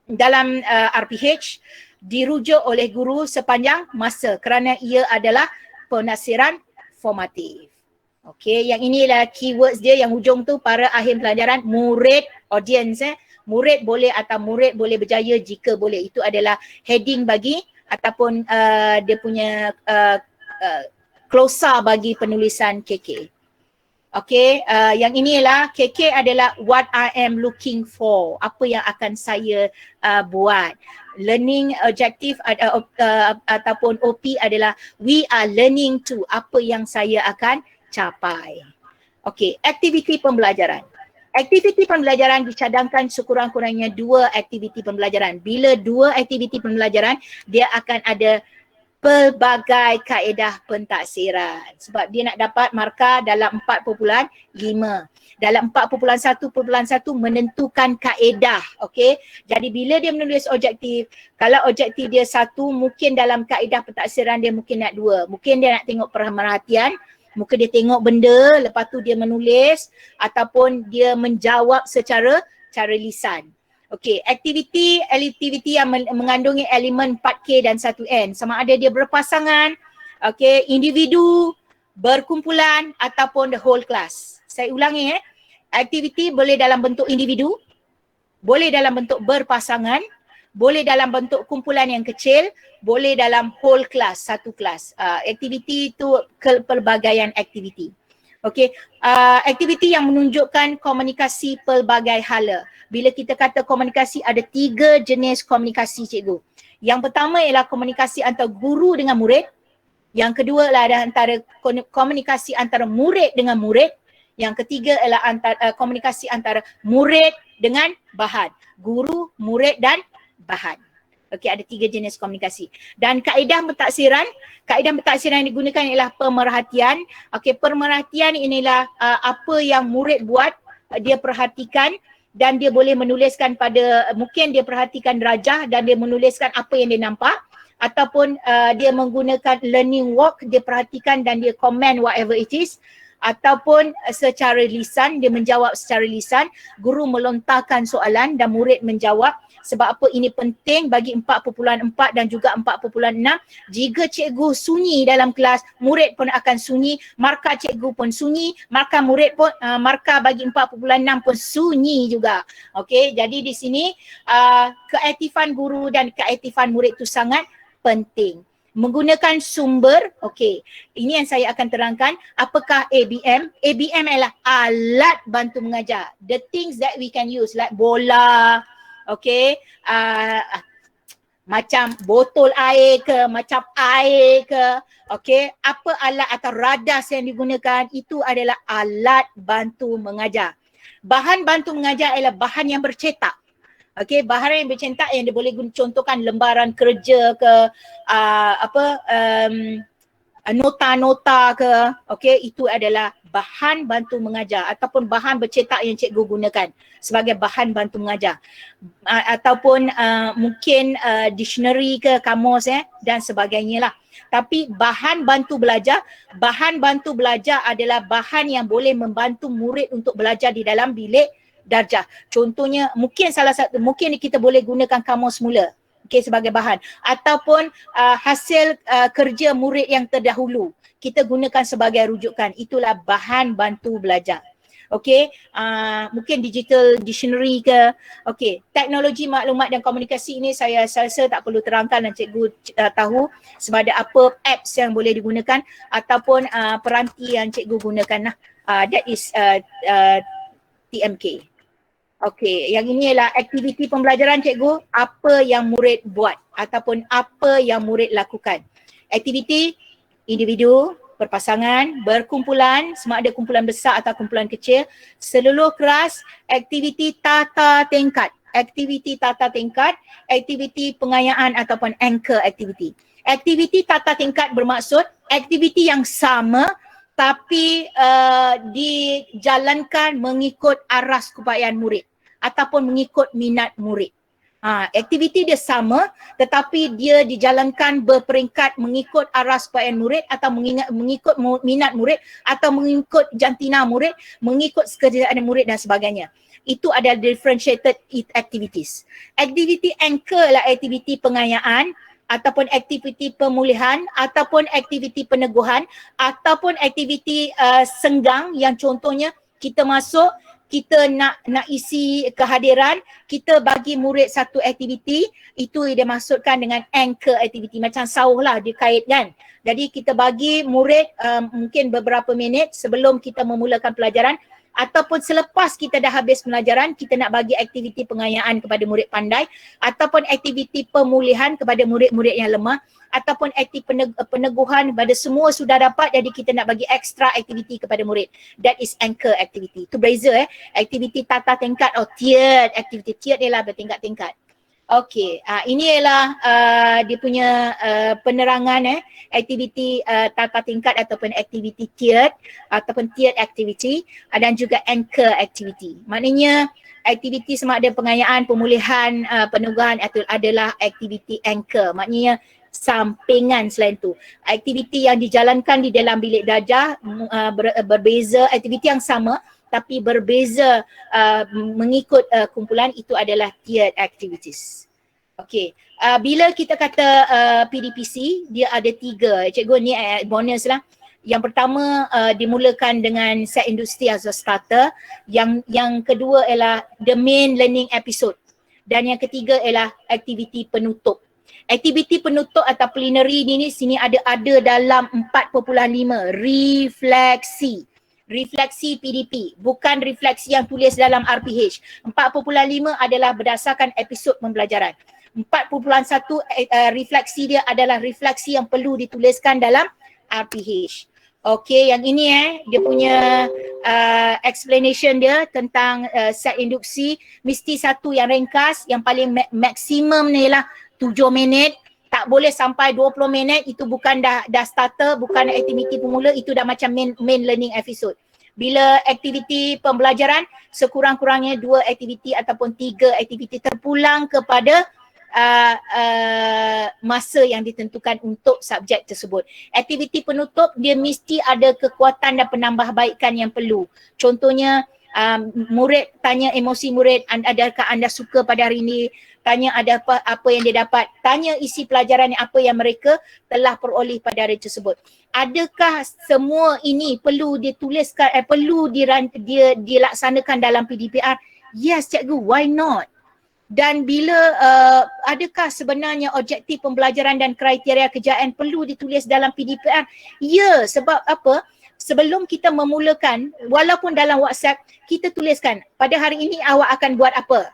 dalam RPH dirujuk oleh guru sepanjang masa kerana ia adalah penaksiran formatif. Okey, yang inilah keywords dia yang hujung tu, para akhir pelajaran, murid, audience murid boleh atau murid boleh berjaya jika boleh. Itu adalah heading bagi ataupun dia punya glosa bagi penulisan KK. Okey, yang inilah KK adalah what I am looking for. Apa yang akan saya buat. Learning objective ataupun OP adalah we are learning to, apa yang saya akan capai. Okey, aktiviti pembelajaran. Aktiviti pembelajaran dicadangkan sekurang-kurangnya 2 aktiviti pembelajaran. Bila 2 aktiviti pembelajaran, dia akan ada pelbagai kaedah pentaksiran. Sebab dia nak dapat markah dalam 4.5. Dalam 4.1.1 menentukan kaedah. Okey. Jadi bila dia menulis objektif, kalau objektif dia 1, mungkin dalam kaedah pentaksiran dia mungkin nak 2. Mungkin dia nak tengok pemerhatian, mungkin dia tengok benda, lepas tu dia menulis ataupun dia menjawab secara lisan. Okey, aktiviti yang mengandungi elemen 4K dan 1N. Sama ada dia berpasangan, okey, individu, berkumpulan ataupun the whole class. Saya ulangi aktiviti boleh dalam bentuk individu, boleh dalam bentuk berpasangan, boleh dalam bentuk kumpulan yang kecil, boleh dalam whole class, satu kelas. Aktiviti itu pelbagaian aktiviti. Okey, aktiviti yang menunjukkan komunikasi pelbagai hala. Bila kita kata komunikasi, ada 3 jenis komunikasi cikgu. Yang pertama ialah komunikasi antara guru dengan murid. Yang kedua adalah antara komunikasi antara murid dengan murid. Yang ketiga ialah komunikasi antara murid dengan bahan. Guru, murid dan bahan. Okey, ada 3 jenis komunikasi. Dan kaedah pentaksiran yang digunakan ialah pemerhatian. Okey, pemerhatian inilah apa yang murid buat, dia perhatikan dan dia boleh menuliskan mungkin dia perhatikan rajah dan dia menuliskan apa yang dia nampak, ataupun dia menggunakan learning walk, dia perhatikan dan dia comment whatever it is, ataupun secara lisan, dia menjawab secara lisan, guru melontarkan soalan dan murid menjawab. Sebab apa ini penting bagi 4.4 dan juga 4.6. Jika cikgu sunyi dalam kelas, murid pun akan sunyi, markah cikgu pun sunyi, markah murid pun, markah bagi 4.6 pun sunyi juga. Okey, jadi di sini keaktifan guru dan keaktifan murid itu sangat penting. Menggunakan sumber, okey, ini yang saya akan terangkan. Apakah ABM? ABM adalah alat bantu mengajar. The things that we can use like bola, okey, macam botol air ke, macam air ke, okey, apa alat atau radas yang digunakan, itu adalah alat bantu mengajar. Bahan bantu mengajar adalah bahan yang bercetak. Okey, bahan yang bercetak yang dia boleh contohkan lembaran kerja ke, nota-nota ke, okey, itu adalah bahan bantu mengajar ataupun bahan bercetak yang cikgu gunakan sebagai bahan bantu mengajar. Ataupun mungkin dictionary ke, kamus dan sebagainya lah. Tapi bahan bantu belajar adalah bahan yang boleh membantu murid untuk belajar di dalam bilik darjah. Contohnya mungkin mungkin kita boleh gunakan kamus mula, okey, sebagai bahan, ataupun hasil kerja murid yang terdahulu kita gunakan sebagai rujukan. Itulah bahan bantu belajar. Okey, mungkin digital dictionary ke. Okey, teknologi maklumat dan komunikasi ini saya rasa tak perlu terangkan dan cikgu tahu sebab ada apa apps yang boleh digunakan ataupun peranti yang cikgu gunakan lah. That is TMK. Okey, yang ini ialah aktiviti pembelajaran cikgu, apa yang murid buat ataupun apa yang murid lakukan. Aktiviti individu, berpasangan, berkumpulan, sama ada kumpulan besar atau kumpulan kecil, seluruh kelas, aktiviti tata tingkat. Aktiviti tata tingkat, aktiviti pengayaan ataupun anchor aktiviti. Aktiviti tata tingkat bermaksud aktiviti yang sama tapi dijalankan mengikut aras keupayaan murid ataupun mengikut minat murid. Aktiviti dia sama tetapi dia dijalankan berperingkat mengikut aras keupayaan murid atau mengikut minat murid atau mengikut jantina murid, mengikut sekerjaan murid dan sebagainya. Itu adalah differentiated activities. Aktiviti anchor adalah aktiviti pengayaan ataupun aktiviti pemulihan ataupun aktiviti peneguhan ataupun aktiviti senggang yang contohnya kita masuk, kita nak isi kehadiran, kita bagi murid satu aktiviti, itu dia maksudkan dengan anchor aktiviti, macam sauh lah dia kaitkan. Jadi kita bagi murid mungkin beberapa minit sebelum kita memulakan pelajaran ataupun selepas kita dah habis pelajaran, kita nak bagi aktiviti pengayaan kepada murid pandai ataupun aktiviti pemulihan kepada murid-murid yang lemah ataupun aktiviti peneguhan pada semua sudah dapat, jadi kita nak bagi extra aktiviti kepada murid. That is anchor activity. Itu beza aktiviti tata tingkat atau tiered activity. Tiered ialah bertingkat-tingkat. Okey, ini ialah dia punya penerangan aktiviti tata tingkat ataupun aktiviti tiered ataupun tiered activity dan juga anchor activity. Maknanya aktiviti sama ada pengayaan, pemulihan, peneguhan adalah aktiviti anchor. Maknanya sampingan selain tu. Aktiviti yang dijalankan di dalam bilik darjah berbeza, aktiviti yang sama tapi berbeza mengikut kumpulan, itu adalah tiered activities. Okey, bila kita kata PDPC, dia ada 3. Cikgu ni bonus lah. Yang pertama dimulakan dengan set industri as a starter. Yang kedua ialah the main learning episode. Dan yang ketiga ialah aktiviti penutup. Aktiviti penutup atau plenary ni sini ada dalam 4.5, refleksi. refleksi PDP, bukan refleksi yang tulis dalam RPH. 4.5 adalah berdasarkan episod pembelajaran. 4.1 refleksi dia adalah refleksi yang perlu dituliskan dalam RPH. Okey, yang ini dia punya explanation dia tentang set induksi, mesti satu yang ringkas, yang paling maksimum ni ialah 7 minit. Tak boleh sampai 20 minit, itu bukan dah starter, bukan aktiviti pemula, itu dah macam main learning episode. Bila aktiviti pembelajaran, sekurang-kurangnya 2 aktiviti ataupun 3 aktiviti terpulang kepada masa yang ditentukan untuk subjek tersebut. Aktiviti penutup dia mesti ada kekuatan dan penambahbaikan yang perlu. Contohnya murid tanya emosi murid, adakah anda suka pada hari ini? Tanya ada apa yang dia dapat, tanya isi pelajaran yang apa yang mereka telah peroleh pada hari tersebut. Adakah semua ini perlu dituliskan, perlu dilaksanakan dalam PDPR? Yes cikgu, why not? Dan bila adakah sebenarnya objektif pembelajaran dan kriteria kejayaan perlu ditulis dalam PDPR? Ya, sebab apa? Sebelum kita memulakan, walaupun dalam WhatsApp, kita tuliskan pada hari ini awak akan buat apa?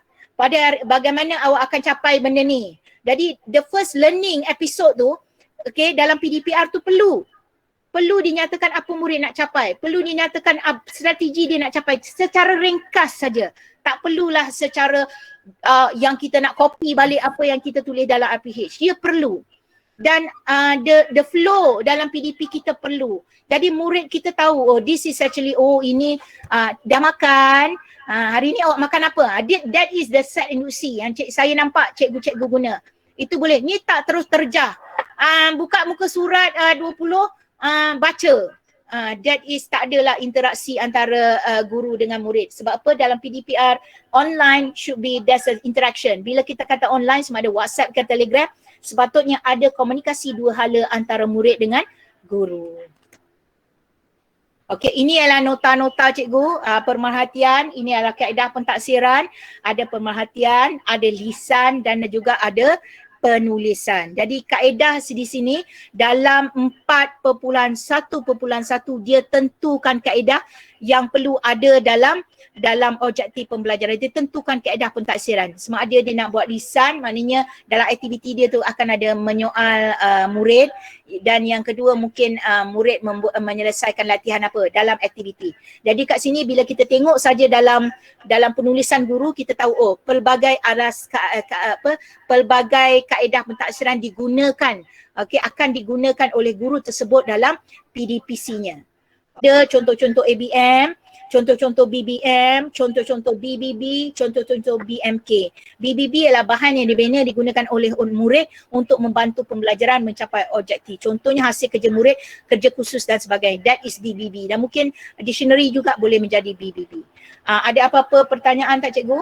Bagaimana awak akan capai benda ni. Jadi the first learning episode tu, okay, dalam PDPR tu perlu dinyatakan apa murid nak capai, perlu dinyatakan strategi dia nak capai secara ringkas saja. Tak perlulah secara yang kita nak copy balik apa yang kita tulis dalam RPH. Dia perlu. Dan the flow dalam PDP kita perlu. Jadi murid kita tahu, oh this is actually, oh ini dah makan, hari ni awak makan apa? That is the set induksi yang saya nampak cikgu-cikgu guna. Itu boleh. Ni tak terus terjah. Buka muka surat 20, baca. That is tak adalah interaksi antara guru dengan murid. Sebab apa? Dalam PDPR online should be there's an interaction. Bila kita kata online sama ada WhatsApp ke Telegram, sepatutnya ada komunikasi dua hala antara murid dengan guru. Okey, ini adalah nota-nota cikgu, pemerhatian, ini adalah kaedah pentaksiran, ada pemerhatian, ada lisan dan juga ada penulisan. Jadi kaedah di sini dalam 4.1.1 dia tentukan kaedah yang perlu ada dalam objektif pembelajaran. Dia tentukan kaedah pentaksiran. Sama ada dia nak buat lisan, maknanya dalam aktiviti dia tu akan ada menyoal murid, dan yang kedua mungkin murid menyelesaikan latihan apa dalam aktiviti. Jadi kat sini bila kita tengok saja dalam penulisan guru, kita tahu oh pelbagai pelbagai kaedah pentaksiran digunakan, okey, akan digunakan oleh guru tersebut dalam PDPC-nya. Ada contoh-contoh ABM, contoh-contoh BBM, contoh-contoh BBB, contoh-contoh BMK. BBB adalah bahan yang digunakan oleh murid untuk membantu pembelajaran mencapai objektif. Contohnya hasil kerja murid, kerja khusus dan sebagainya. That is BBB. Dan mungkin dictionary juga boleh menjadi BBB. Ada apa-apa pertanyaan tak cikgu?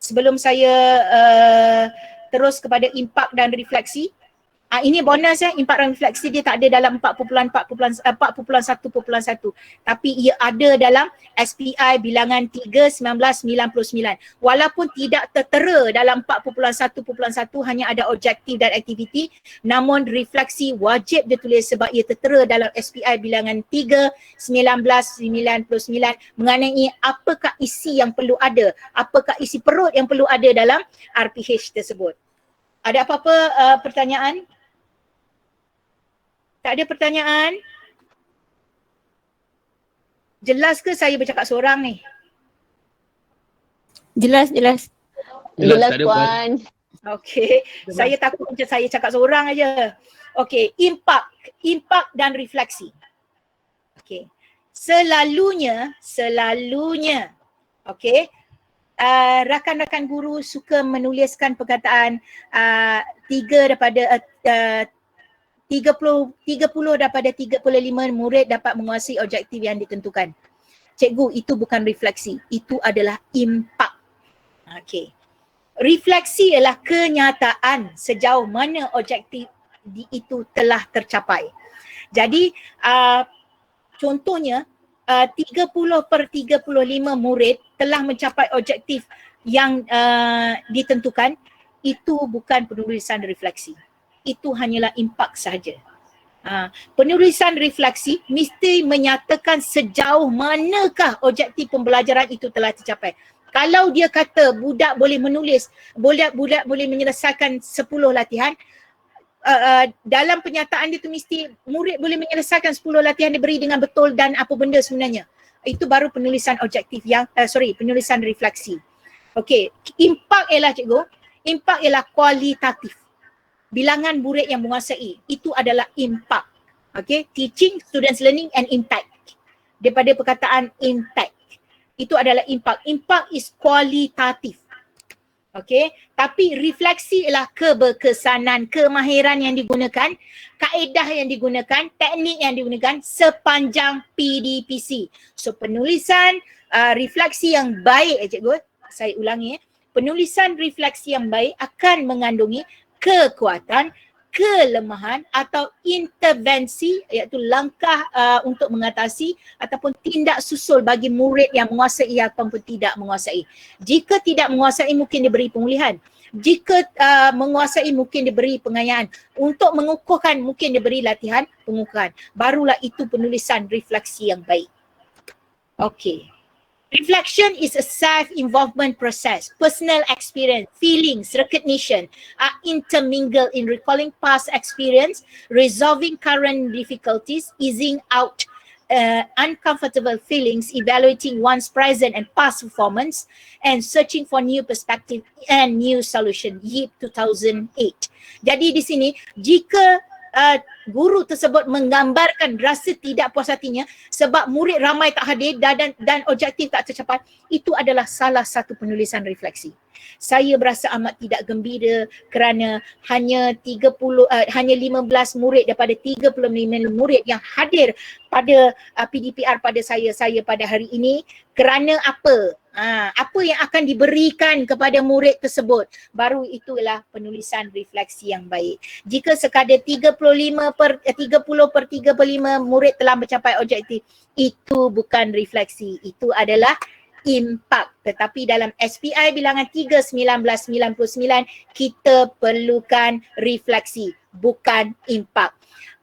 Sebelum saya terus kepada impak dan refleksi. Ini bonus impak dan refleksi dia tak ada dalam 4.1.1, tapi ia ada dalam SPI bilangan 3/1999. Walaupun tidak tertera dalam 4.1.1 hanya ada objektif dan aktiviti, namun refleksi wajib ditulis sebab ia tertera dalam SPI bilangan 3/1999 mengenai apakah isi yang perlu ada, apakah isi perut yang perlu ada dalam RPH tersebut. Ada apa-apa pertanyaan? Tak ada pertanyaan? Jelas ke saya bercakap seorang ni? Jelas. Jelas Puan. Okey, saya takut macam saya cakap seorang aja. Okey, impak dan refleksi. Okey. Selalunya, okey, rakan-rakan guru suka menuliskan perkataan 30 daripada 35 murid dapat menguasai objektif yang ditentukan. Cikgu, itu bukan refleksi, itu adalah impak. Okey. Refleksi ialah kenyataan sejauh mana objektif itu telah tercapai. Jadi contohnya 30/35 murid telah mencapai objektif yang ditentukan, itu bukan penulisan refleksi. Itu hanyalah impak sahaja. Penulisan refleksi mesti menyatakan sejauh manakah objektif pembelajaran itu telah tercapai. Kalau dia kata budak boleh menulis, budak boleh menyelesaikan 10 latihan, dalam penyataan dia tu mesti murid boleh menyelesaikan 10 latihan diberi dengan betul dan apa benda sebenarnya. Itu baru penulisan objektif yang penulisan refleksi. Okey, impak ialah cikgu, impak ialah kualitatif. Bilangan murid yang menguasai itu adalah impak. Okey, teaching, students learning and impact. Daripada perkataan impact. Itu adalah impak. Impak is kualitatif. Okey, tapi refleksi ialah keberkesanan, kemahiran yang digunakan, kaedah yang digunakan, teknik yang digunakan sepanjang PDPC. So penulisan refleksi yang baik, cikgu, saya ulangi, penulisan refleksi yang baik akan mengandungi kekuatan, kelemahan atau intervensi, iaitu langkah untuk mengatasi ataupun tindak susul bagi murid yang menguasai ataupun tidak menguasai. Jika tidak menguasai mungkin diberi pemulihan. Jika menguasai mungkin diberi pengayaan. Untuk mengukuhkan mungkin diberi latihan pengukuhan. Barulah itu penulisan refleksi yang baik. Okey. Reflection is a self-involvement process. Personal experience, feelings, recognition are intermingled in recalling past experience, resolving current difficulties, easing out uncomfortable feelings, evaluating one's present and past performance, and searching for new perspective and new solution. Yip 2008. Jadi di sini, jika guru tersebut menggambarkan rasa tidak puas hatinya sebab murid ramai tak hadir dan objektif tak tercapai, itu adalah salah satu penulisan refleksi. Saya berasa amat tidak gembira kerana hanya 15 murid daripada 35 murid yang hadir pada PDPR pada saya pada hari ini. Kerana apa? Apa yang akan diberikan kepada murid tersebut, baru itulah penulisan refleksi yang baik. Jika sekadar 30 per 35 murid telah mencapai objektif, itu bukan refleksi, itu adalah impak. Tetapi dalam SPI bilangan 3/1999 kita perlukan refleksi, bukan impak.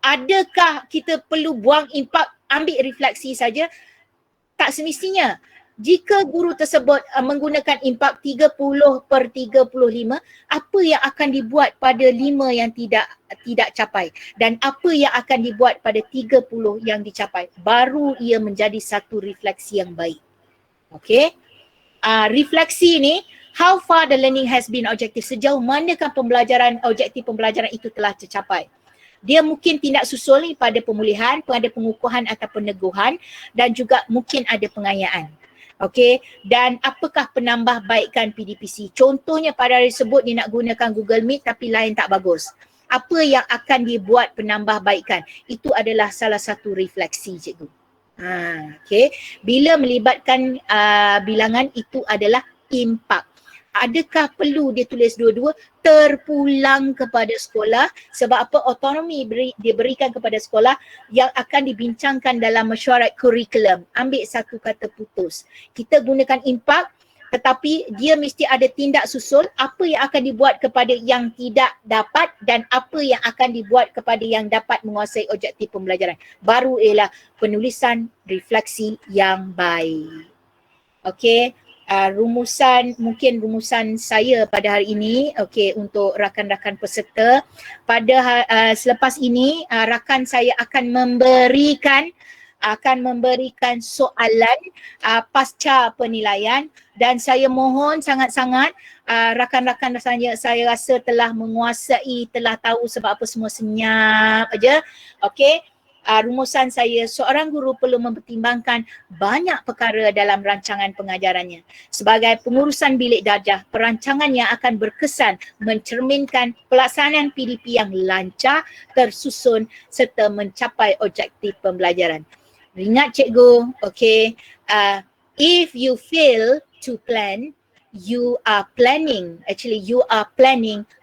Adakah kita perlu buang impak, ambil refleksi saja? Tak semestinya. Jika guru tersebut menggunakan impak 30 per 35, apa yang akan dibuat pada 5 yang tidak capai dan apa yang akan dibuat pada 30 yang dicapai, baru ia menjadi satu refleksi yang baik. Okey. Refleksi ni, how far the learning has been objective, sejauh manakah objektif pembelajaran itu telah tercapai. Dia mungkin tindak susul pada pemulihan, pada pengukuhan atau peneguhan, dan juga mungkin ada pengayaan. Okey, dan apakah penambahbaikan PDPC? Contohnya pada hari tersebut dia nak gunakan Google Meet tapi lain tak bagus. Apa yang akan dibuat penambahbaikan? Itu adalah salah satu refleksi, cikgu. Okey, bila melibatkan bilangan, itu adalah impak. Adakah perlu dia tulis dua-dua? Terpulang kepada sekolah. Sebab apa? Autonomi diberikan kepada sekolah yang akan dibincangkan dalam mesyuarat kurikulum. Ambil satu kata putus. Kita gunakan impak, tetapi dia mesti ada tindak susul apa yang akan dibuat kepada yang tidak dapat dan apa yang akan dibuat kepada yang dapat menguasai objektif pembelajaran. Baru ialah penulisan refleksi yang baik. Okey. Rumusan saya pada hari ini, okey, untuk rakan-rakan peserta. Pada selepas ini rakan saya akan memberikan soalan pasca penilaian, dan saya mohon sangat-sangat rakan-rakan saya rasa telah menguasai, telah tahu sebab apa, semua senyap aja. Okey. Rumusan saya, seorang guru perlu mempertimbangkan banyak perkara dalam rancangan pengajarannya. Sebagai pengurusan bilik darjah, perancangan yang akan berkesan mencerminkan pelaksanaan PDP yang lancar, tersusun serta mencapai objektif pembelajaran. Ingat cikgu, okay, if you fail to plan, you are planning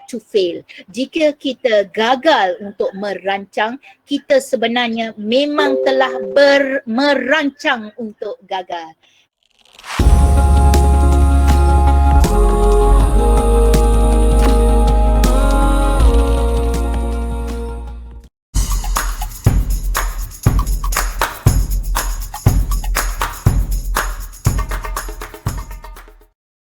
to fail. Jika kita gagal untuk merancang, kita sebenarnya memang telah merancang untuk gagal.